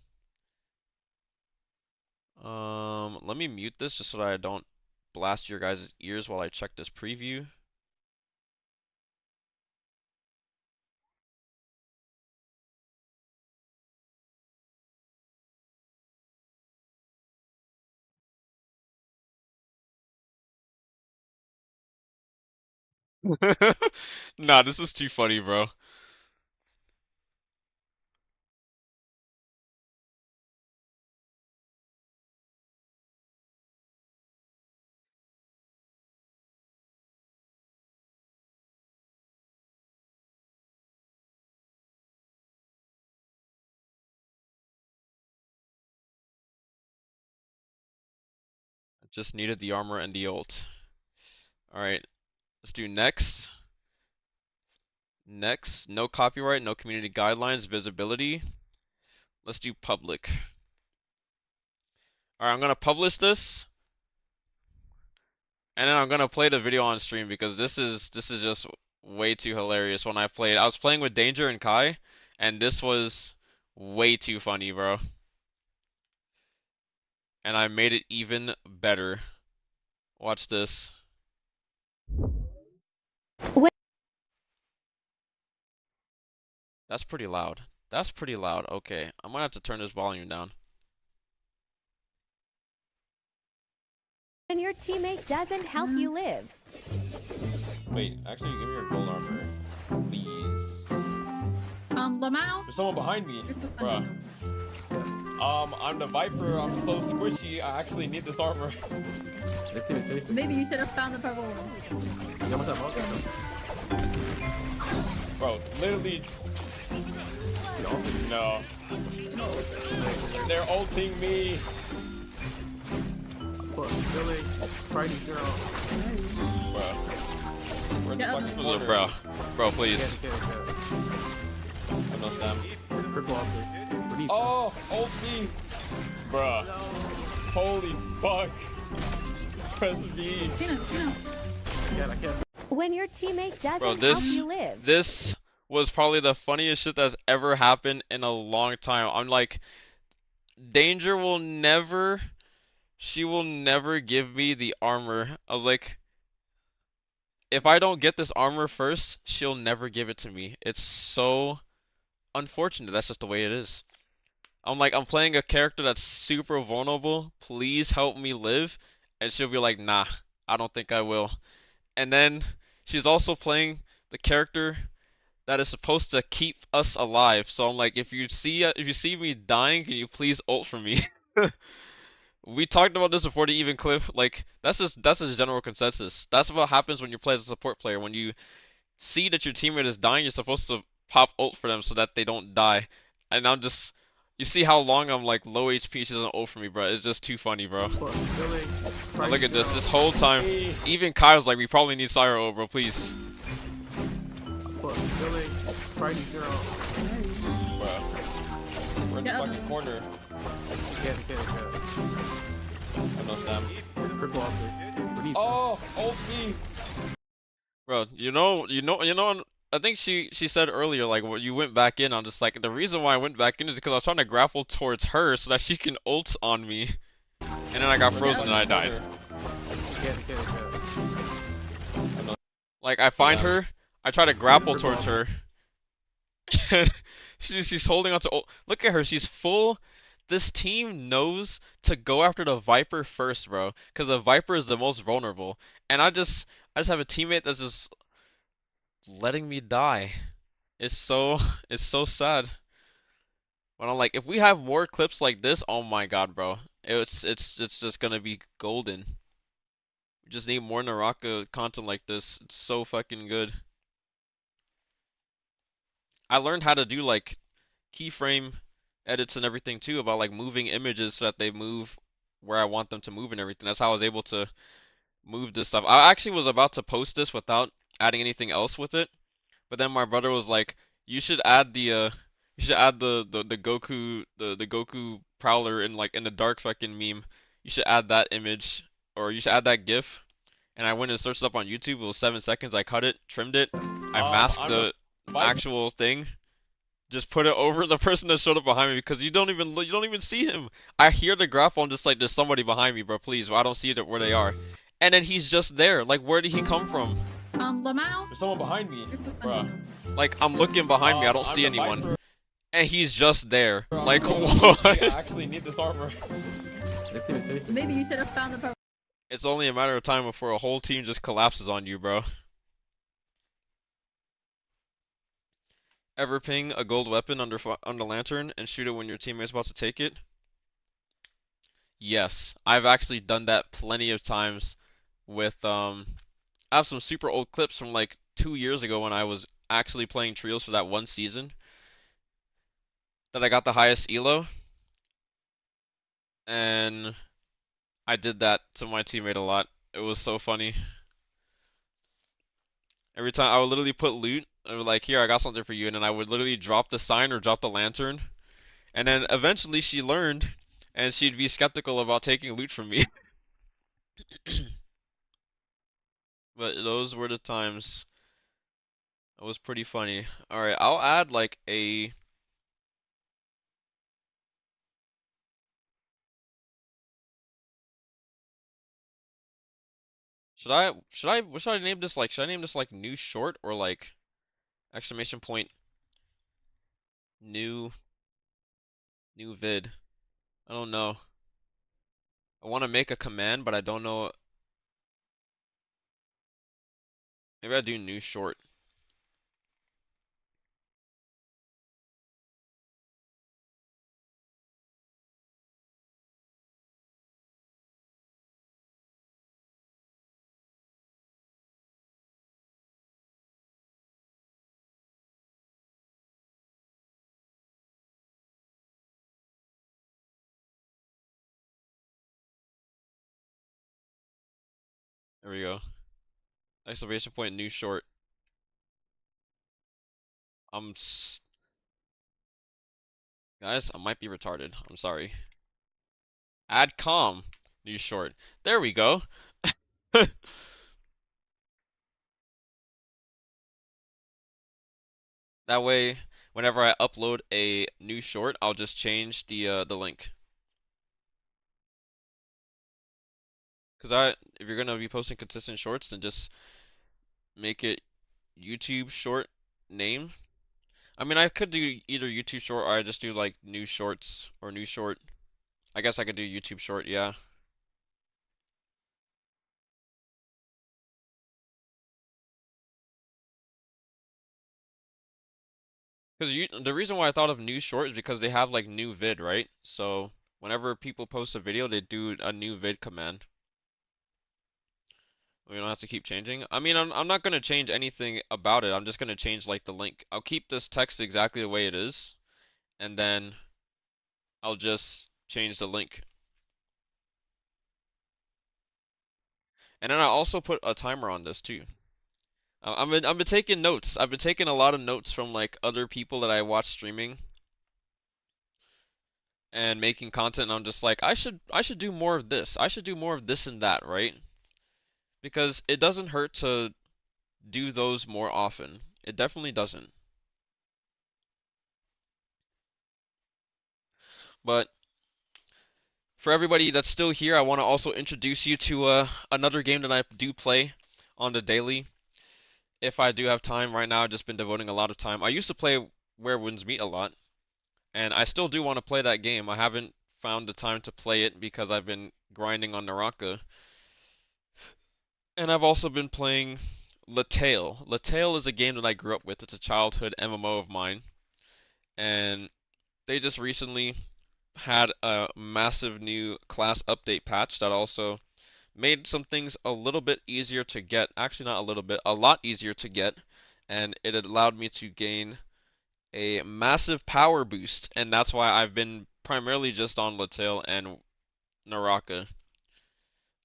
Let me mute this just so that I don't blast your guys' ears while I check this preview. Nah, this is too funny, bro. I just needed the armor and the ult. Alright, let's do next. Next, no copyright, no community guidelines, visibility. Let's do public. Alright, I'm gonna publish this, and then I'm gonna play the video on stream because this is just way too hilarious when I played. I was playing with Danger and Kai, and this was way too funny, bro. And I made it even better. Watch this. What? That's pretty loud. That's pretty loud. Okay, I'm gonna have to turn this volume down. When your teammate doesn't help you live. Wait, actually, give me your gold armor, please. Lamau? There's someone behind me, You're so bruh. funny. I'm the Viper. I'm so squishy. I actually need this armor. Maybe you should have found the purple one. Bro, literally. No. They're ulting me. Bro. Where the fuck is the bro? Bro, please. Understand. Oh, ult me. Bruh. Holy fuck. Press V. When your teammate doesn't Bro, help you live. this was probably the funniest shit that's ever happened in a long time. I'm like, Danger will never, she will never give me the armor. I was like, if I don't get this armor first, she'll never give it to me. It's so unfortunate. That's just the way it is. I'm like, I'm playing a character that's super vulnerable. Please help me live. And she'll be like, nah, I don't think I will. And then she's also playing the character that is supposed to keep us alive. So I'm like, if you see me dying, can you please ult for me? We talked about this before the even clip. Like, that's just general consensus. That's what happens when you play as a support player. When you see that your teammate is dying, you're supposed to pop ult for them so that they don't die. And I'm just, you see how long I'm like low HP, she doesn't ult for me, bro. It's just too funny, bro. Now look at this whole time. Even Kyle's like, we probably need Syro, bro, please. Bro. We're in the fucking corner. Understand. Triple up. Oh, ult me. Bro, I think she said earlier, like, when you went back in, I'm just like, the reason why I went back in is because I was trying to grapple towards her so that she can ult on me. And then I got frozen and I died. Like, I find her, I try to grapple towards her. And she's holding on to ult. Look at her, she's full. This team knows to go after the Viper first, bro. Because the Viper is the most vulnerable. And I just have a teammate that's just letting me die. It's so sad. But I'm like, if we have more clips like this, oh my god, bro. It's just gonna be golden. We just need more Naraka content like this. It's so fucking good. I learned how to do like keyframe edits and everything too, about like moving images so that they move where I want them to move and everything. That's how I was able to move this stuff. I actually was about to post this without adding anything else with it. But then my brother was like, "You should add the the Goku Prowler in like in the dark fucking meme. You should add that image or you should add that GIF." And I went and searched it up on YouTube. It was 7 seconds. I cut it, trimmed it, I masked the actual thing, just put it over the person that showed up behind me because you don't even see him. I hear the grapple. I'm just like, "There's somebody behind me, bro. Please." Well, I don't see it where they are. And then he's just there. Like, where did he come from? Lamau? There's someone behind me, Bruh. Like, I'm looking behind me, I don't see anyone. And he's just there. Like, what? I actually need this armor. Maybe you should have found the purple. It's only a matter of time before a whole team just collapses on you, bro. Ever ping a gold weapon under lantern and shoot it when your teammate's about to take it? Yes, I've actually done that plenty of times with I have some super old clips from like 2 years ago when I was actually playing trios for that one season that I got the highest elo, and I did that to my teammate a lot. It was so funny. Every time I would literally put loot, I would like, "Here, I got something for you," and then I would literally drop the sign or drop the lantern, and then eventually she learned, and she'd be skeptical about taking loot from me. But those were the times. It was pretty funny. Alright, I'll add like a... what should I name this like? Should I name this like new short or like exclamation point new vid? I don't know. I want to make a command, but I don't know. Maybe I do new short. There we go. Exclamation point new short. Guys, I might be retarded. I'm sorry. Add com new short. There we go. That way, whenever I upload a new short, I'll just change the link. Cause if you're gonna be posting consistent shorts, then just make it YouTube short name. I mean, I could do either YouTube short or I just do like new shorts or new short. I guess I could do YouTube short, yeah. Because the reason why I thought of new short is because they have like new vid, right? So whenever people post a video, they do a new vid command. We don't have to keep changing. I mean, I'm not gonna change anything about it. I'm just gonna change like the link. I'll keep this text exactly the way it is, and then I'll just change the link. And then I also put a timer on this too. I've been taking notes. I've been taking a lot of notes from like other people that I watch streaming. and making content, and I'm just like, I should do more of this. I should do more of this and that, right? Because it doesn't hurt to do those more often. It definitely doesn't. But for everybody that's still here, I want to also introduce you to another game that I do play on the daily. If I do have time right now, I've just been devoting a lot of time. I used to play Where Winds Meet a lot, and I still do want to play that game. I haven't found the time to play it because I've been grinding on Naraka. And I've also been playing Tale. Tale is a game that I grew up with. It's a childhood MMO of mine. And they just recently had a massive new class update patch that also made some things a little bit easier to get. Actually, not a little bit, a lot easier to get. And it allowed me to gain a massive power boost. And that's why I've been primarily just on Tale and Naraka.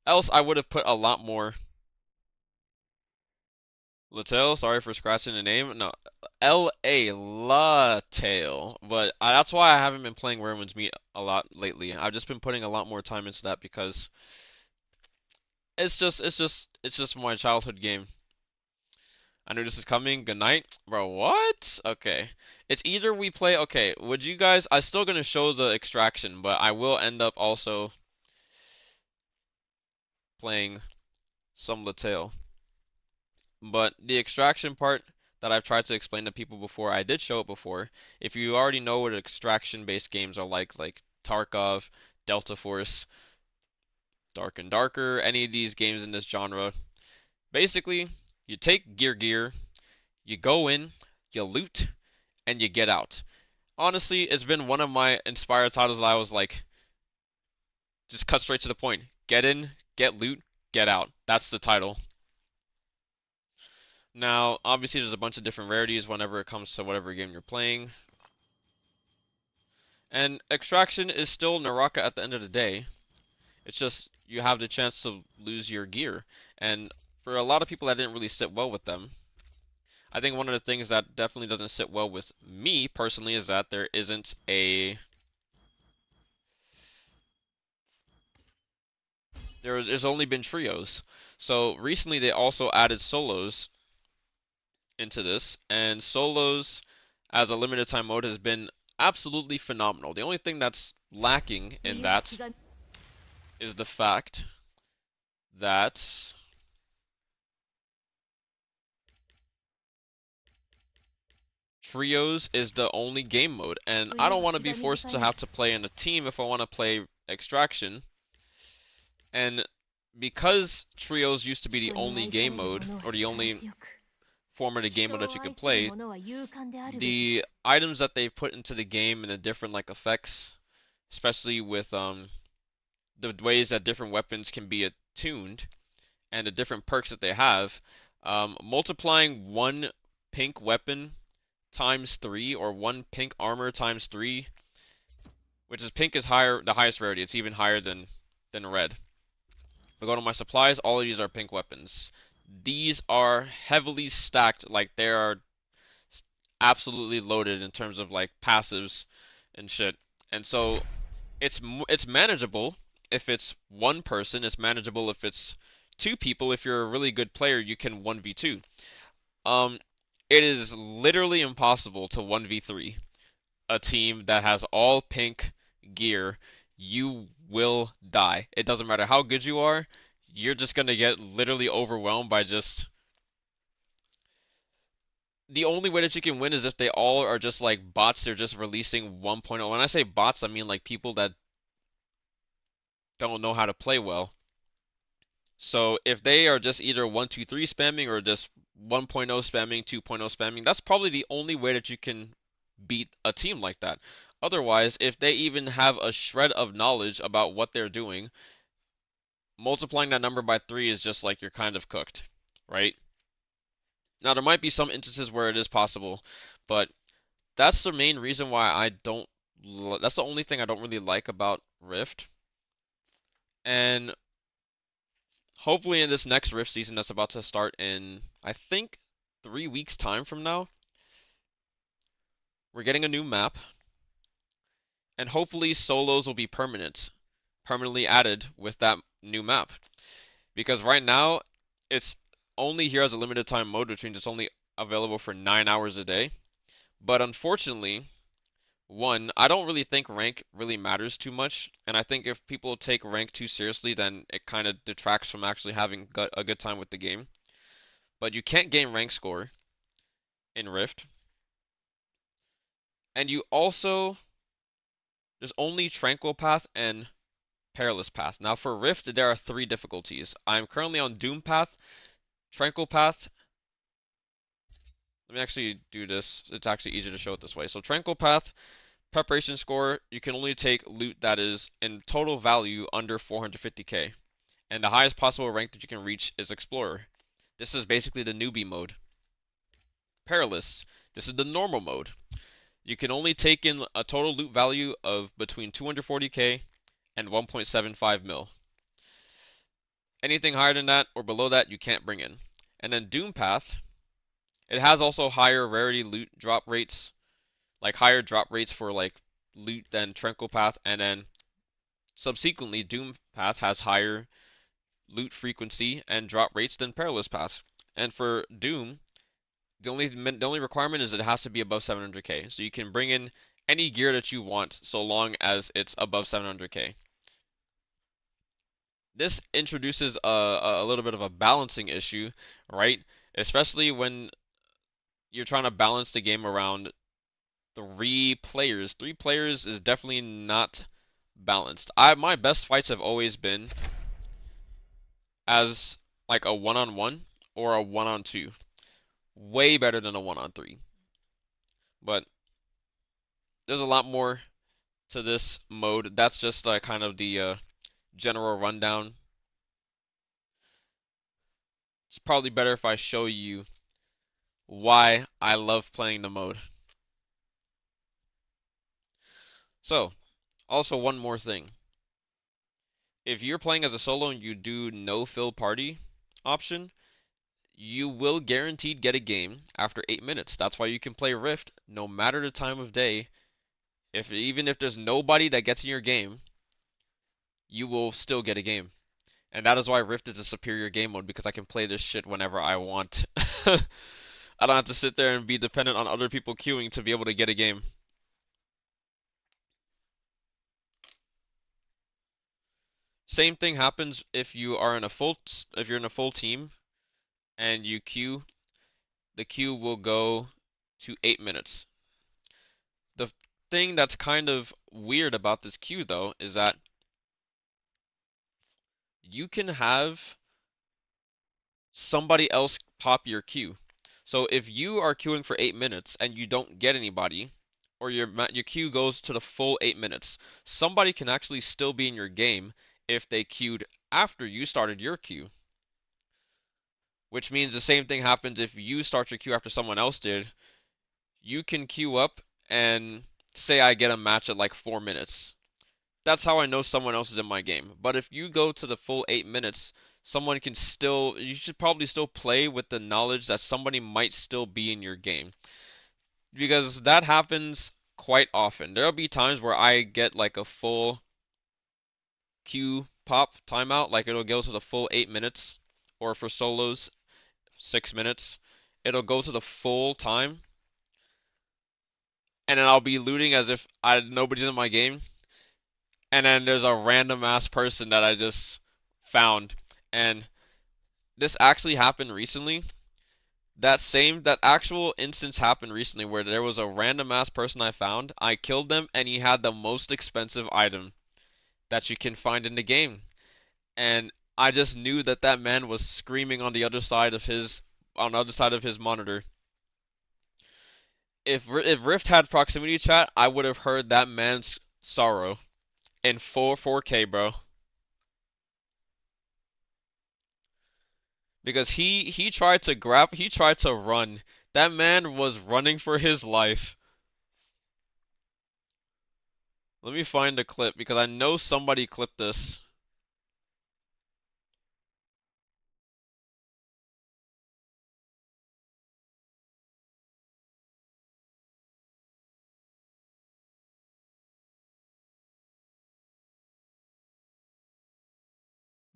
Else, I would have put a lot more. Latel, sorry for scratching the name. No, L.A. Latel. But that's why I haven't been playing Where Winds Meet a lot lately. I've just been putting a lot more time into that because it's just my childhood game. I knew this is coming. Good night. Bro, what? Okay. It's either we play, okay, would you guys, I'm still gonna show the extraction, but I will end up also playing some Latel. But the extraction part that I've tried to explain to people before, I did show it before. If you already know what extraction-based games are like Tarkov, Delta Force, Dark and Darker, any of these games in this genre, basically, you take gear, you go in, you loot, and you get out. Honestly, it's been one of my inspired titles that I was like, just cut straight to the point. Get in, get loot, get out. That's the title. Now, obviously, there's a bunch of different rarities whenever it comes to whatever game you're playing. And Extraction is still Naraka at the end of the day. It's just you have the chance to lose your gear. And for a lot of people, that didn't really sit well with them. I think one of the things that definitely doesn't sit well with me personally is that there isn't a... There's only been trios. So recently they also added solos into this, and solos as a limited time mode has been absolutely phenomenal. The only thing that's lacking in that is the fact that trios is the only game mode, and I don't want to be forced to have to play in a team if I want to play Extraction. And because trios used to be the only game mode, or the only form of the game mode that you could play, the items that they put into the game and the different like effects, especially with the ways that different weapons can be attuned and the different perks that they have, multiplying one pink weapon times 3 or one pink armor times 3, which is pink is higher, the highest rarity. It's even higher than red. If I go to my supplies, all of these are pink weapons. These are heavily stacked, like they are absolutely loaded in terms of like passives and shit. And so it's manageable if it's one person. It's manageable if it's two people. If you're a really good player, you can 1v2. It is literally impossible to 1v3 a team that has all pink gear. You will die. It doesn't matter how good you are. You're just gonna get literally overwhelmed by just... The only way that you can win is if they all are just like bots. They're just releasing 1.0. When I say bots, I mean like people that don't know how to play well. So if they are just either 1, 2, 3 spamming or just 1.0 spamming, 2.0 spamming, that's probably the only way that you can beat a team like that. Otherwise, if they even have a shred of knowledge about what they're doing, multiplying that number by 3 is just like you're kind of cooked, right? Now, there might be some instances where it is possible, but that's the main reason why I don't... That's the only thing I don't really like about Rift. And hopefully in this next Rift season that's about to start in, I think, 3 weeks' time from now, we're getting a new map. And hopefully solos will be permanently added with that new map. Because right now, it's only here as a limited time mode, which means it's only available for 9 hours a day. But unfortunately, one, I don't really think rank really matters too much, and I think if people take rank too seriously, then it kind of detracts from actually having a good time with the game. But you can't gain rank score in Rift, and you also there's only Tranquil Path and Perilous Path. Now for Rift, there are 3 difficulties. I'm currently on Doom Path, Tranquil Path. Let me actually do this. It's actually easier to show it this way. So Tranquil Path, preparation score, you can only take loot that is in total value under 450k. And the highest possible rank that you can reach is Explorer. This is basically the newbie mode. Perilous, this is the normal mode. You can only take in a total loot value of between 240k and 1.75 mil. Anything higher than that or below that you can't bring in. And then Doom Path, it has also higher rarity loot drop rates, like higher drop rates for like loot than Tranquil Path, and then subsequently Doom Path has higher loot frequency and drop rates than Perilous Path. And for Doom, the only requirement is it has to be above 700k. So you can bring in any gear that you want so long as it's above 700k. This introduces a little bit of a balancing issue, right? Especially when you're trying to balance the game around 3 players. 3 players is definitely not balanced. My best fights have always been as like a 1-on-1 or a 1-on-2. Way better than a 1-on-3. But there's a lot more to this mode. That's just kind of the general rundown. It's probably better if I show you why I love playing the mode. So, also one more thing. If you're playing as a solo and you do no fill party option, you will guaranteed get a game after 8 minutes. That's why you can play Rift no matter the time of day. Even if there's nobody that gets in your game, you will still get a game. And that is why Rift is a superior game mode, because I can play this shit whenever I want. I don't have to sit there and be dependent on other people queuing to be able to get a game. Same thing happens if you're in a full team and you queue. The queue will go to 8 minutes. The thing that's kind of weird about this queue though is that you can have somebody else pop your queue. So if you are queuing for 8 minutes and you don't get anybody, or your queue goes to the full 8 minutes, somebody can actually still be in your game if they queued after you started your queue. Which means the same thing happens if you start your queue after someone else did. You can queue up and say I get a match at like 4 minutes. That's how I know someone else is in my game. But if you go to the full 8 minutes, you should probably still play with the knowledge that somebody might still be in your game. Because that happens quite often. There'll be times where I get like a full queue pop timeout, like it'll go to the full 8 minutes, or for solos, 6 minutes. It'll go to the full time, and then I'll be looting as if nobody's in my game. And then there's a random ass person that I just found. And this actually happened recently. That actual instance happened recently where there was a random ass person I found. I killed them and he had the most expensive item that you can find in the game. And I just knew that that man was screaming on the other side of his monitor. If Rift had proximity chat, I would have heard that man's sorrow in 4K, bro. Because he tried to run. That man was running for his life. Let me find the clip because I know somebody clipped this.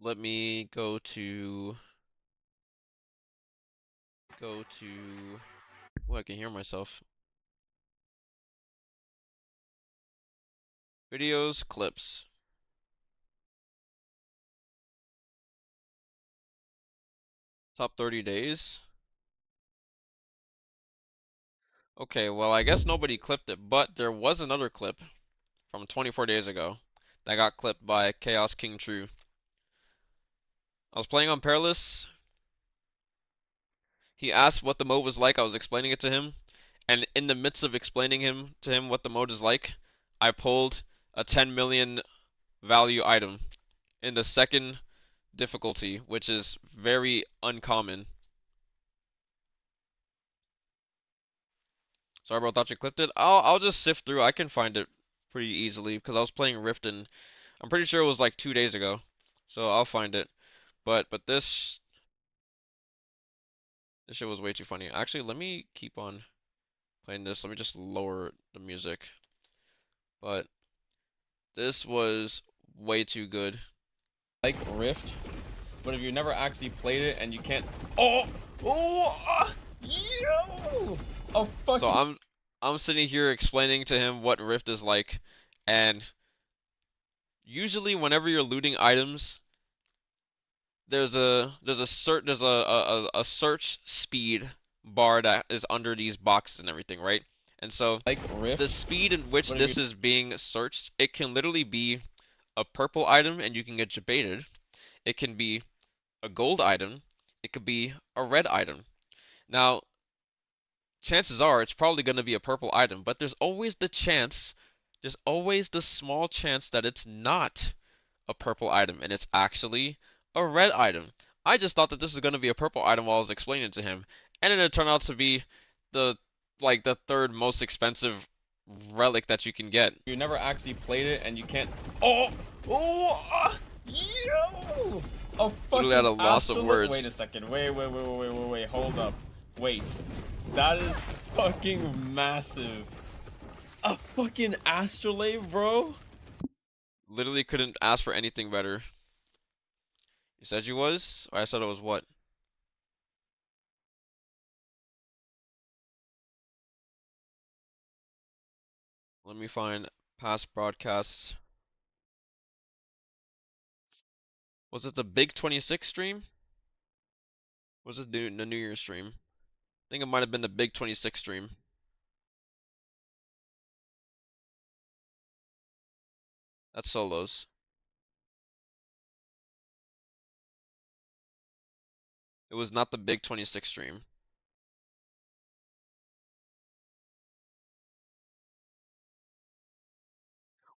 let me go to oh, I can hear myself. Videos, clips. Top 30 days. Okay, well, I guess nobody clipped it, but there was another clip from 24 days ago that got clipped by Chaos King True. I was playing on Perilous. He asked what the mode was like. I was explaining it to him, and in the midst of explaining to him what the mode is like, I pulled a 10 million value item in the second difficulty, which is very uncommon. Sorry about that you clipped it. I'll just sift through. I can find it pretty easily because I was playing Rift and I'm pretty sure it was like 2 days ago. So I'll find it. But this shit was way too funny. Actually, let me keep on playing this. Let me just lower the music. But this was way too good. Like Rift, but if you never actually played it and you can't yo! Oh fuck. So I'm sitting here explaining to him what Rift is like, and usually whenever you're looting items, there's a search speed bar that is under these boxes and everything, right? And so like Rift, the speed in which this is being searched, it can literally be a purple item and you can get debated. It can be a gold item. It could be a red item. Now, chances are it's probably going to be a purple item, but there's always the small chance that it's not a purple item and it's actually a red item. I just thought that this was going to be a purple item while I was explaining it to him, and then it turned out to be the the third most expensive relic that you can get. You never actually played it and you can't yo! A fucking literally at a loss of words. Wait a second. Wait. Hold up. Wait. That is fucking massive. A fucking astrolabe, bro? Literally couldn't ask for anything better. You said you was? Or I said it was what? Let me find past broadcasts. Was it the Big 26 stream? Was it the New Year's stream? I think it might have been the Big 26 stream. That's solos. It was not the Big 26 stream.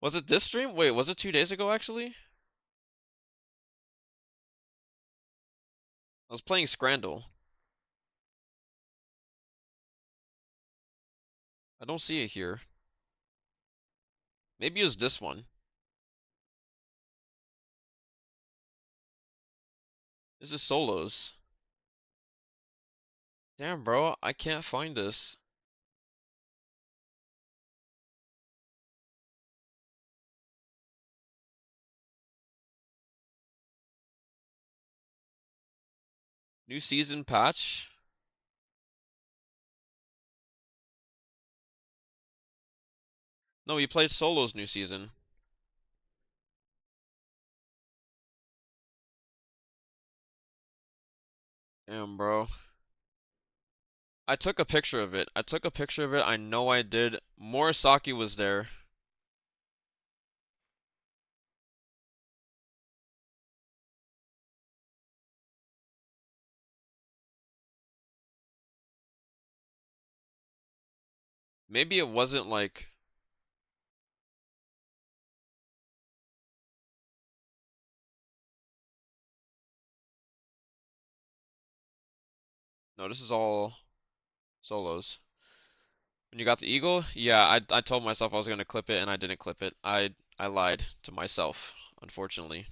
Was it this stream? Wait, was it 2 days ago actually? I was playing Scrandle. I don't see it here. Maybe it was this one. This is solos. Damn, bro, I can't find this. New season patch? No, we played solos new season. Damn, bro. I took a picture of it. I know I did. Morisaki was there. Maybe it wasn't like... No, this is all solos. When you got the eagle? Yeah, I told myself I was gonna clip it and I didn't clip it. I lied to myself, unfortunately.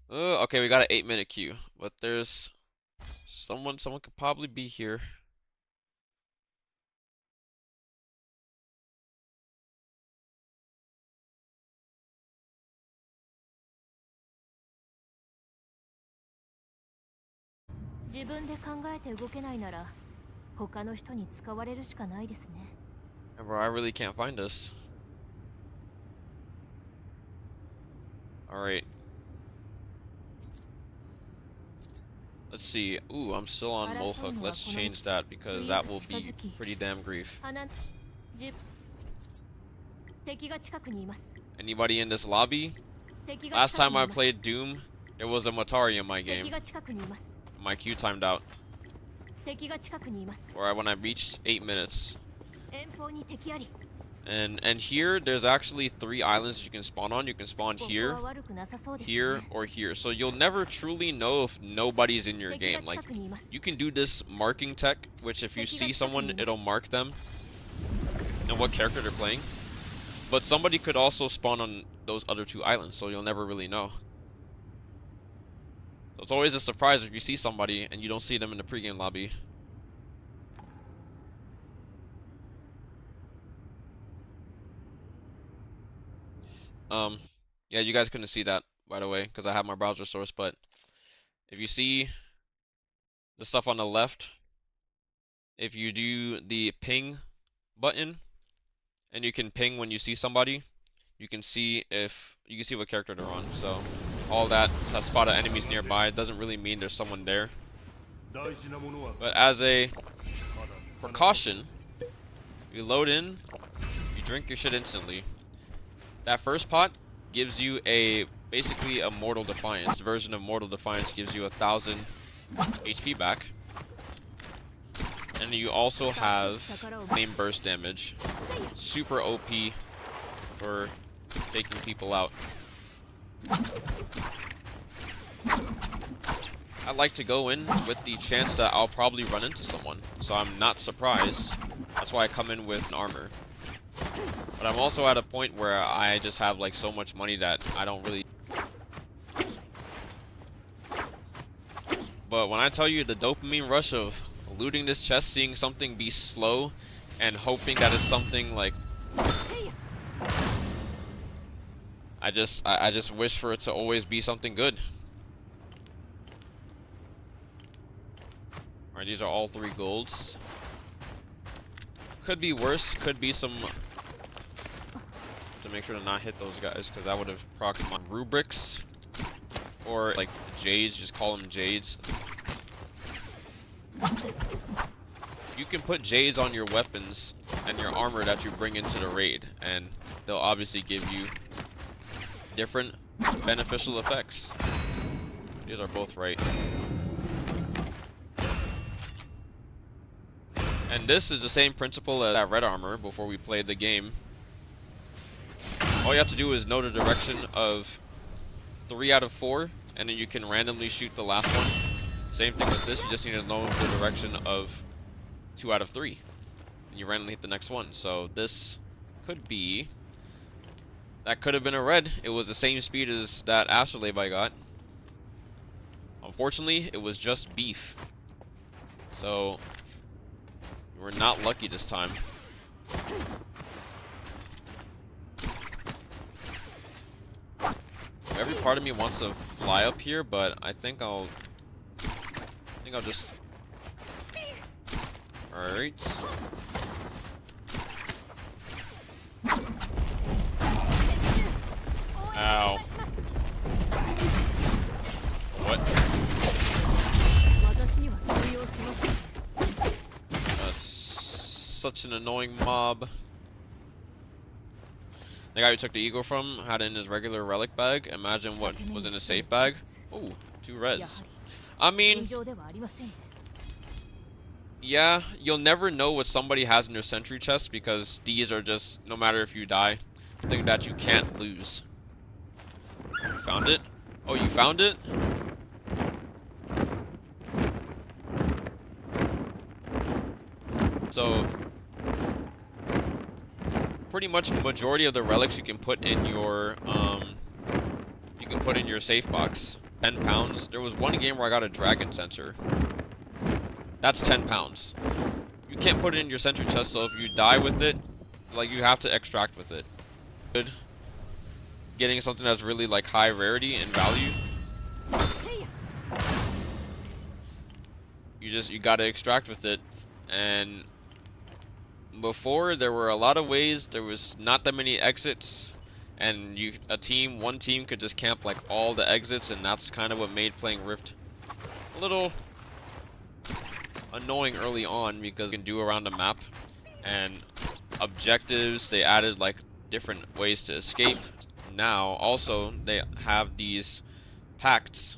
Okay, we got an 8-minute queue, but there's someone could probably be here. 自分で考えて動けないなら他の人に使われるしかないですね。 Bro, I really can't find this. Alright. Let's see. Ooh, I'm still on Molhook. Let's change that because that will be pretty damn grief. 敵が近くにいます。 Anybody in this lobby? Last time I played Doom, there was a Matari in my game. 敵が近くにいます。 My queue timed out. 敵が近くにいます。 Or when I reached 8 minutes. 遠方に敵あり。 And here, there's actually 3 islands you can spawn on. You can spawn ここ here, は悪くなさそうですね。 here, or here. So you'll never truly know if nobody's in your 敵が game. Like, 近くにいます。 you can do this marking tech, which if you see someone, it'll mark them and what character they're playing. But somebody could also spawn on those other 2 islands, so you'll never really know. So it's always a surprise if you see somebody and you don't see them in the pregame lobby. Yeah, you guys couldn't see that, by the way, because I have my browser source, but if you see the stuff on the left, if you do the ping button, and you can ping when you see somebody, you can see what character they're on. So all that has spotted enemies nearby. It doesn't really mean there's someone there. But as a precaution, you load in, you drink your shit instantly. That first pot gives you basically a Mortal Defiance. Version of Mortal Defiance gives you 1,000 HP back. And you also have Flame Burst damage. Super OP for taking people out. I like to go in with the chance that I'll probably run into someone, so I'm not surprised. That's why I come in with an armor. But I'm also at a point where I just have like so much money that I don't really... But when I tell you the dopamine rush of looting this chest, seeing something be slow, and hoping that it's something like... I just wish for it to always be something good. Alright, these are all 3 golds. Could be worse, could be some... To make sure to not hit those guys, because that would have procced my rubrics. Or like jades, just call them jades. You can put jades on your weapons and your armor that you bring into the raid, and they'll obviously give you different beneficial effects. These are both right. And this is the same principle as that red armor before we played the game. All you have to do is know the direction of 3 out of 4, and then you can randomly shoot the last one. Same thing with this, you just need to know the direction of 2 out of 3. And you randomly hit the next one. So this could be... That could have been a red. It was the same speed as that Astrolabe I got. Unfortunately, it was just beef. So... We're not lucky this time. Every part of me wants to fly up here, but I think I'll just... Alright. Ow. What? That's such an annoying mob. The guy who took the eagle from had it in his regular relic bag. Imagine what was in his safe bag. Oh, 2 reds. I mean, yeah, you'll never know what somebody has in their sentry chest because these are just, no matter if you die, thing that you can't lose. You found it? Oh, you found it? So, pretty much majority of the relics you can put in your safe box. 10 pounds. There was one game where I got a dragon sensor. That's 10 pounds. You can't put it in your sentry chest, so if you die with it, like, you have to extract with it. Good. Getting something that's really like high rarity and value. you gotta extract with it. And before there were a lot of ways, there was not that many exits, and one team could just camp like all the exits, and that's kind of what made playing Rift a little annoying early on, because you can do around the map and objectives. They added like different ways to escape. Now also they have these pacts,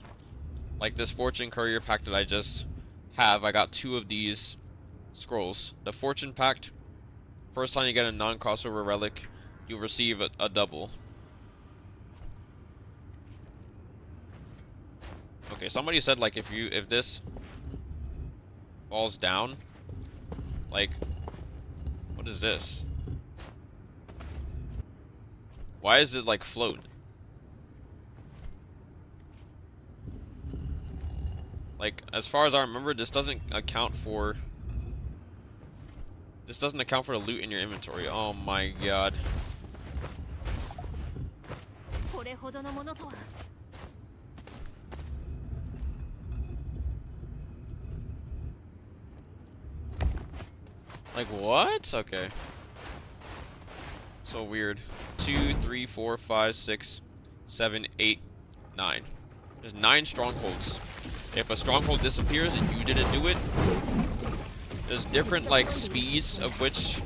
like this Fortune Courier pact that I just have. I got 2 of these scrolls. The Fortune Pact, first time you get a non-crossover relic, you receive a double. Okay, somebody said like if this falls down, like, what is this? Why is it like float? Like, as far as I remember, this doesn't account for the loot in your inventory. Oh my god. これほどのものとは Like what? Okay. So weird. 2, 3, 4, 5, 6, 7, 8, 9. There's 9 strongholds. If a stronghold disappears and you didn't do it, there's different like speeds of which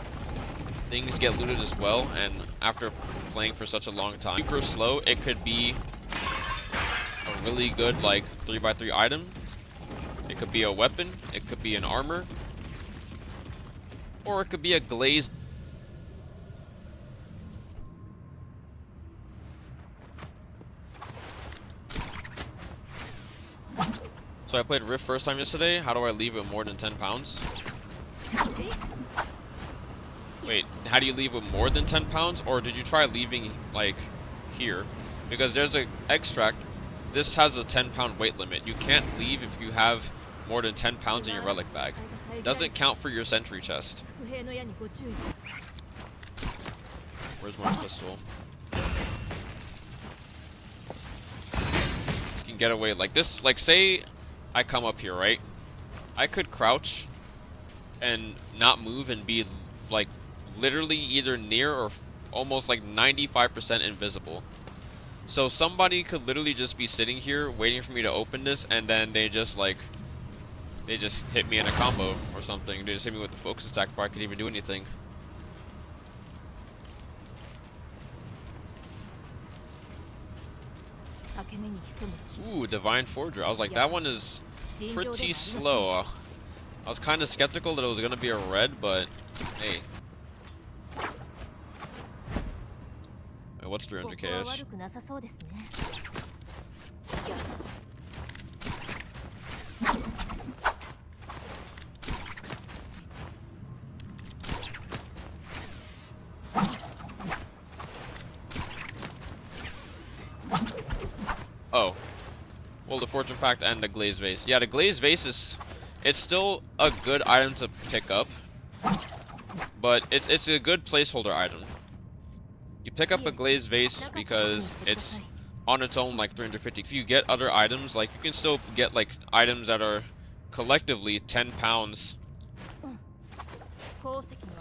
things get looted as well. And after playing for such a long time, super slow, it could be a really good like 3x3 item. It could be a weapon. It could be an armor. Or it could be a glazed. So I played Rift first time yesterday. How do I leave with more than 10 pounds? Wait, how do you leave with more than 10 pounds? Or did you try leaving like here? Because there's a extract. This has a 10-pound weight limit. You can't leave if you have more than 10 pounds in your relic bag. Doesn't count for your sentry chest. 不平の矢にご注意 Where's my pistol? You can get away like this. Like, say I come up here, right? I could crouch and not move and be like literally either near or almost like 95% invisible. So somebody could literally just be sitting here waiting for me to open this, and then they just hit me in a combo or something. They just hit me with the focus attack before I could even do anything. Ooh, Divine Forger. I was like, that one is pretty slow. I was kind of skeptical that it was going to be a red, but hey. Wait, what's 300k-ish? Oh. Well, the Fortune Pact and the Glazed Vase. Yeah, the Glazed Vase it's still a good item to pick up, but it's a good placeholder item. You pick up a Glazed Vase because it's on its own like 350. If you get other items, like you can still get like items that are collectively 10 pounds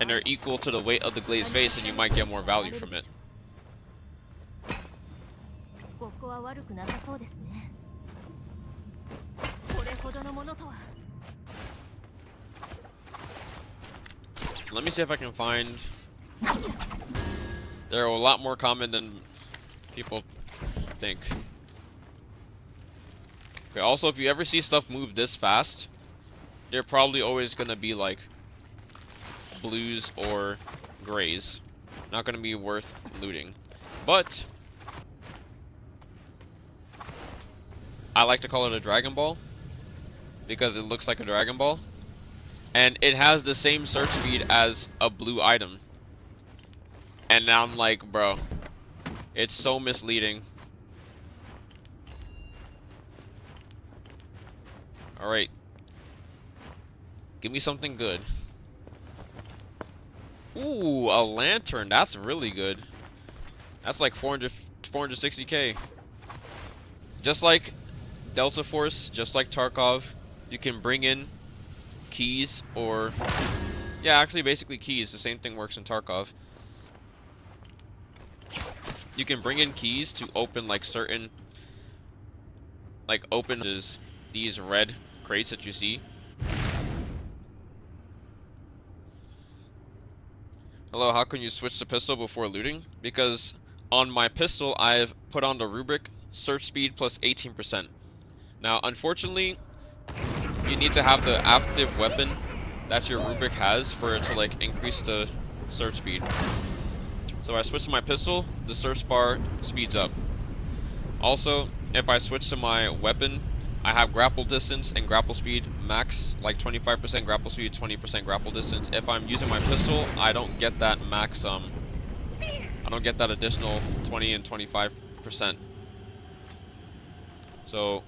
and they're equal to the weight of the Glazed Vase, and you might get more value from it. ここは悪くなさそうですねこれほどのものとは Let me see if I can find. They're a lot more common than people think. Okay, also if you ever see stuff move this fast, they're probably always gonna be like blues or grays. Not gonna be worth looting. But I like to call it a Dragon Ball because it looks like a Dragon Ball. And it has the same search speed as a blue item. And now I'm like, bro, it's so misleading. Alright. Give me something good. Ooh, a lantern. That's really good. That's like 460k. Just like Delta Force, just like Tarkov, you can bring in keys or yeah, actually basically keys. The same thing works in Tarkov. You can bring in keys to open like certain open is these red crates that you see. Hello, how can you switch to pistol before looting? Because on my pistol I've put on the rubric search speed plus 18%. Now unfortunately you need to have the active weapon that your rubric has for it to like increase the search speed. So I switch to my pistol, the search bar speeds up. Also, if I switch to my weapon, I have grapple distance and grapple speed max, like 25% grapple speed, 20% grapple distance. If I'm using my pistol, I don't get that max, I don't get that additional 20 and 25%. So,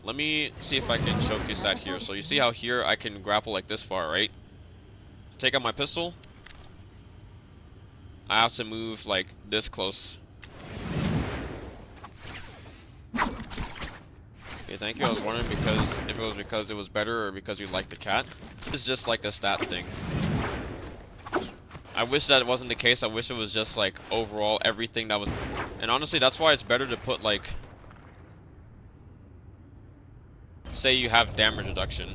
let me see if I can showcase that here. So you see how here I can grapple like this far, right? Take out my pistol. I have to move like this close. Okay, thank you. I was wondering because if it was because it was better or because you like the cat. It's just like a stat thing. I wish that wasn't the case. I wish it was just like overall everything that was. And honestly, that's why it's better to put like, say you have damage reduction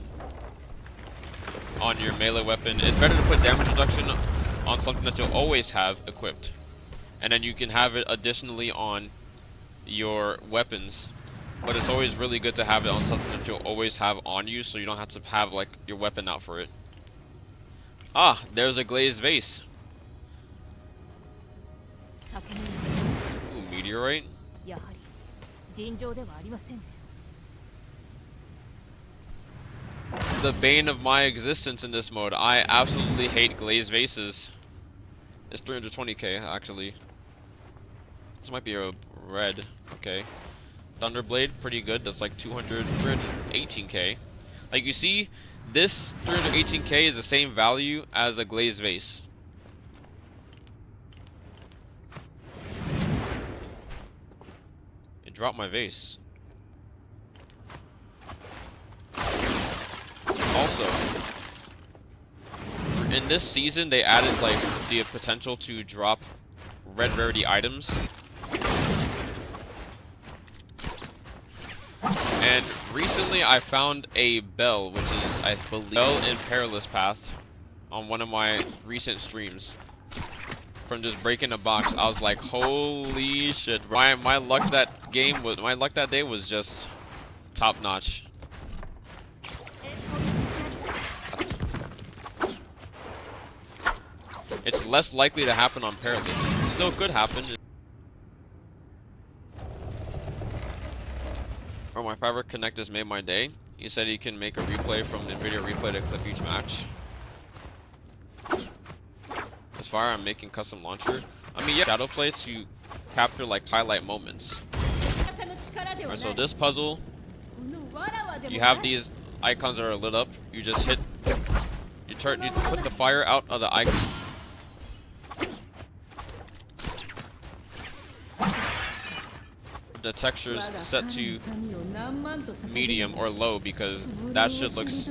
on your melee weapon. It's better to put damage reduction on something that you'll always have equipped, and then you can have it additionally on your weapons. But it's always really good to have it on something that you'll always have on you, so you don't have to have like your weapon out for it. Ah, there's a glazed vase. Ooh, meteorite. やはり尋常ではありませんね。 The bane of my existence in this mode. I absolutely hate glazed vases. It's 320k actually. This might be a red. Okay. Thunderblade, pretty good. That's like 318k. Like you see, this 318k is the same value as a glazed vase. It dropped my vase. Also, in this season they added like the potential to drop red rarity items. And recently I found a bell, which is, I believe, Bell in Perilous Path on one of my recent streams. From just breaking a box, I was like, holy shit. My luck that game was, my luck that day was just top notch. It's less likely to happen on Perilous. It still could happen. Oh, my favorite Connect has made my day. He said he can make a replay from the video replay to clip each match. As far as I'm making custom launcher. I mean, yeah, shadow play to capture like highlight moments. Alright, so this puzzle, you have these icons that are lit up. You just hit, you put the fire out of the icon. The textures set to medium or low because that shit looks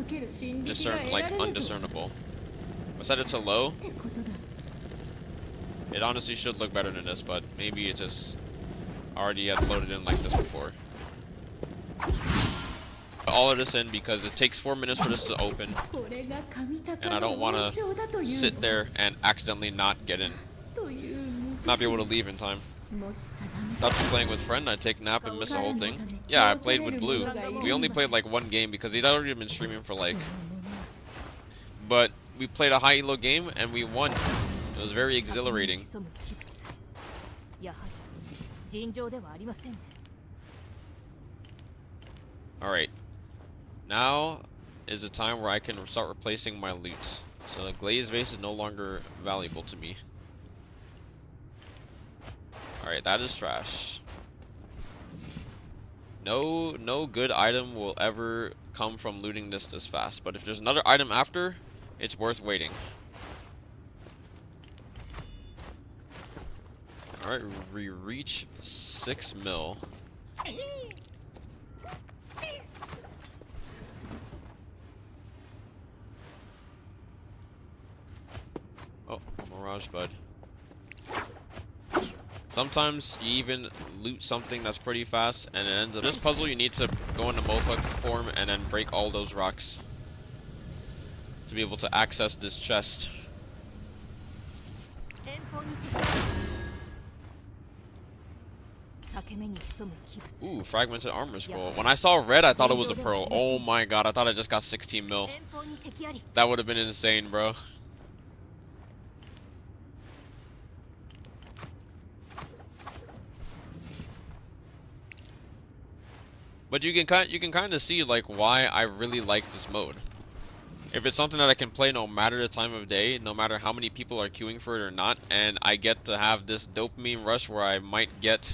like undiscernible. I set it to low. It honestly should look better than this, but maybe it just already had loaded in like this before. All of this in because it takes 4 minutes for this to open, and I don't want to sit there and accidentally not get in, not be able to leave in time. Stopped playing with friend, I take nap and miss the whole thing. Yeah, I played with Blue. We only played like one game because he'd already been streaming for like. But we played a high elo game and we won. It was very exhilarating. Alright. Now is the time where I can start replacing my loot. So the glazed vase is no longer valuable to me. Alright, that is trash. No good item will ever come from looting this fast. But if there's another item after, it's worth waiting. Alright, we reach 6 mil. but sometimes you even loot something that's pretty fast and it ends up. This puzzle you need to go into Mohawk form and then break all those rocks to be able to access this chest. Ooh, fragmented armor scroll. When I saw red, I thought it was a pearl. Oh my god, I thought I just got 16 mil. That would have been insane, bro. But you can kind of see like why I really like this mode. If it's something that I can play no matter the time of day, no matter how many people are queuing for it or not, and I get to have this dopamine rush where I might get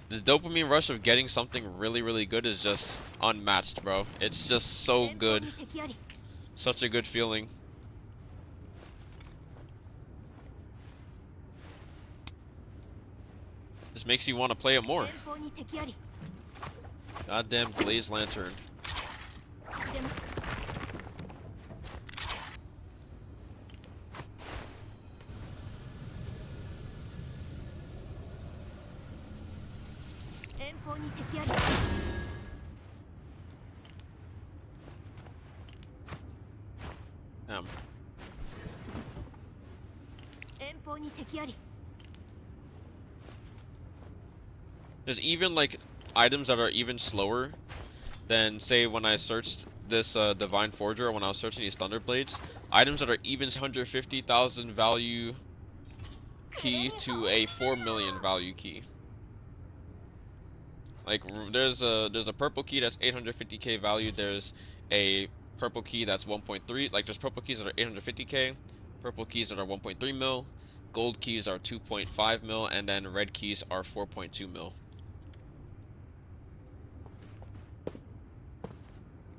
the dopamine rush of getting something really, really good is just unmatched, bro. It's just so good. Such a good feeling. This makes you want to play it more. Goddamn Blaze Lantern. Damn. There's even like items that are even slower than say when I searched this Divine Forger or when I was searching these Thunder Blades. Items that are even 150,000 value key to a 4 million value key. Like there's a purple key that's 850k value. There's a purple key that's 1.3. Like there's purple keys that are 850k, purple keys that are 1.3 mil, gold keys are 2.5 mil, and then red keys are 4.2 mil.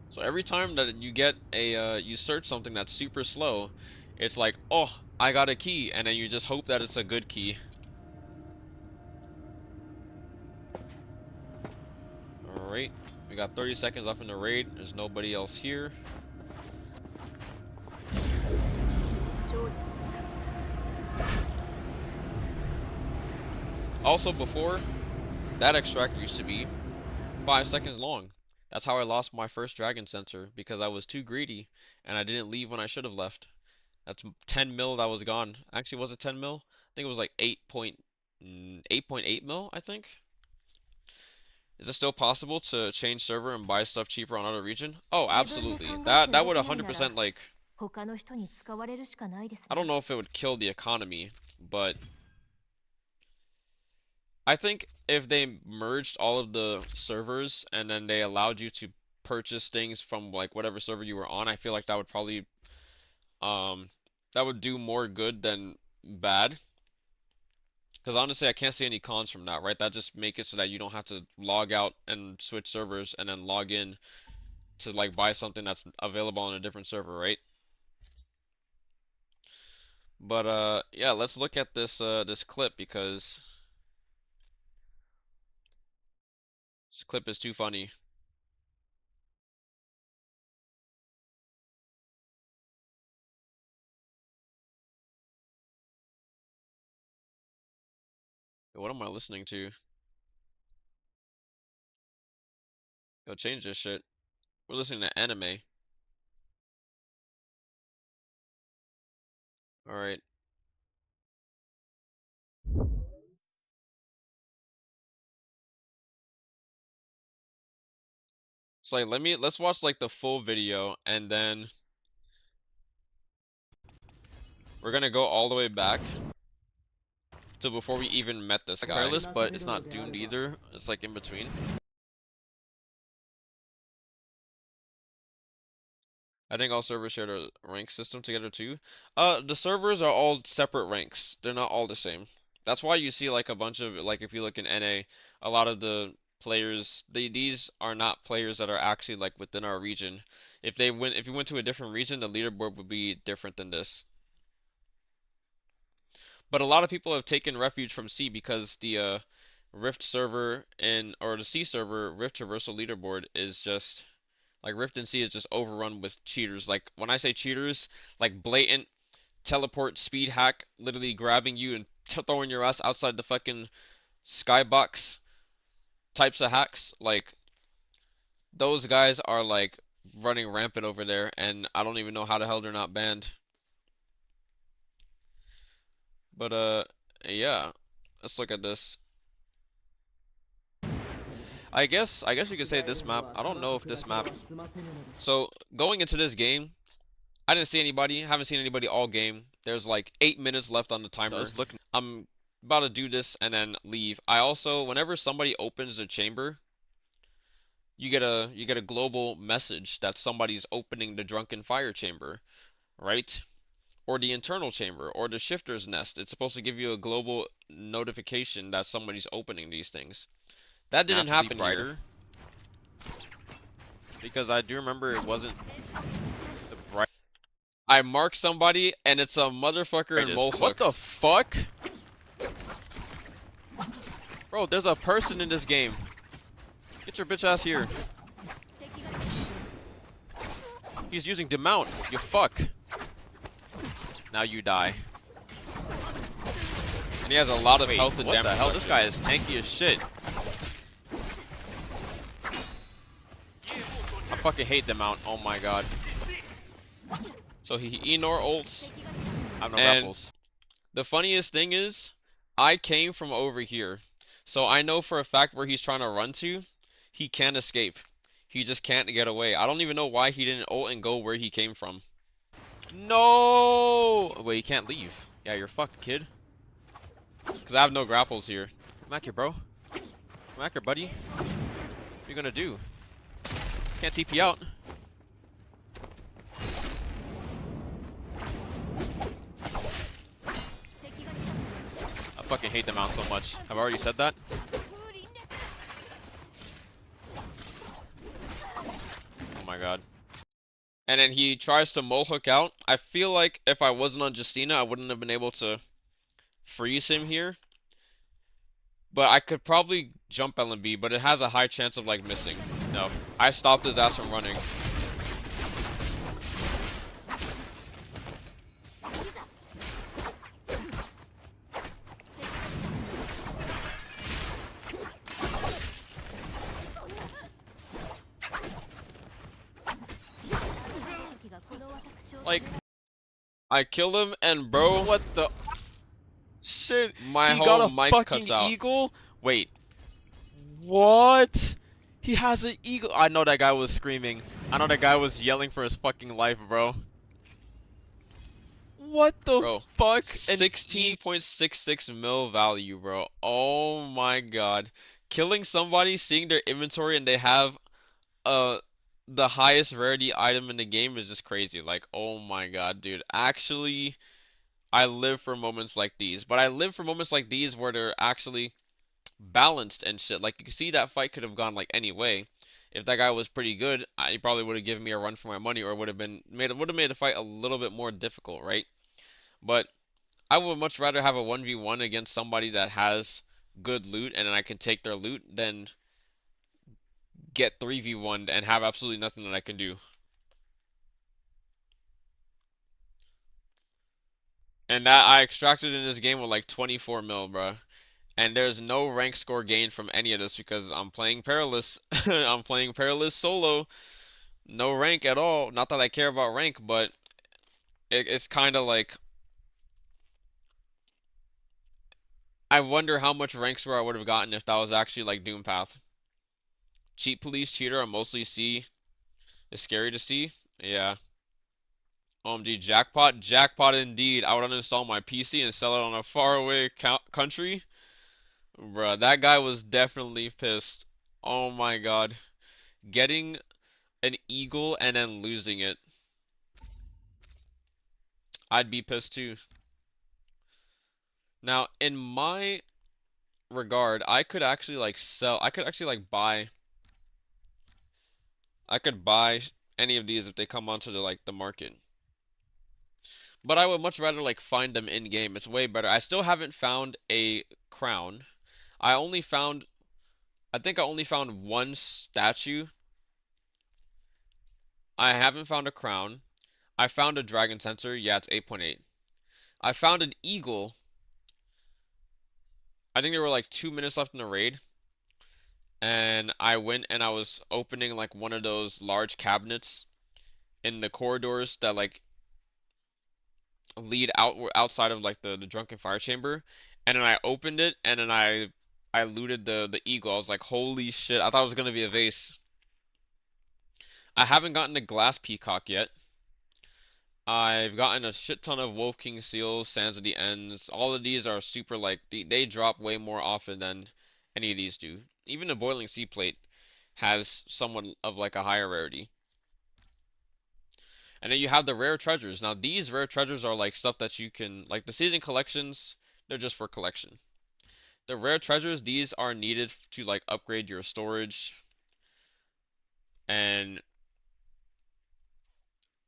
So every time that you get a you search something that's super slow, it's like, oh, I got a key, and then you just hope that it's a good key. Alright, we got 30 seconds left in the raid. There's nobody else here. Also, before, that extractor used to be 5 seconds long. That's how I lost my first dragon sensor, because I was too greedy and I didn't leave when I should have left. That's 10 mil that was gone. Actually, was it 10 mil? I think it was like 8.8 mil, I think. Is it still possible to change server and buy stuff cheaper on other region? Oh, absolutely. That would 100% like, I don't know if it would kill the economy, but I think if they merged all of the servers and then they allowed you to purchase things from like whatever server you were on, I feel like that would probably that would do more good than bad. Because honestly, I can't see any cons from that, right? That just make it so that you don't have to log out and switch servers and then log in to like buy something that's available on a different server, right? But yeah, let's look at this this clip because this clip is too funny. What am I listening to? Go change this shit. We're listening to anime. Alright. So like let's watch like the full video and then we're gonna go all the way back to before we even met this guy. Careless, but it's not doomed either. It's like in between. I think all servers share a rank system together too. The servers are all separate ranks. They're not all the same. That's why you see like a bunch of like if you look in NA, a lot of the players these are not players that are actually like within our region. If you went to a different region, the leaderboard would be different than this. But a lot of people have taken refuge from C because the Rift server or the C server Rift Traversal leaderboard is just like Rift and C is just overrun with cheaters. Like when I say cheaters, like blatant teleport speed hack, literally grabbing you and throwing your ass outside the fucking skybox types of hacks. Like those guys are like running rampant over there, and I don't even know how the hell they're not banned. But yeah, let's look at this. I guess you could say this map. I don't know if this map. So going into this game, I didn't see anybody. Haven't seen anybody all game. There's like 8 minutes left on the timer. I'm about to do this and then leave. I also, whenever somebody opens a chamber, you get a global message that somebody's opening the drunken fire chamber, right? Or the internal chamber, or the shifter's nest. It's supposed to give you a global notification that somebody's opening these things. That didn't happen here. Because I do remember it wasn't the bright. I mark somebody and it's a motherfucker in Molesuk. What the fuck? Bro, there's a person in this game. Get your bitch ass here. He's using demount. You fuck. Now you die. And he has a lot of health and damage. What the hell? This guy is tanky as shit. I fucking hate demount. Oh my god. So he ignore ults. I have no grapples. The funniest thing is, I came from over here. So I know for a fact where he's trying to run to, he can't escape. He just can't get away. I don't even know why he didn't ult and go where he came from. No! Wait, you can't leave. Yeah, you're fucked, kid. Because I have no grapples here. Come back here, bro. Come back here, buddy. What are you gonna do? Can't TP out. I fucking hate them out so much. Have I already said that? Oh my god. And then he tries to Molesuk out. I feel like if I wasn't on Justina, I wouldn't have been able to freeze him here. But I could probably jump LMB, but it has a high chance of like missing. No, I stopped his ass from running. Like, I killed him and bro, what the shit? My whole mic cuts out. Eagle? Wait. What? He has an eagle. I know that guy was screaming. I know that guy was yelling for his fucking life, bro. What the fuck? 16.66 mil value, bro. Oh my god. Killing somebody, seeing their inventory, and they have the highest rarity item in the game is just crazy. Like, oh my god, dude. Actually, I live for moments like these. But I live for moments like these where they're actually balanced and shit. Like, you can see that fight could have gone like any way. If that guy was pretty good, he probably would have given me a run for my money, or would have made the fight a little bit more difficult, right? But I would much rather have a 1v1 against somebody that has good loot and then I can take their loot than get 3v1 and have absolutely nothing that I can do. And that I extracted in this game with like 24 mil, bro. And there's no rank score gain from any of this because I'm playing Perilous. I'm playing Perilous solo. No rank at all. Not that I care about rank, but it's kind of like, I wonder how much rank score I would have gotten if that was actually like Doom Path. Cheat police cheater on mostly C is scary to see. Yeah. OMG, jackpot, jackpot indeed. I would uninstall my PC and sell it on a faraway country. Bruh, that guy was definitely pissed. Oh my god. Getting an eagle and then losing it. I'd be pissed too. Now, in my regard, I could actually like sell, I could actually like buy, I could buy any of these if they come onto the market. But I would much rather like find them in game. It's way better. I still haven't found a crown. I think I only found one statue. I haven't found a crown. I found a dragon sensor. Yeah, it's 8.8. I found an eagle. I think there were like 2 minutes left in the raid, and I went and I was opening like one of those large cabinets in the corridors that like lead outside of like the drunken fire chamber, and then I opened it and then I looted the eagle. I was like, holy shit! I thought it was gonna be a vase. I haven't gotten the glass peacock yet. I've gotten a shit ton of Wolf King seals, Sands of the Ends. All of these are super like they drop way more often than any of these do. Even the Boiling Sea Plate has somewhat of like a higher rarity. And then you have the rare treasures. Now these rare treasures are like stuff that you can like the season collections, they're just for collection. The rare treasures, these are needed to like upgrade your storage. And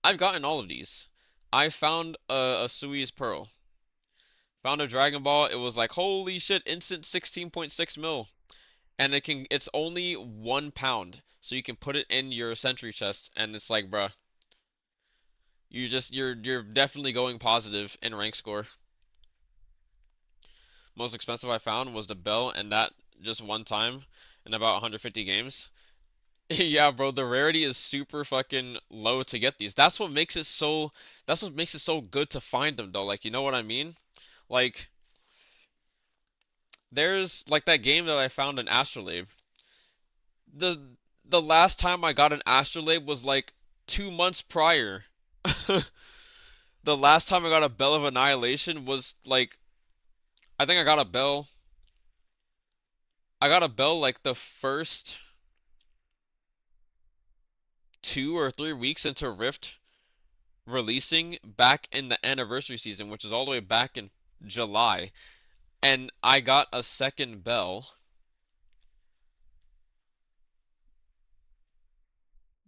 I've gotten all of these. I found a Sui's Pearl. Found a Dragon Ball. It was like, holy shit, instant 16.6 mil. And it's only 1 pound. So you can put it in your sentry chest and it's like, bruh, you're definitely going positive in rank score. Most expensive I found was the bell, and that just one time in about 150 games. Yeah, bro, the rarity is super fucking low to get these. That's what makes it so good to find them though. Like, you know what I mean? Like there's like that game that I found in Astrolabe. The the last time I got an Astrolabe was like 2 months prior. The last time I got a Bell of Annihilation was like I think I got a bell like the first 2 or 3 weeks into Rift releasing back in the anniversary season, which is all the way back in July. And I got a second bell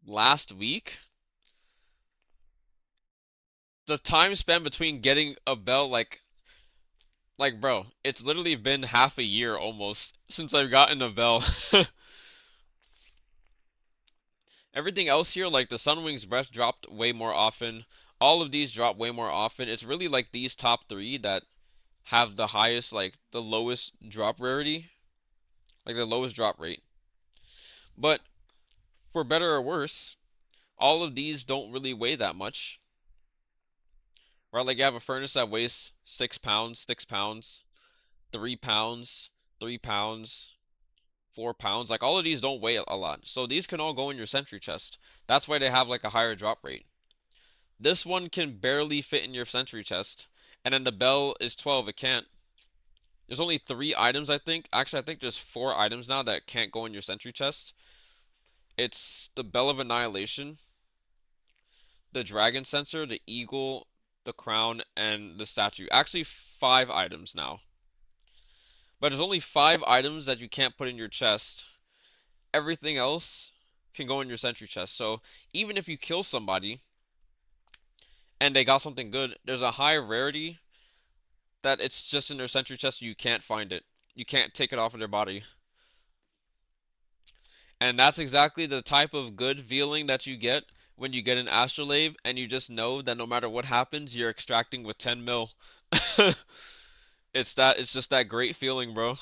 last week. The time span between getting a bell like bro, it's literally been half a year almost since I've gotten a bell. Everything else here, like the Sunwing's Breath dropped way more often. All of these drop way more often. It's really like these top three that have the highest, like the lowest drop rarity, like the lowest drop rate. But for better or worse, all of these don't really weigh that much. Right? Like you have a furnace that weighs 6 pounds, 6 pounds, 3 pounds, 3 pounds, 4 pounds. Like all of these don't weigh a lot. So these can all go in your sentry chest. That's why they have like a higher drop rate. This one can barely fit in your sentry chest. And then the bell is 12. It can't. There's only 3 items, I think. Actually, I think there's 4 items now that can't go in your sentry chest. It's the Bell of Annihilation, the Dragon Sensor, the Eagle, the Crown, and the Statue. Actually, 5 items now. But there's only 5 items that you can't put in your chest. Everything else can go in your sentry chest. So even if you kill somebody and they got something good, there's a high rarity that it's just in their sentry chest. You can't find it. You can't take it off of their body. And that's exactly the type of good feeling that you get when you get an Astrolabe and you just know that no matter what happens, you're extracting with 10 mil. It's just that great feeling, bro.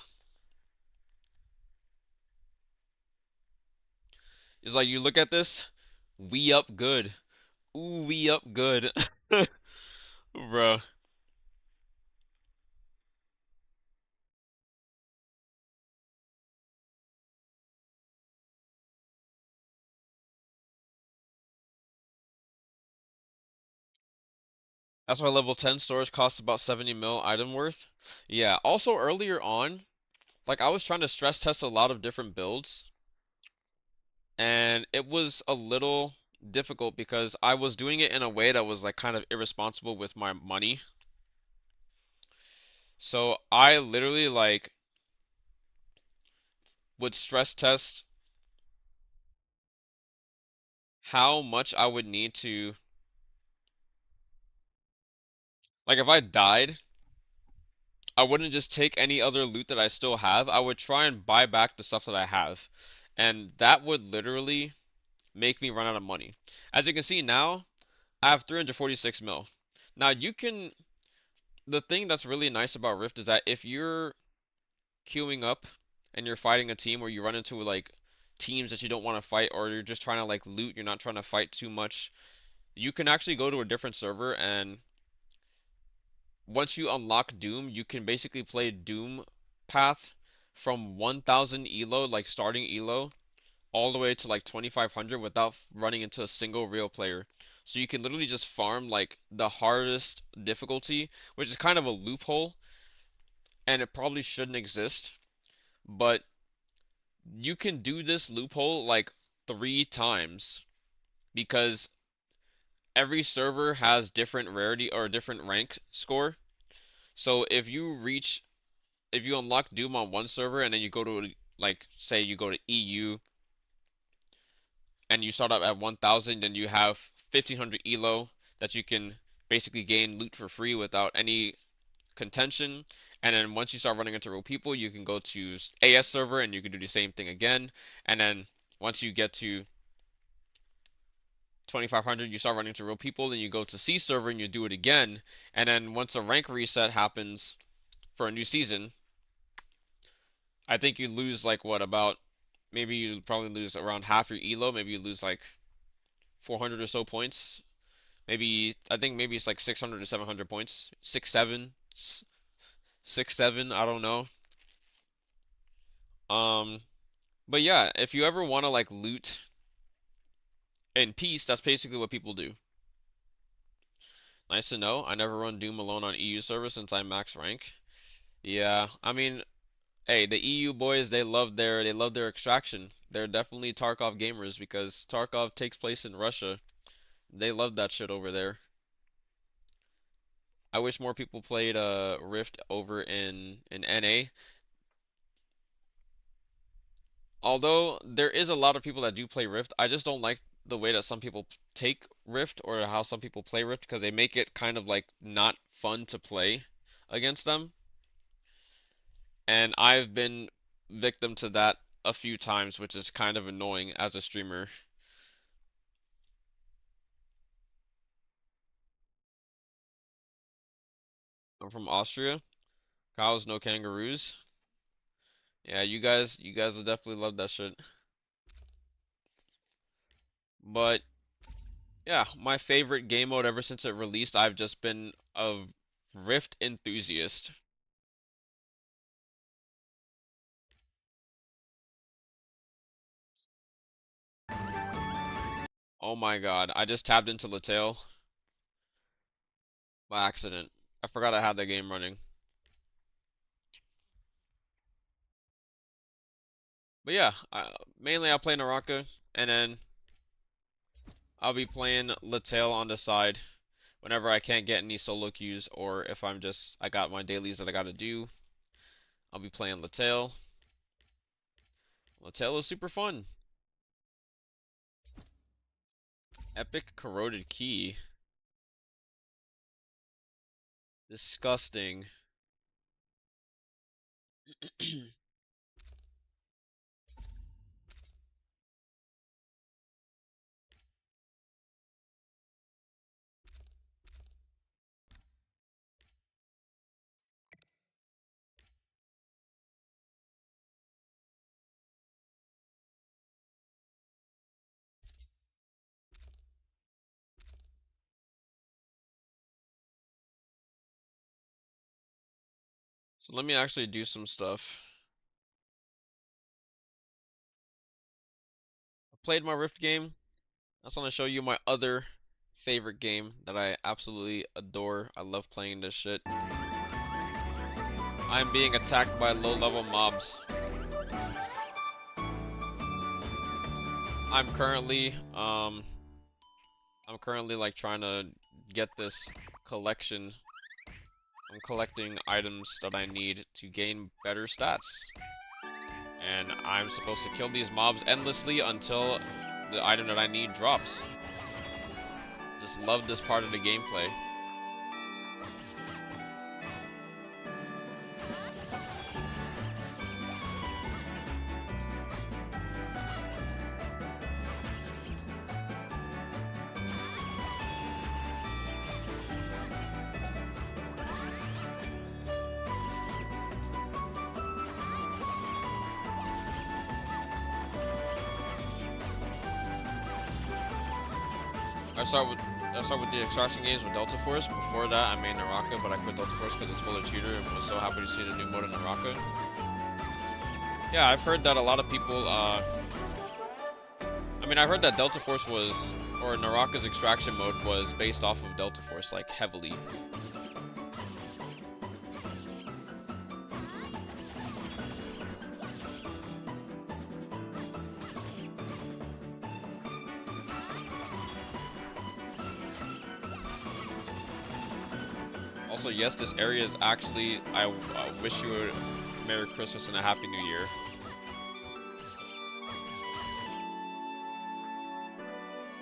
It's like you look at this, we up good. Ooh, we up good. Bro. That's why level 10 stores cost about 70 mil item worth. Yeah, also earlier on, like I was trying to stress test a lot of different builds, and it was a little difficult because I was doing it in a way that was like kind of irresponsible with my money. So I literally like would stress test how much I would need to like if I died, I wouldn't just take any other loot that I still have. I would try and buy back the stuff that I have. And that would literally make me run out of money. As you can see now, I have 346 mil. Now you can the thing that's really nice about Rift is that if you're queuing up and you're fighting a team, or you run into like teams that you don't want to fight, or you're just trying to like loot, you're not trying to fight too much, you can actually go to a different server, and once you unlock Doom, you can basically play Doom path from 1000 elo, like starting elo, all the way to like 2500 without running into a single real player. So you can literally just farm like the hardest difficulty, which is kind of a loophole, and it probably shouldn't exist, but you can do this loophole like 3 times because every server has different rarity or different rank score. So if you unlock Doom on one server and then you go to, like, say you go to EU and you start up at 1000, then you have 1500 elo that you can basically gain loot for free without any contention. And then once you start running into real people, you can go to AS server and you can do the same thing again. And then once you get to 2500, you start running into real people, then you go to C server and you do it again. And then once a rank reset happens for a new season, I think you lose like what, about, maybe you probably lose around half your elo, maybe you lose like 400 or so points. Maybe, I think maybe it's like 600 to 700 points. 6, 7, I don't know. Um, but yeah, if you ever want to like loot in peace, that's basically what people do. Nice to know. I never run Doom alone on EU server since I'm max rank. Yeah, I mean, hey, the EU boys, they love their extraction. They're definitely Tarkov gamers because Tarkov takes place in Russia. They love that shit over there. I wish more people played Rift over in NA. Although there is a lot of people that do play Rift, I just don't like the way that some people take Rift, or how some people play Rift, because they make it kind of like not fun to play against them. And I've been victim to that a few times, which is kind of annoying as a streamer. I'm from Austria. Cows, no kangaroos. Yeah, you guys will definitely love that shit. But yeah, my favorite game mode ever since it released, I've just been a Rift enthusiast. Oh my god, I just tabbed into Latal by accident. I forgot I had the game running. But yeah, mainly I'll play Naraka, and then I'll be playing Latal on the side whenever I can't get any solo queues, or if I got my dailies that I gotta do, I'll be playing Latal. Latal is super fun. Epic corroded key. Disgusting. So let me actually do some stuff. I played my Rift game. I just want to show you my other favorite game that I absolutely adore. I love playing this shit. I'm being attacked by low-level mobs. I'm currently like trying to get this collection. I'm collecting items that I need to gain better stats. And I'm supposed to kill these mobs endlessly until the item that I need drops. Just love this part of the gameplay. I start with the extraction games with Delta Force. Before that, I made Naraka, but I quit Delta Force because it's full of cheater, and was so happy to see the new mode in Naraka. Yeah, I've heard that a lot of people. I mean, I heard that Delta Force was, or Naraka's extraction mode was based off of Delta Force, like heavily. Also, yes, this area is actually. I wish you a Merry Christmas and a Happy New Year.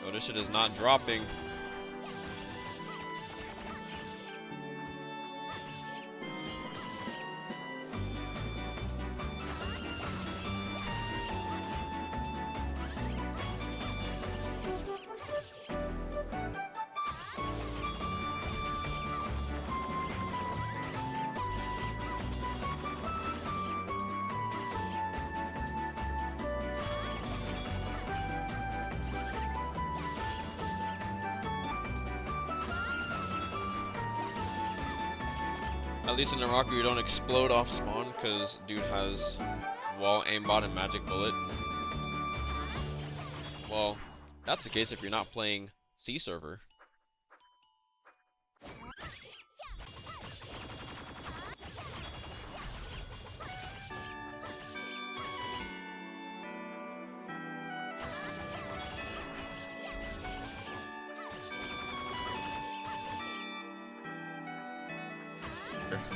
Yo, this shit is not dropping. At least in Naraka you don't explode off spawn because dude has wall aimbot and magic bullet. Well, that's the case if you're not playing C server.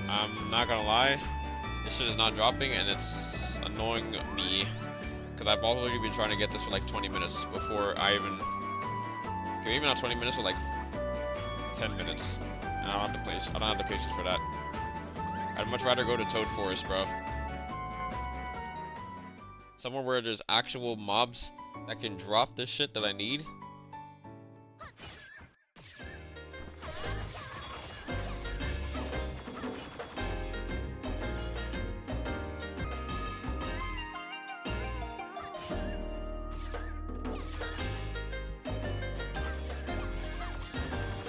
I'm not gonna lie, this shit is not dropping and it's annoying me because I've already been trying to get this for like 20 minutes before I even, okay, even not 20 minutes, or like 10 minutes. And I don't have the patience for that. I'd much rather go to Toad Forest, bro. Somewhere where there's actual mobs that can drop this shit that I need.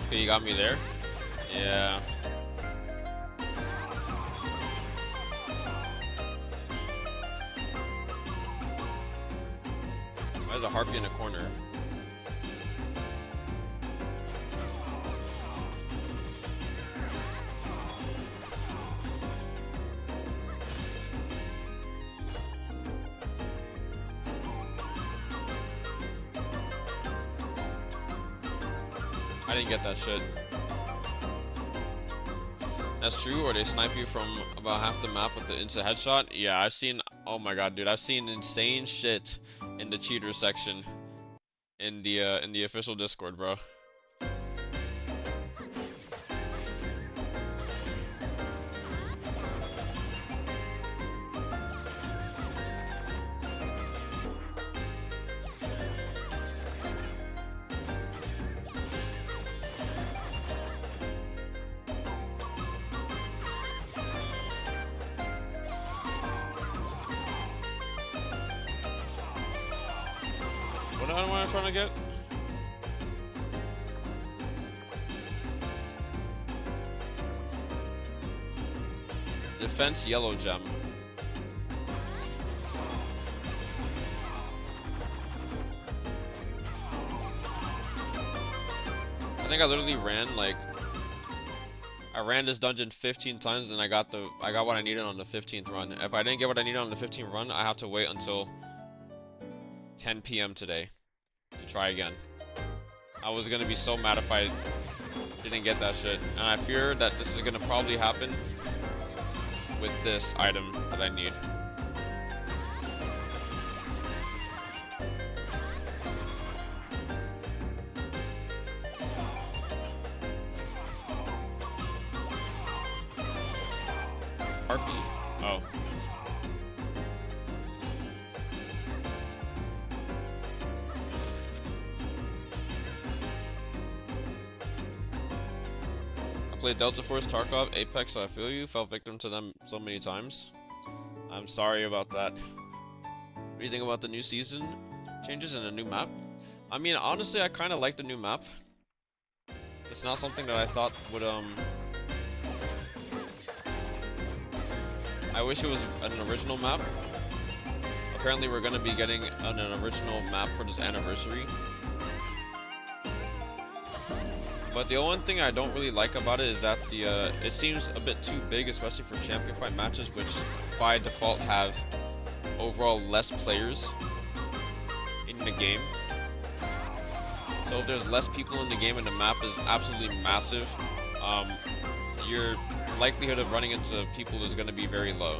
Okay, you got me there. Yeah. Why is a harpy in a corner? I didn't get that shit. That's true, or they snipe you from about half the map with the instant headshot. Yeah, I've seen, oh my god, dude, I've seen insane shit in the cheater section in the official Discord, bro. What am I trying to get? Defense yellow gem. I think I literally ran like I ran this dungeon 15 times and I got what I needed on the 15th run. If I didn't get what I needed on the 15th run, I have to wait until 10 p.m. today to try again. I was gonna be so mad if I didn't get that shit, and I fear that this is gonna probably happen with this item that I need. Harpy. Oh. I played Delta Force, Tarkov, Apex, so I feel you. Fell victim to them so many times. I'm sorry about that. What do you think about the new season changes and a new map? I mean, honestly, I kind of like the new map. It's not something that I thought would I wish it was an original map. Apparently we're gonna be getting an original map for this anniversary. But the only thing I don't really like about it is that it seems a bit too big, especially for champion fight matches, which by default have overall less players in the game. So if there's less people in the game and the map is absolutely massive, your likelihood of running into people is going to be very low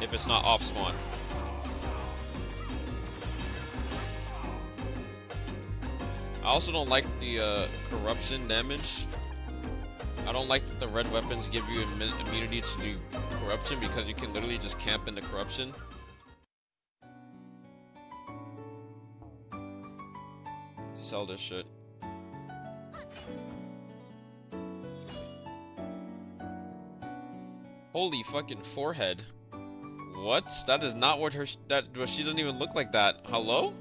if it's not off spawn. I also don't like the corruption damage. I don't like that the red weapons give you immunity to do corruption because you can literally just camp in the corruption. To sell this shit. Holy fucking forehead. What? That is not what she doesn't even look like that. Hello?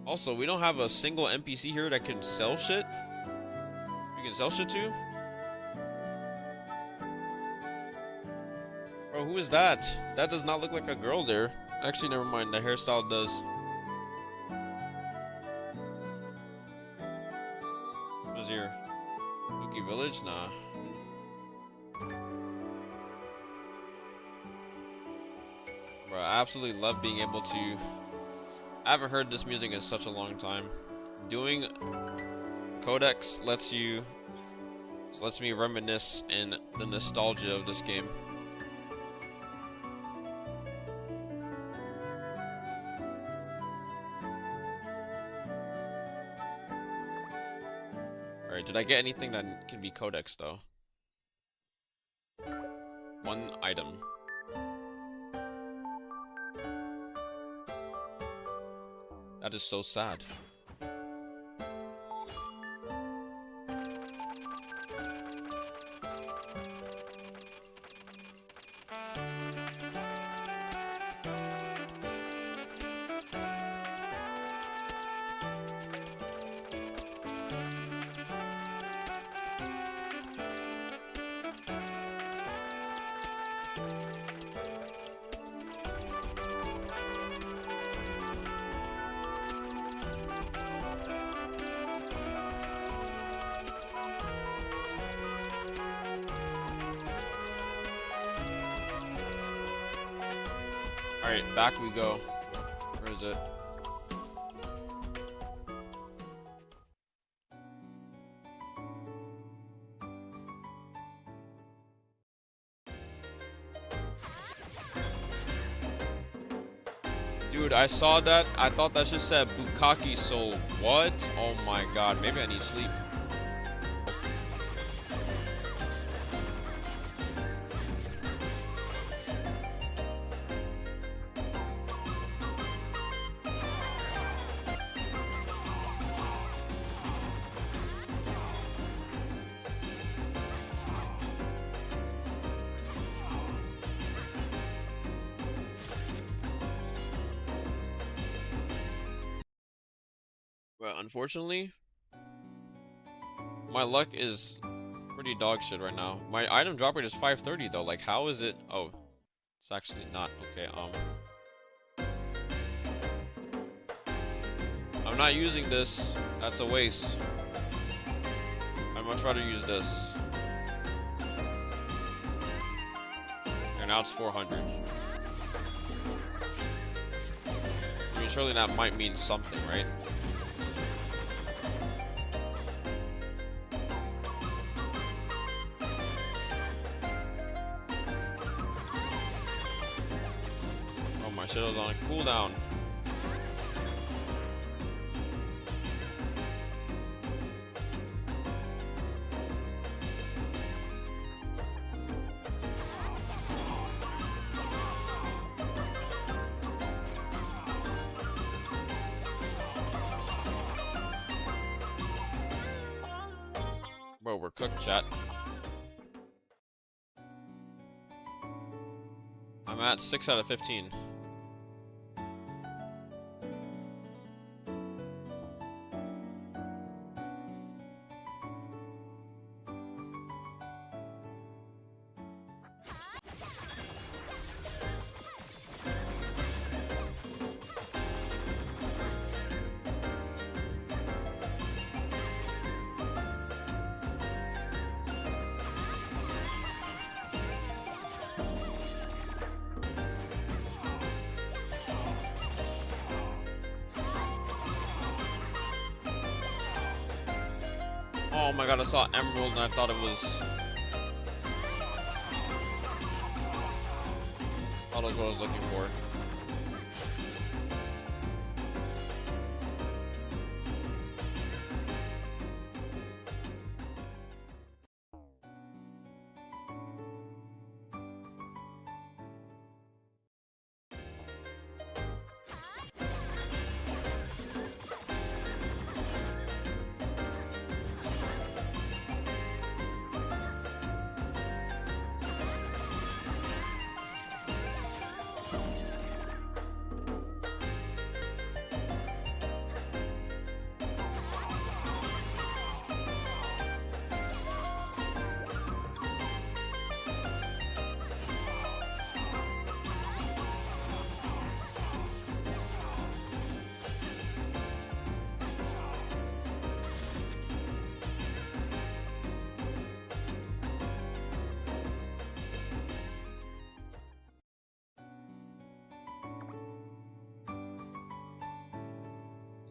Also, we don't have a single NPC here that can sell shit. We can sell shit to? Bro, who is that? That does not look like a girl there. Actually, never mind. The hairstyle does. Who's here? Spooky Village? Nah. Bro, I absolutely love being able to... I haven't heard this music in such a long time. Doing codex lets me reminisce in the nostalgia of this game. Alright, did I get anything that can be codex though? One item. That is so sad. Alright, back we go. Where is it? Dude, I saw that. I thought that just said Bukkake Soul. What? Oh my god, maybe I need sleep. Well, unfortunately, my luck is pretty dog shit right now. My item drop rate is 530 though. Like, how is it? Oh, it's actually not. Okay, I'm not using this. That's a waste. I'd much rather use this. And now it's 400. I mean, surely that might mean something, right? My shit was on a cooldown. Bro, we're cooked, chat. I'm at 6 out of 15. Oh my god, I saw emerald and I thought it was... Thought it was what I was looking for.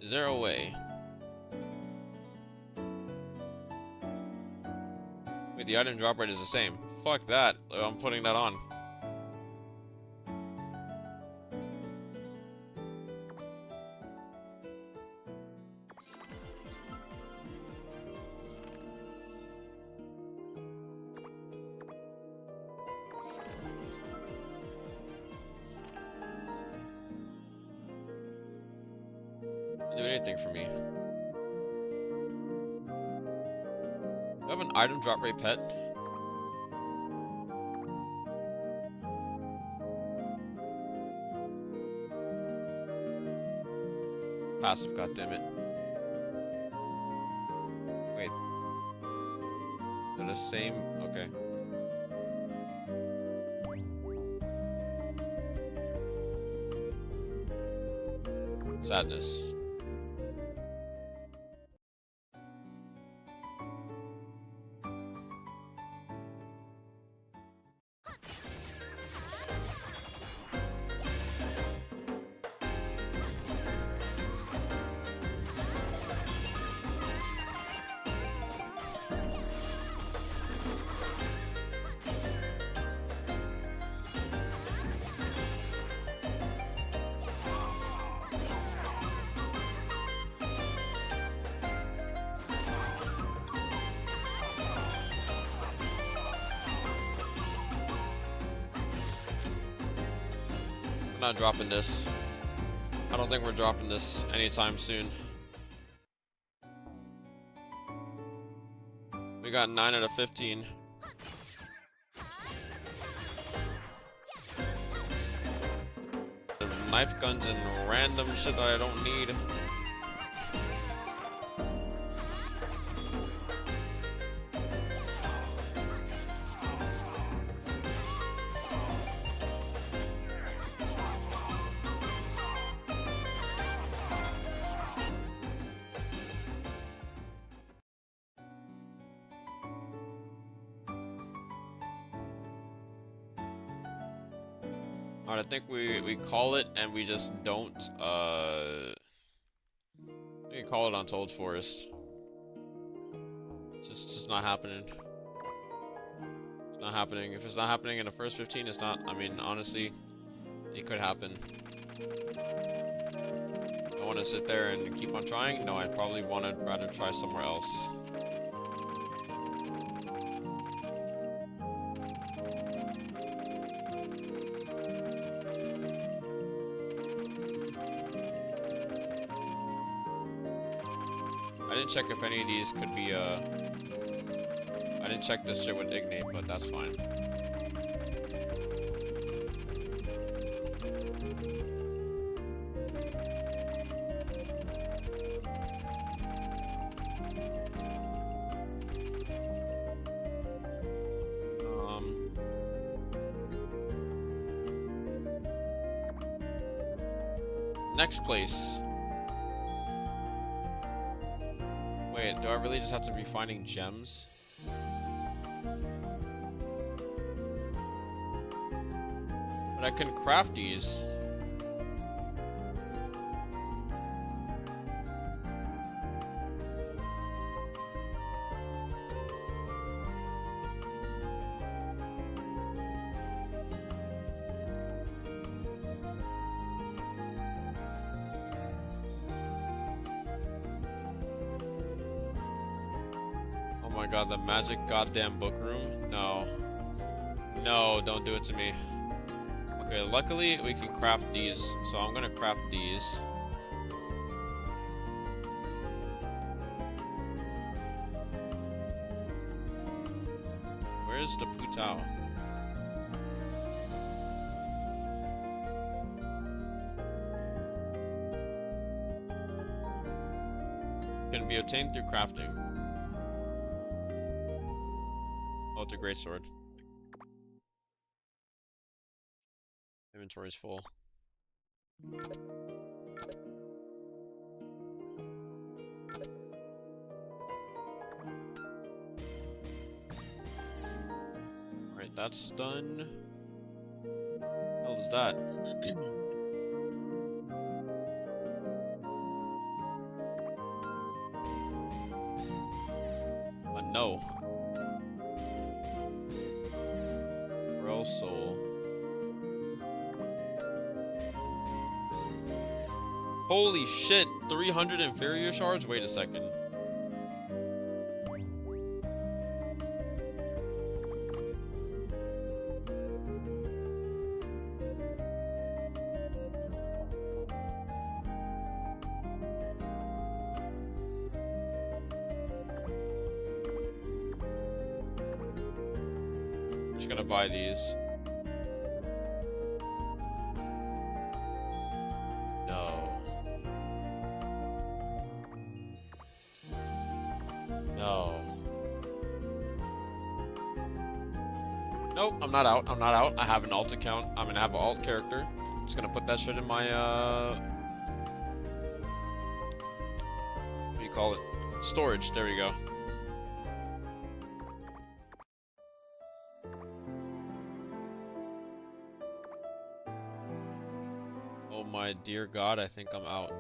Is there a way? Wait, the item drop rate is the same. Fuck that. I'm putting that on. Do anything for me. Do I have an item drop rate pet? Passive, goddammit. Wait. They're the same? Okay. Sadness. I'm not dropping this. I don't think we're dropping this anytime soon. We got 9 out of 15. Knife guns and random shit that I don't need. Alright, I think we call it and we just don't we can call it Untold Forest. Just not happening. It's not happening. If it's not happening in the first 15, it's not. I mean, honestly, it could happen. I want to sit there and keep on trying. No, I'd probably want to rather try somewhere else. I didn't check if any of these could be, I didn't check this shit with Ignite, but that's fine. Next place. Wait, do I really just have to be finding gems? But I can craft these. god, the magic goddamn book room? No. No, don't do it to me. Okay, luckily we can craft these, so I'm gonna craft these. Where's the putao? Can be obtained through crafting. Oh, it's a great sword. Inventory's full. Alright, that's done. What the hell is that? No. Real soul. Holy shit, 300 inferior shards? Wait a second. Just gonna buy these. No. No. Nope, I'm not out. I'm not out. I have an alt account. I'm gonna have an alt character. Just gonna put that shit in my what do you call it? Storage. There we go. Oh my dear God, I think I'm out.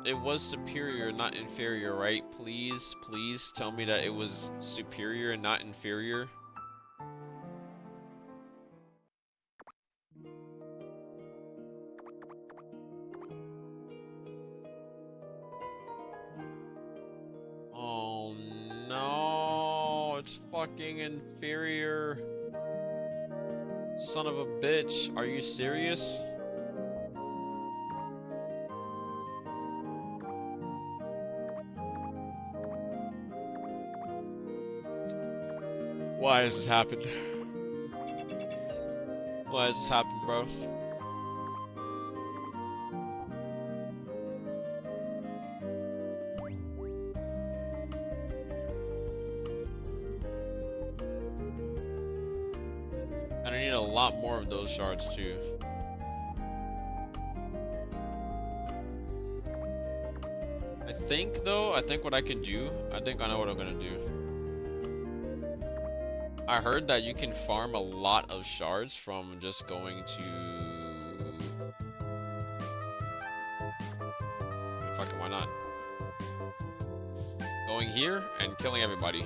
It was superior, not inferior, right? Please, please tell me that it was superior and not inferior. Oh no, it's fucking inferior. Son of a bitch, are you serious? Why has this happened? Why has this happened, bro? And I need a lot more of those shards too. I think though, I think what I can do, I think I know what I'm gonna do. I heard that you can farm a lot of shards from just going to... Fuck it, why not? Going here and killing everybody.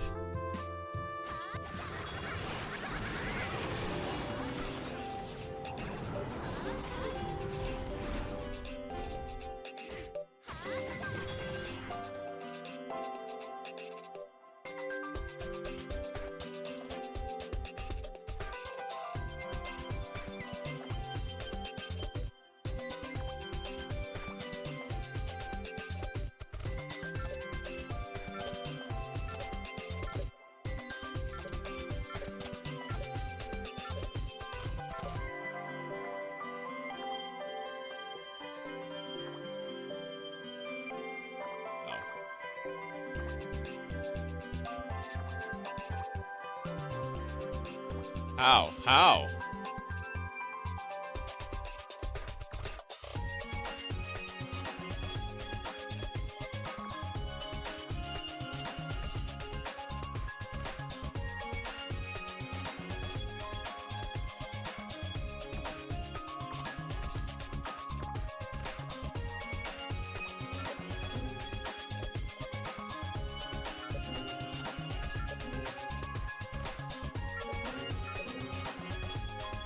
How? How?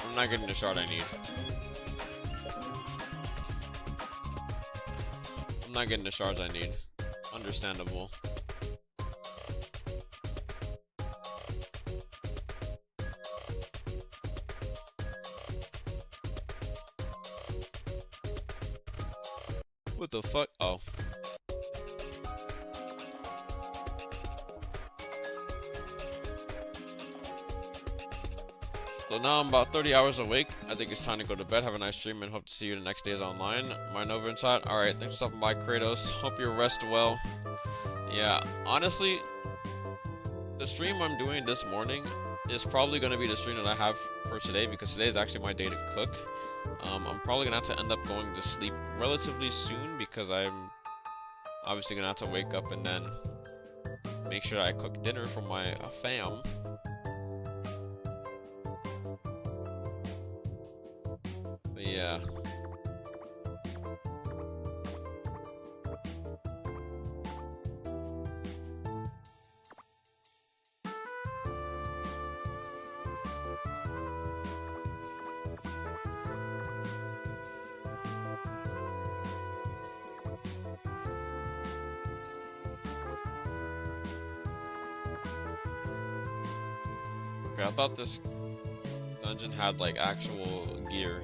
I'm not getting the shard I need. not getting the shards I need. Understandable. What the fuck? Oh. So now I'm about 30 hours awake. I think it's time to go to bed. Have a nice stream and hope to see you the next days online. My Nova inside. Alright, thanks for stopping by, Kratos. Hope you rest well. Yeah, honestly, the stream I'm doing this morning is probably going to be the stream that I have for today because today is actually my day to cook. I'm probably going to have to end up going to sleep relatively soon because I'm obviously going to have to wake up and then make sure that I cook dinner for my fam. But yeah. Okay, I thought this dungeon had like actual gear.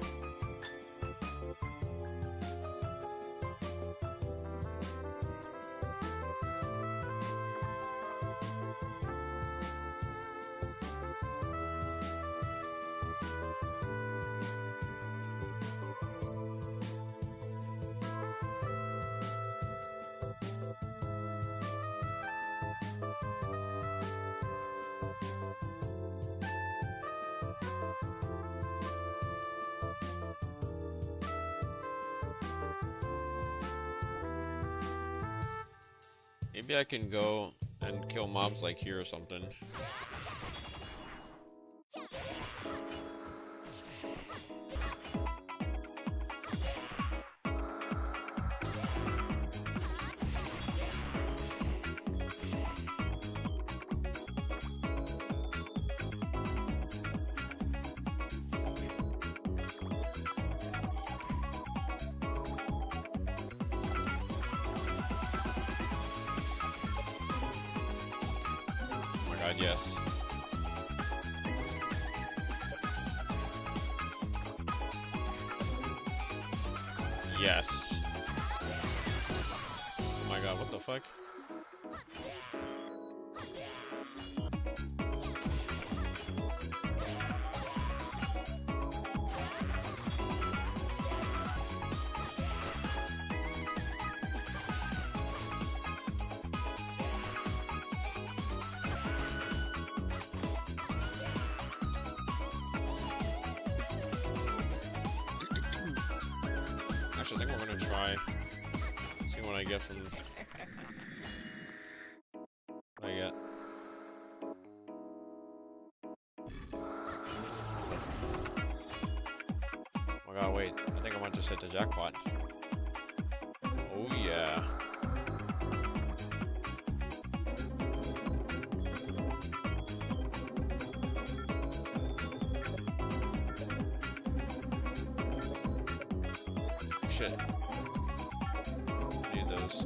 Maybe I can go and kill mobs like here or something. Yes. Yes. Oh my god, what the fuck? Actually, I think we're gonna try see what I get from what I get. Oh my god, wait, I think I might just hit the jackpot. Oh yeah. Shit. Need those.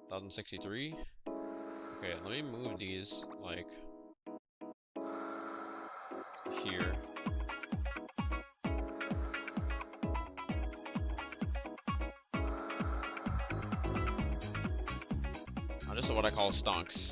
$1,063. Okay, let me move these like here. This is what I call stonks.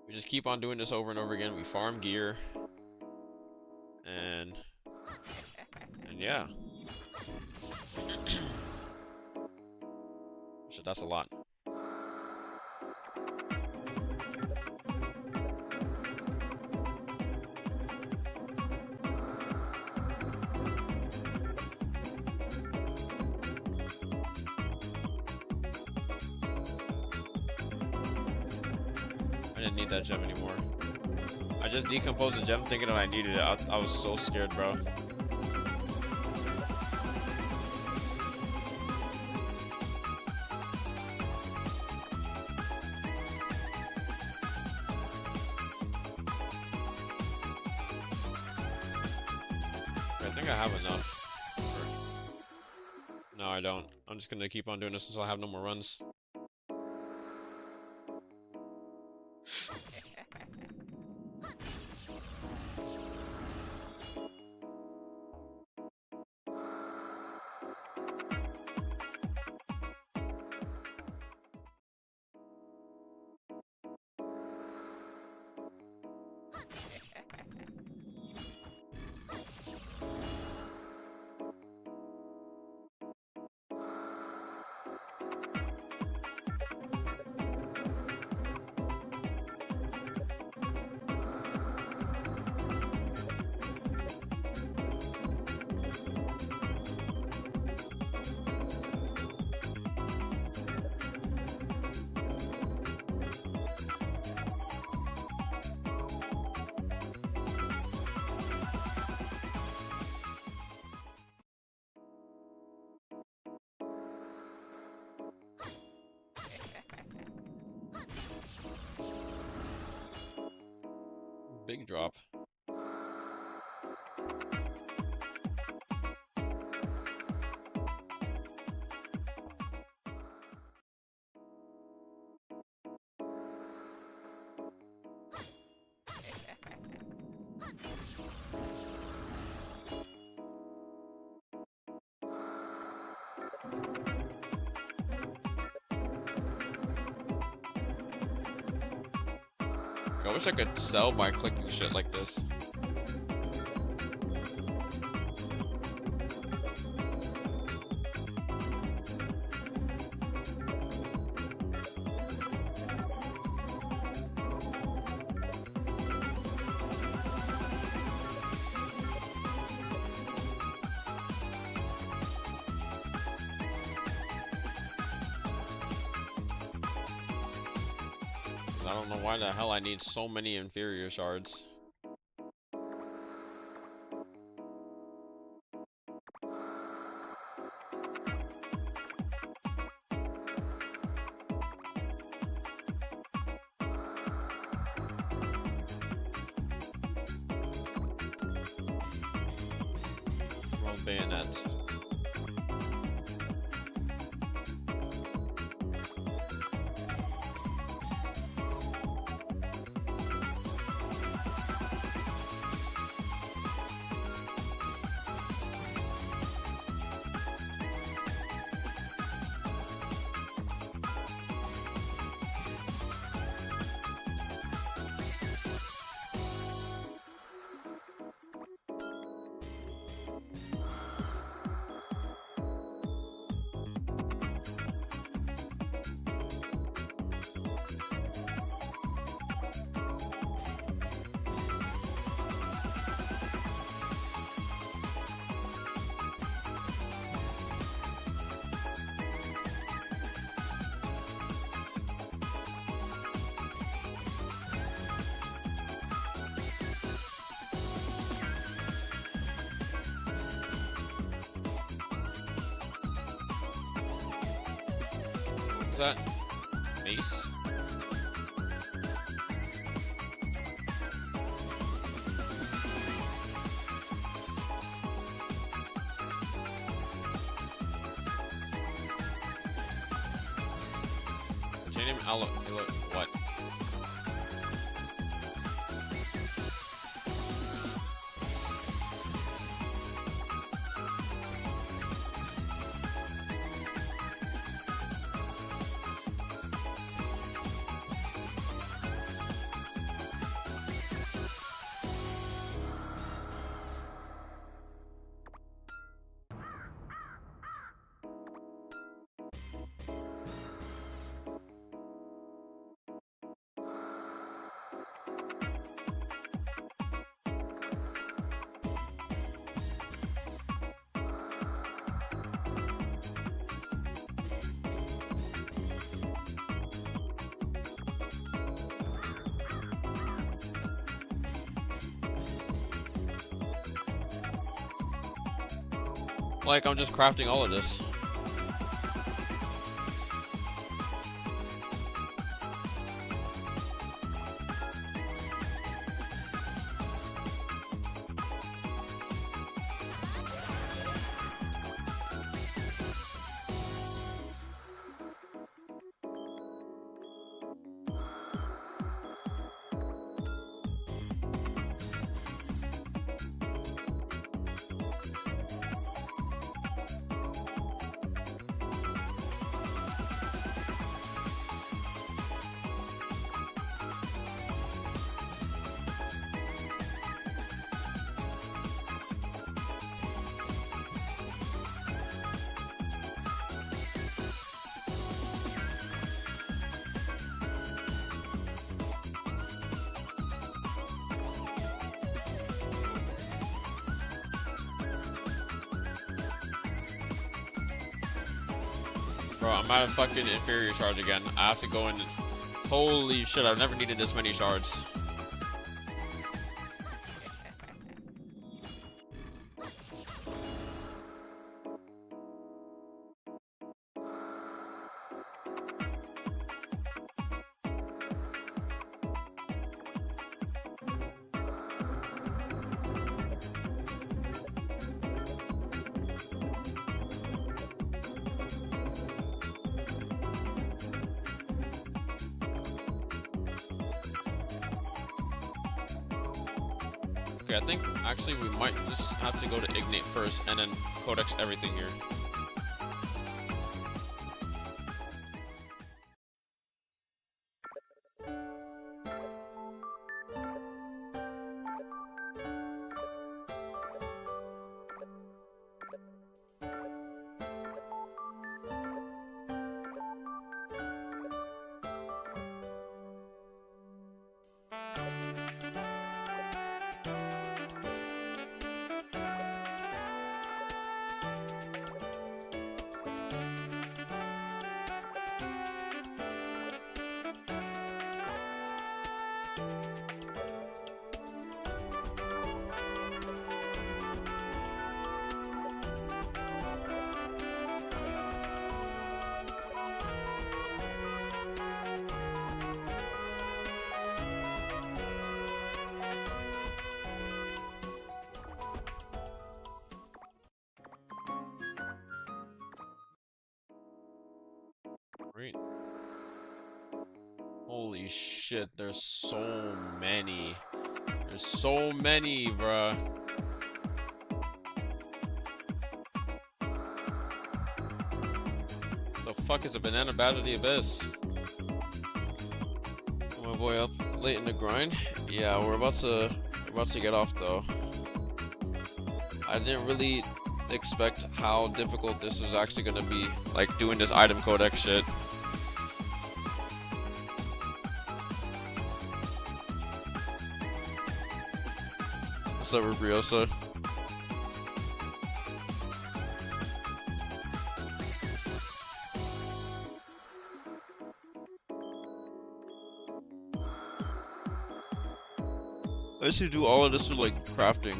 We just keep on doing this over and over again. We farm gear, and yeah. So that's a lot. didn't need that gem anymore. I just decomposed the gem thinking that I needed it. I was so scared, bro. I think I have enough. No, I don't. I'm just gonna keep on doing this until I have no more runs. Big drop. I wish I could sell by clicking shit like this. I don't know why the hell I need so many inferior shards. Roll bayonet. What's that? Mace? Titanium alloy. What? Like I'm just crafting all of this. Bro, I'm out of fucking inferior shards again. I have to go in. Holy shit, I've never needed this many shards. Okay, I think actually we might just have to go to Ignite first and then Codex everything here. Great. Holy shit, there's so many. There's so many, bruh. The fuck is a banana bat of the abyss? My boy up late in the grind. Yeah, we're about to get off though. I didn't really expect how difficult this was actually gonna be, like doing this item codex shit. What's up, Rubriosa? I should do all of this with like crafting.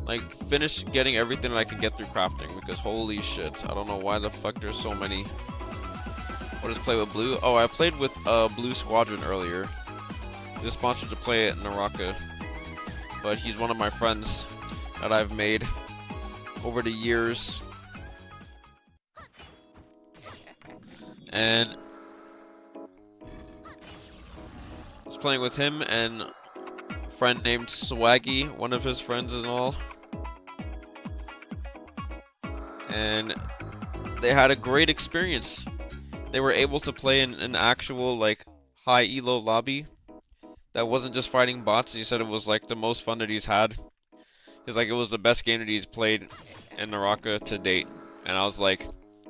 Like finish getting everything that I can get through crafting, because holy shit, I don't know why the fuck there's so many. What is play with blue? Oh, I played with Blue Squadron earlier. He was sponsored to play at Naraka, but he's one of my friends that I've made over the years. And I was playing with him and a friend named Swaggy, one of his friends and all. And they had a great experience. They were able to play in an actual like high elo lobby that wasn't just fighting bots. And he said it was like the most fun that he's had. He's like, it was the best game that he's played in Naraka to date. And I was like,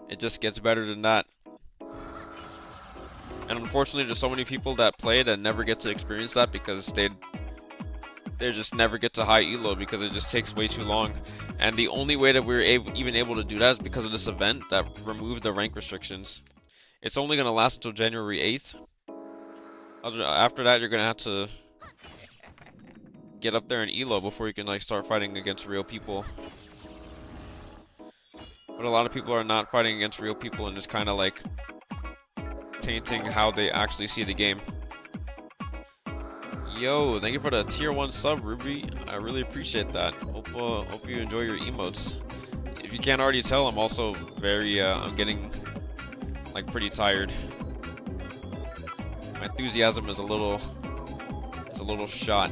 it just gets better than that. And unfortunately, there's so many people that play that never get to experience that because they just never get to high elo because it just takes way too long. And the only way that we were even able to do that is because of this event that removed the rank restrictions. It's only going to last until January 8th. After that, you're going to have to get up there in elo before you can like start fighting against real people. But a lot of people are not fighting against real people and just kind of like tainting how they actually see the game. Yo, thank you for the tier 1 sub, Ruby. I really appreciate that. Hope you enjoy your emotes. If you can't already tell, I'm also very, I'm getting, like, pretty tired. My enthusiasm is a little shot.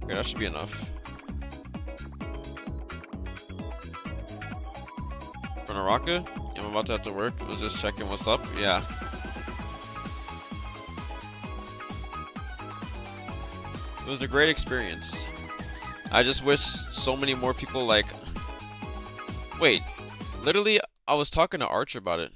Okay, that should be enough. For Naraka, I'm about to have to work. I was just checking what's up. Yeah. It was a great experience. I just wish so many more people like... Wait, literally, I was talking to Archer about it.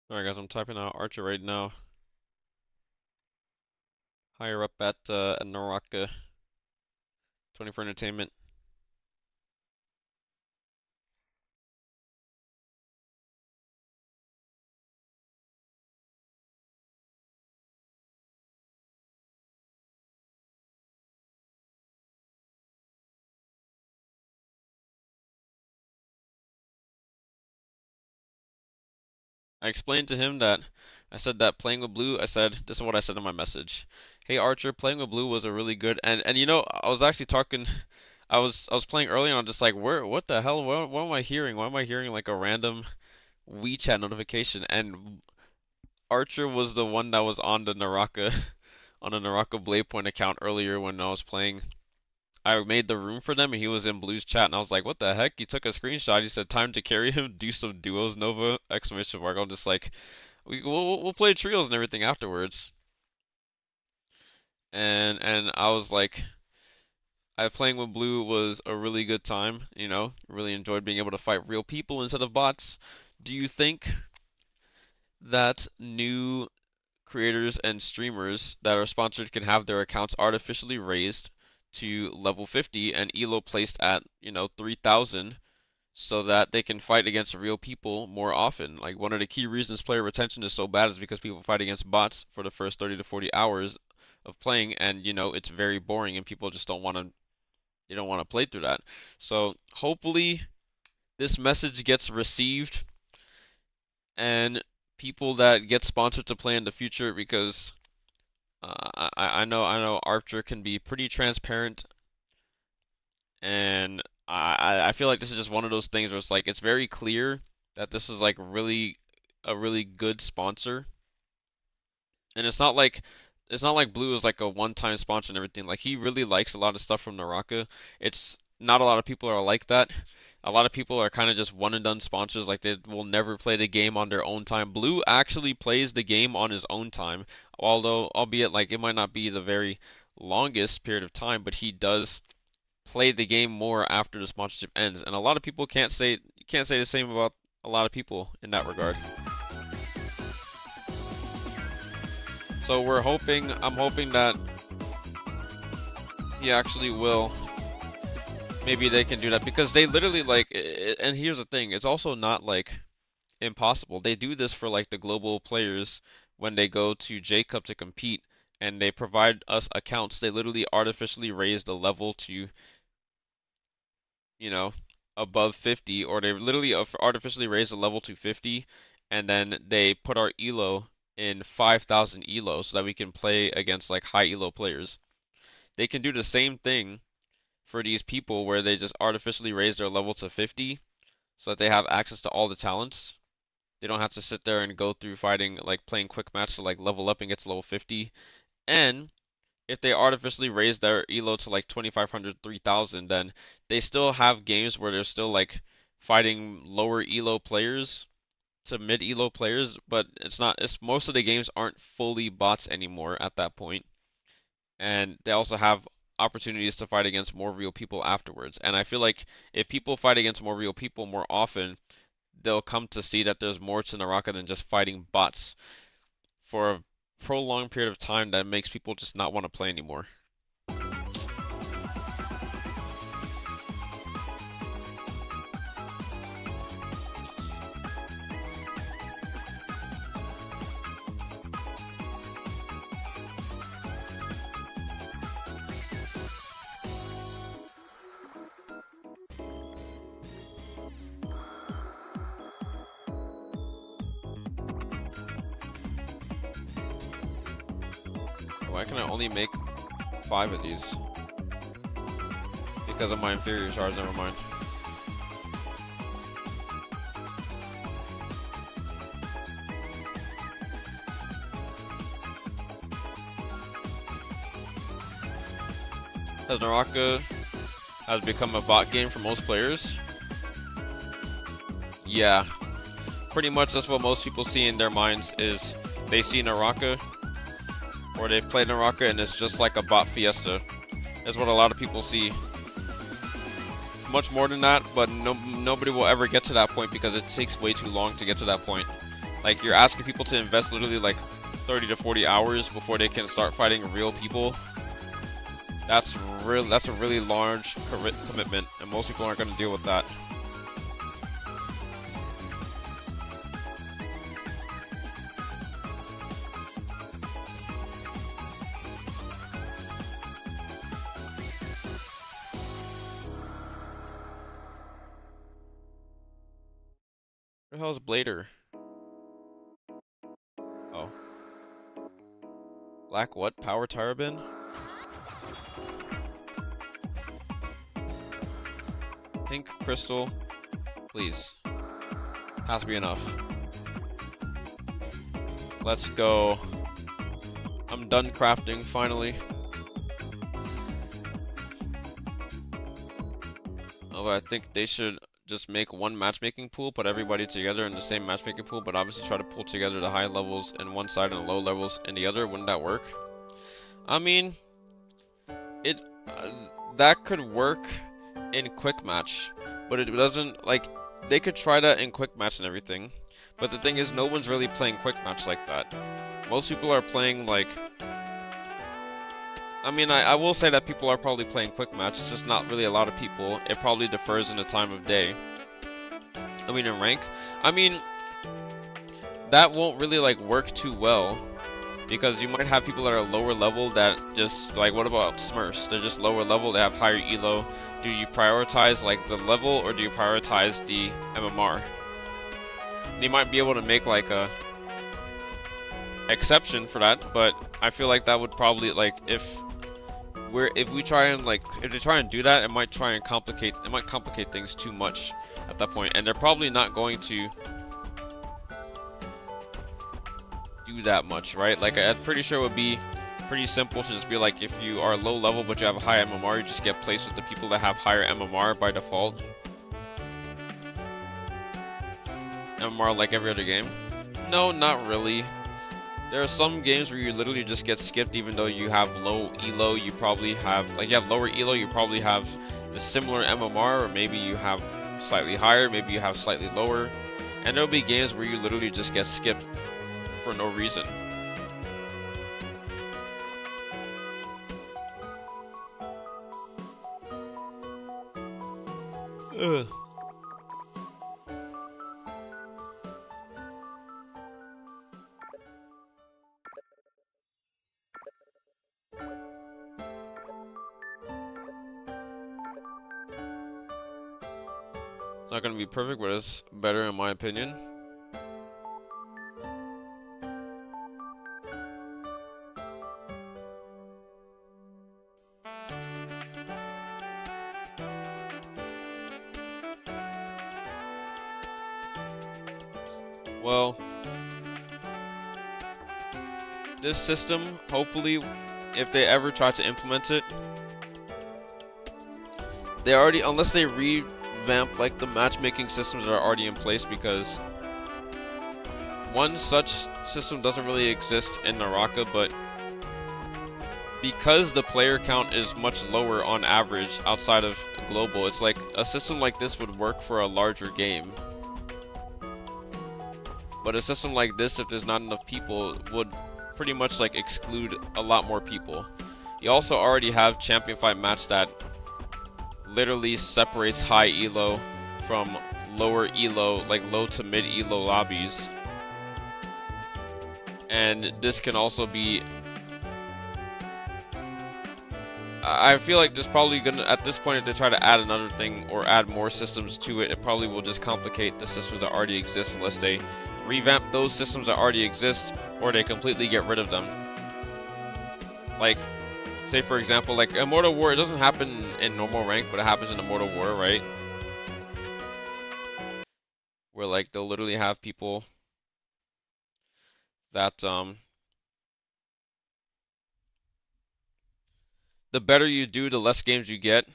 Alright guys, I'm typing out Archer right now. Higher up at Naraka. 24 Entertainment. I explained to him that I said that playing with Blue, I said this is what I said in my message. Hey Archer, playing with Blue was a really good and you know, I was actually talking I was playing earlier and I'm just like, what the hell? What am I hearing? Why am I hearing like a random WeChat notification? And Archer was the one that was on the Naraka on the Naraka Blade Point account earlier when I was playing. I made the room for them and he was in Blue's chat and I was like, what the heck? He took a screenshot. He said, time to carry him, do some duos, Nova! Exclamation mark. I'm just like, we'll play trios and everything afterwards. And I was like, playing with Blue was a really good time, you know, really enjoyed being able to fight real people instead of bots. Do you think that new creators and streamers that are sponsored can have their accounts artificially raised to level 50 and elo placed at, you know, 3000 so that they can fight against real people more often? Like one of the key reasons player retention is so bad is because people fight against bots for the first 30 to 40 hours of playing and, you know, it's very boring and people just don't want to play through that. So hopefully this message gets received and people that get sponsored to play in the future, because I know Archer can be pretty transparent, and I feel like this is just one of those things where it's like it's very clear that this is like really a really good sponsor, and it's not like it's not like Blue is like a one-time sponsor and everything. Like he really likes a lot of stuff from Naraka. It's not a lot of people are like that. A lot of people are kind of just one and done sponsors, like they will never play the game on their own time. Blue actually plays the game on his own time, although albeit like it might not be the very longest period of time, but he does play the game more after the sponsorship ends. And a lot of people can't say the same about a lot of people in that regard. So I'm hoping that he actually will. Maybe they can do that because they literally like, and here's the thing, it's also not like impossible. They do this for like the global players when they go to J Cup to compete and they provide us accounts. They literally artificially raise the level to, you know, above 50, or they literally artificially raise the level to 50, and then they put our elo in 5,000 elo so that we can play against like high elo players. They can do the same thing for these people where they just artificially raise their level to 50 so that they have access to all the talents. They don't have to sit there and go through fighting, like playing quick match to like level up and get to level 50. And if they artificially raise their elo to like 2,500, 3,000, then they still have games where they're still like fighting lower elo players to mid elo players, but most of the games aren't fully bots anymore at that point. And they also have opportunities to fight against more real people afterwards. And I feel like if people fight against more real people more often, they'll come to see that there's more to Naraka than just fighting bots for a prolonged period of time that makes people just not want to play anymore. Why can I only make 5 of these? Because of my inferior shards, never mind. As Naraka has become a bot game for most players. Yeah, pretty much that's what most people see in their minds is they see Naraka or they play Naraka and it's just like a bot fiesta. That's what a lot of people see. Much more than that, but nobody will ever get to that point because it takes way too long to get to that point. Like you're asking people to invest literally like 30 to 40 hours before they can start fighting real people. That's a really large commitment, and most people aren't going to deal with that. Where the hell is Blader? Oh. Black what? Power tire bin? Pink crystal. Please. Has to be enough. Let's go. I'm done crafting, finally. Oh, I think they should just make one matchmaking pool, put everybody together in the same matchmaking pool, but obviously try to pull together the high levels in one side and the low levels in the other. Wouldn't that work? I mean, that could work in quick match, but it doesn't, like, they could try that in quick match and everything, but the thing is no one's really playing quick match like that. Most people are playing like, I mean, I will say that people are probably playing quick match, it's just not really a lot of people. It probably differs in the time of day. I mean, in rank, I mean, that won't really like work too well, because you might have people that are lower level that just, like, what about Smurfs? They're just lower level, they have higher elo. Do you prioritize like the level, or do you prioritize the MMR? You might be able to make like a exception for that, but I feel like that would probably, like, if they try and do that, it might complicate things too much at that point, and they're probably not going to do that much, right? Like, I'm pretty sure it would be pretty simple to just be like, if you are low level but you have a high MMR, you just get placed with the people that have higher MMR by default. MMR like every other game? No, not really. There are some games where you literally just get skipped even though you have low elo, you probably have, like you have lower elo, you probably have a similar MMR, or maybe you have slightly higher, maybe you have slightly lower. And there'll be games where you literally just get skipped for no reason. Ugh. It's not gonna be perfect, but it's better in my opinion. Well, this system, hopefully, if they ever try to implement it, they already, unless they revamp like the matchmaking systems that are already in place, because one such system doesn't really exist in Naraka, but because the player count is much lower on average outside of global, it's like a system like this would work for a larger game. But a system like this, if there's not enough people, would pretty much like exclude a lot more people. You also already have champion fight match that literally separates high elo from lower elo, like low to mid elo lobbies. And this can also be, I feel like there's probably gonna, at this point, if they try to add another thing or add more systems to it, it probably will just complicate the systems that already exist unless they revamp those systems that already exist or they completely get rid of them. Like, say for example, like Immortal War, it doesn't happen in normal rank, but it happens in Immortal War, right? Where like they'll literally have people that the better you do, the less games you get.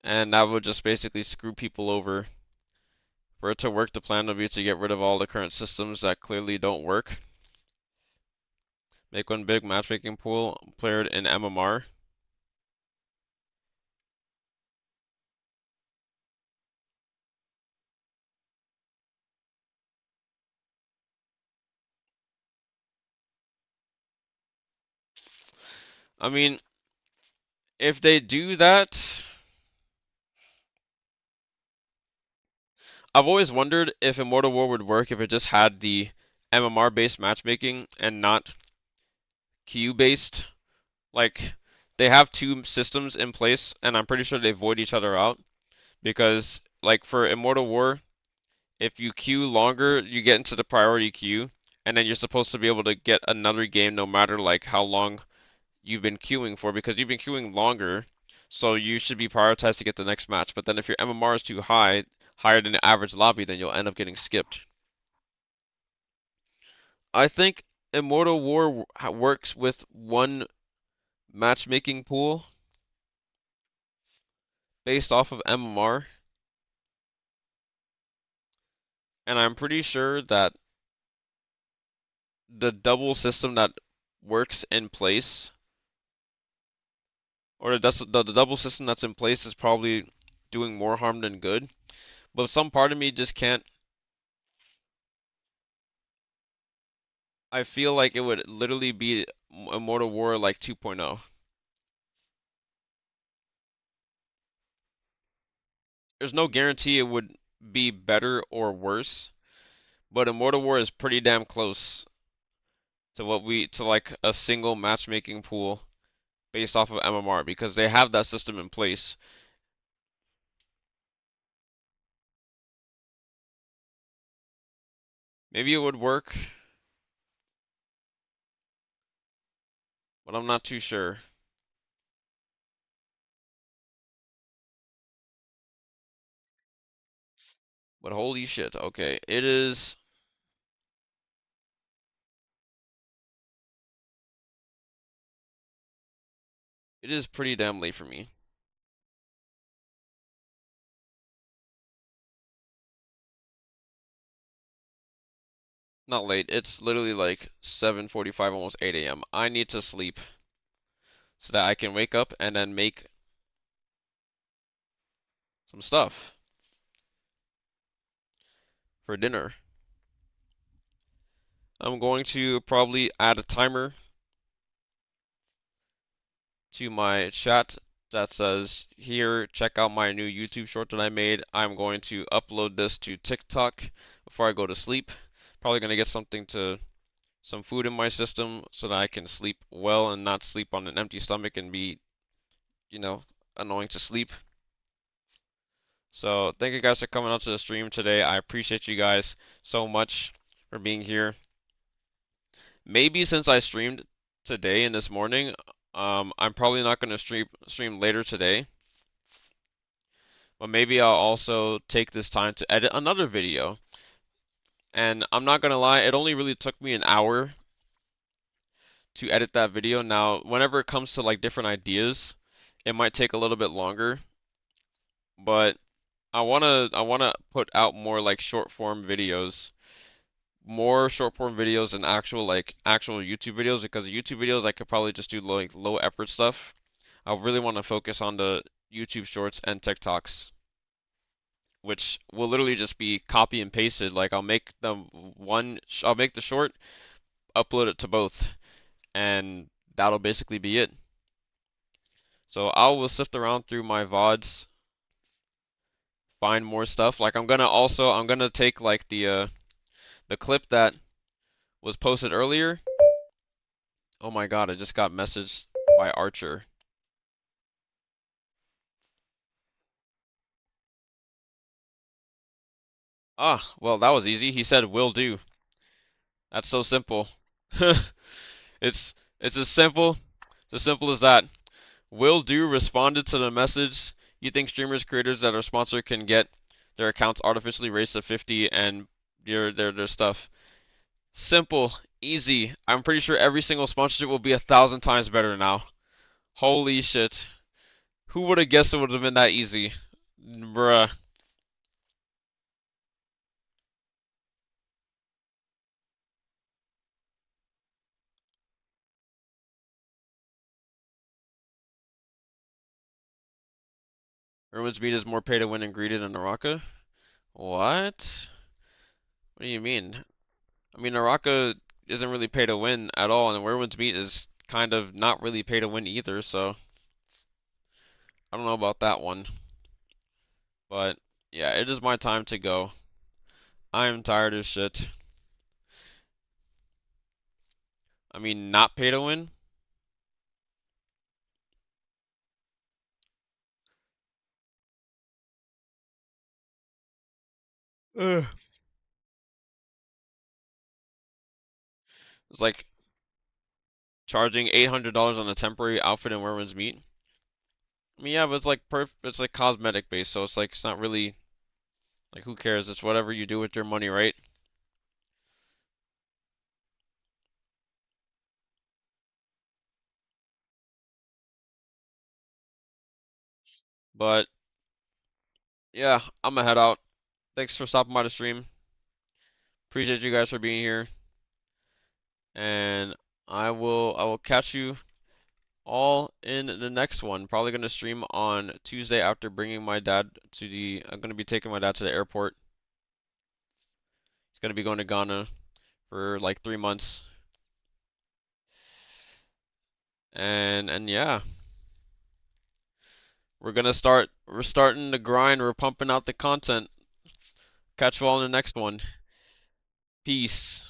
And that would just basically screw people over. For it to work, the plan would be to get rid of all the current systems that clearly don't work. Make one big matchmaking pool played in MMR. I mean, if they do that, I've always wondered if Immortal War would work if it just had the MMR based matchmaking and not queue based. Like, they have two systems in place, and I'm pretty sure they void each other out. Because, like, for Immortal War, if you queue longer, you get into the priority queue, and then you're supposed to be able to get another game no matter, like, how long you've been queuing for, because you've been queuing longer, so you should be prioritized to get the next match. But then if your MMR is too high, higher than the average lobby, then you'll end up getting skipped. I think Immortal War works with one matchmaking pool based off of MMR, and I'm pretty sure that the double system that works in place, or the double system that's in place, is probably doing more harm than good. But some part of me just can't. I feel like it would literally be Immortal War like 2.0. There's no guarantee it would be better or worse, but Immortal War is pretty damn close to like a single matchmaking pool based off of MMR, because they have that system in place. Maybe it would work, but I'm not too sure. But holy shit, okay. It is pretty damn late for me. Not late, it's literally like 7:45, almost 8 a.m. I need to sleep so that I can wake up and then make some stuff for dinner. I'm going to probably add a timer to my chat that says, here, check out my new YouTube short that I made. I'm going to upload this to TikTok before I go to sleep. Probably going to get some food in my system so that I can sleep well and not sleep on an empty stomach and be, you know, annoying to sleep. So thank you guys for coming out to the stream today. I appreciate you guys so much for being here. Maybe since I streamed today and this morning, I'm probably not going to stream later today. But maybe I'll also take this time to edit another video. And I'm not gonna lie, it only really took me an hour to edit that video. Now, whenever it comes to like different ideas, it might take a little bit longer. But I wanna put out more like short form videos. More short form videos and actual YouTube videos, because YouTube videos I could probably just do like low effort stuff. I really want to focus on the YouTube shorts and TikToks, which will literally just be copy and pasted. Like I'll make the short, upload it to both, and that'll basically be it. So I will sift around through my VODs, find more stuff. Like I'm gonna take like the clip that was posted earlier. Oh my god, I just got messaged by Archer. Ah, well that was easy. He said will do. That's so simple. It's as simple as that. Will Do responded to the message. You think streamers, creators that are sponsored can get their accounts artificially raised to 50 and their stuff? Simple, easy. I'm pretty sure every single sponsorship will be 1,000 times better now. Holy shit. Who would have guessed it would have been that easy? Bruh. Irwin's Meat is more pay to win and greedy than Naraka? What? What do you mean? I mean, Naraka isn't really pay to win at all, and Werewolf's Meat is kind of not really pay to win either, so I don't know about that one. But yeah, it is my time to go. I am tired as shit. I mean, not pay to win? Ugh. It's like charging $800 on a temporary outfit in Werewolf's Meat. I mean, yeah, but it's like cosmetic based, so it's like it's not really like who cares? It's whatever you do with your money, right? But yeah, I'm gonna head out. Thanks for stopping by the stream. Appreciate you guys for being here. And I will catch you all in the next one. Probably gonna stream on Tuesday after bringing my dad to I'm gonna be taking my dad to the airport. He's gonna be going to Ghana for like 3 months. And yeah, we're starting the grind, we're pumping out the content. Catch you all in the next one. Peace.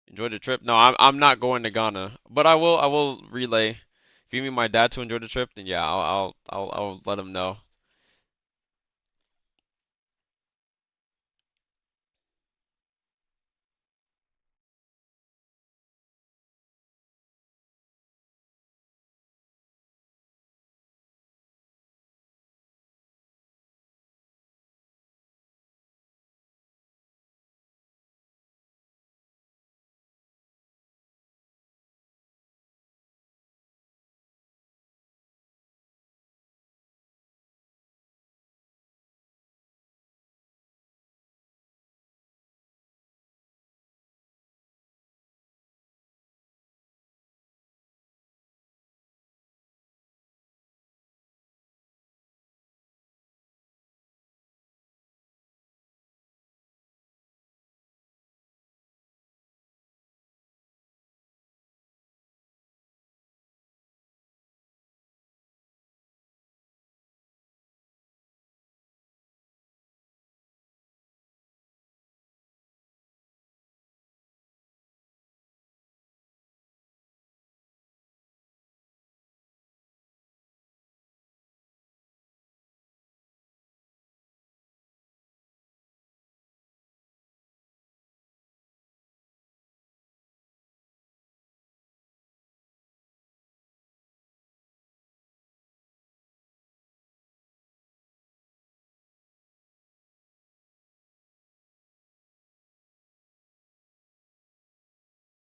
Enjoy the trip. No, I'm not going to Ghana, but I will relay. If you mean my dad to enjoy the trip, then yeah, I'll let him know.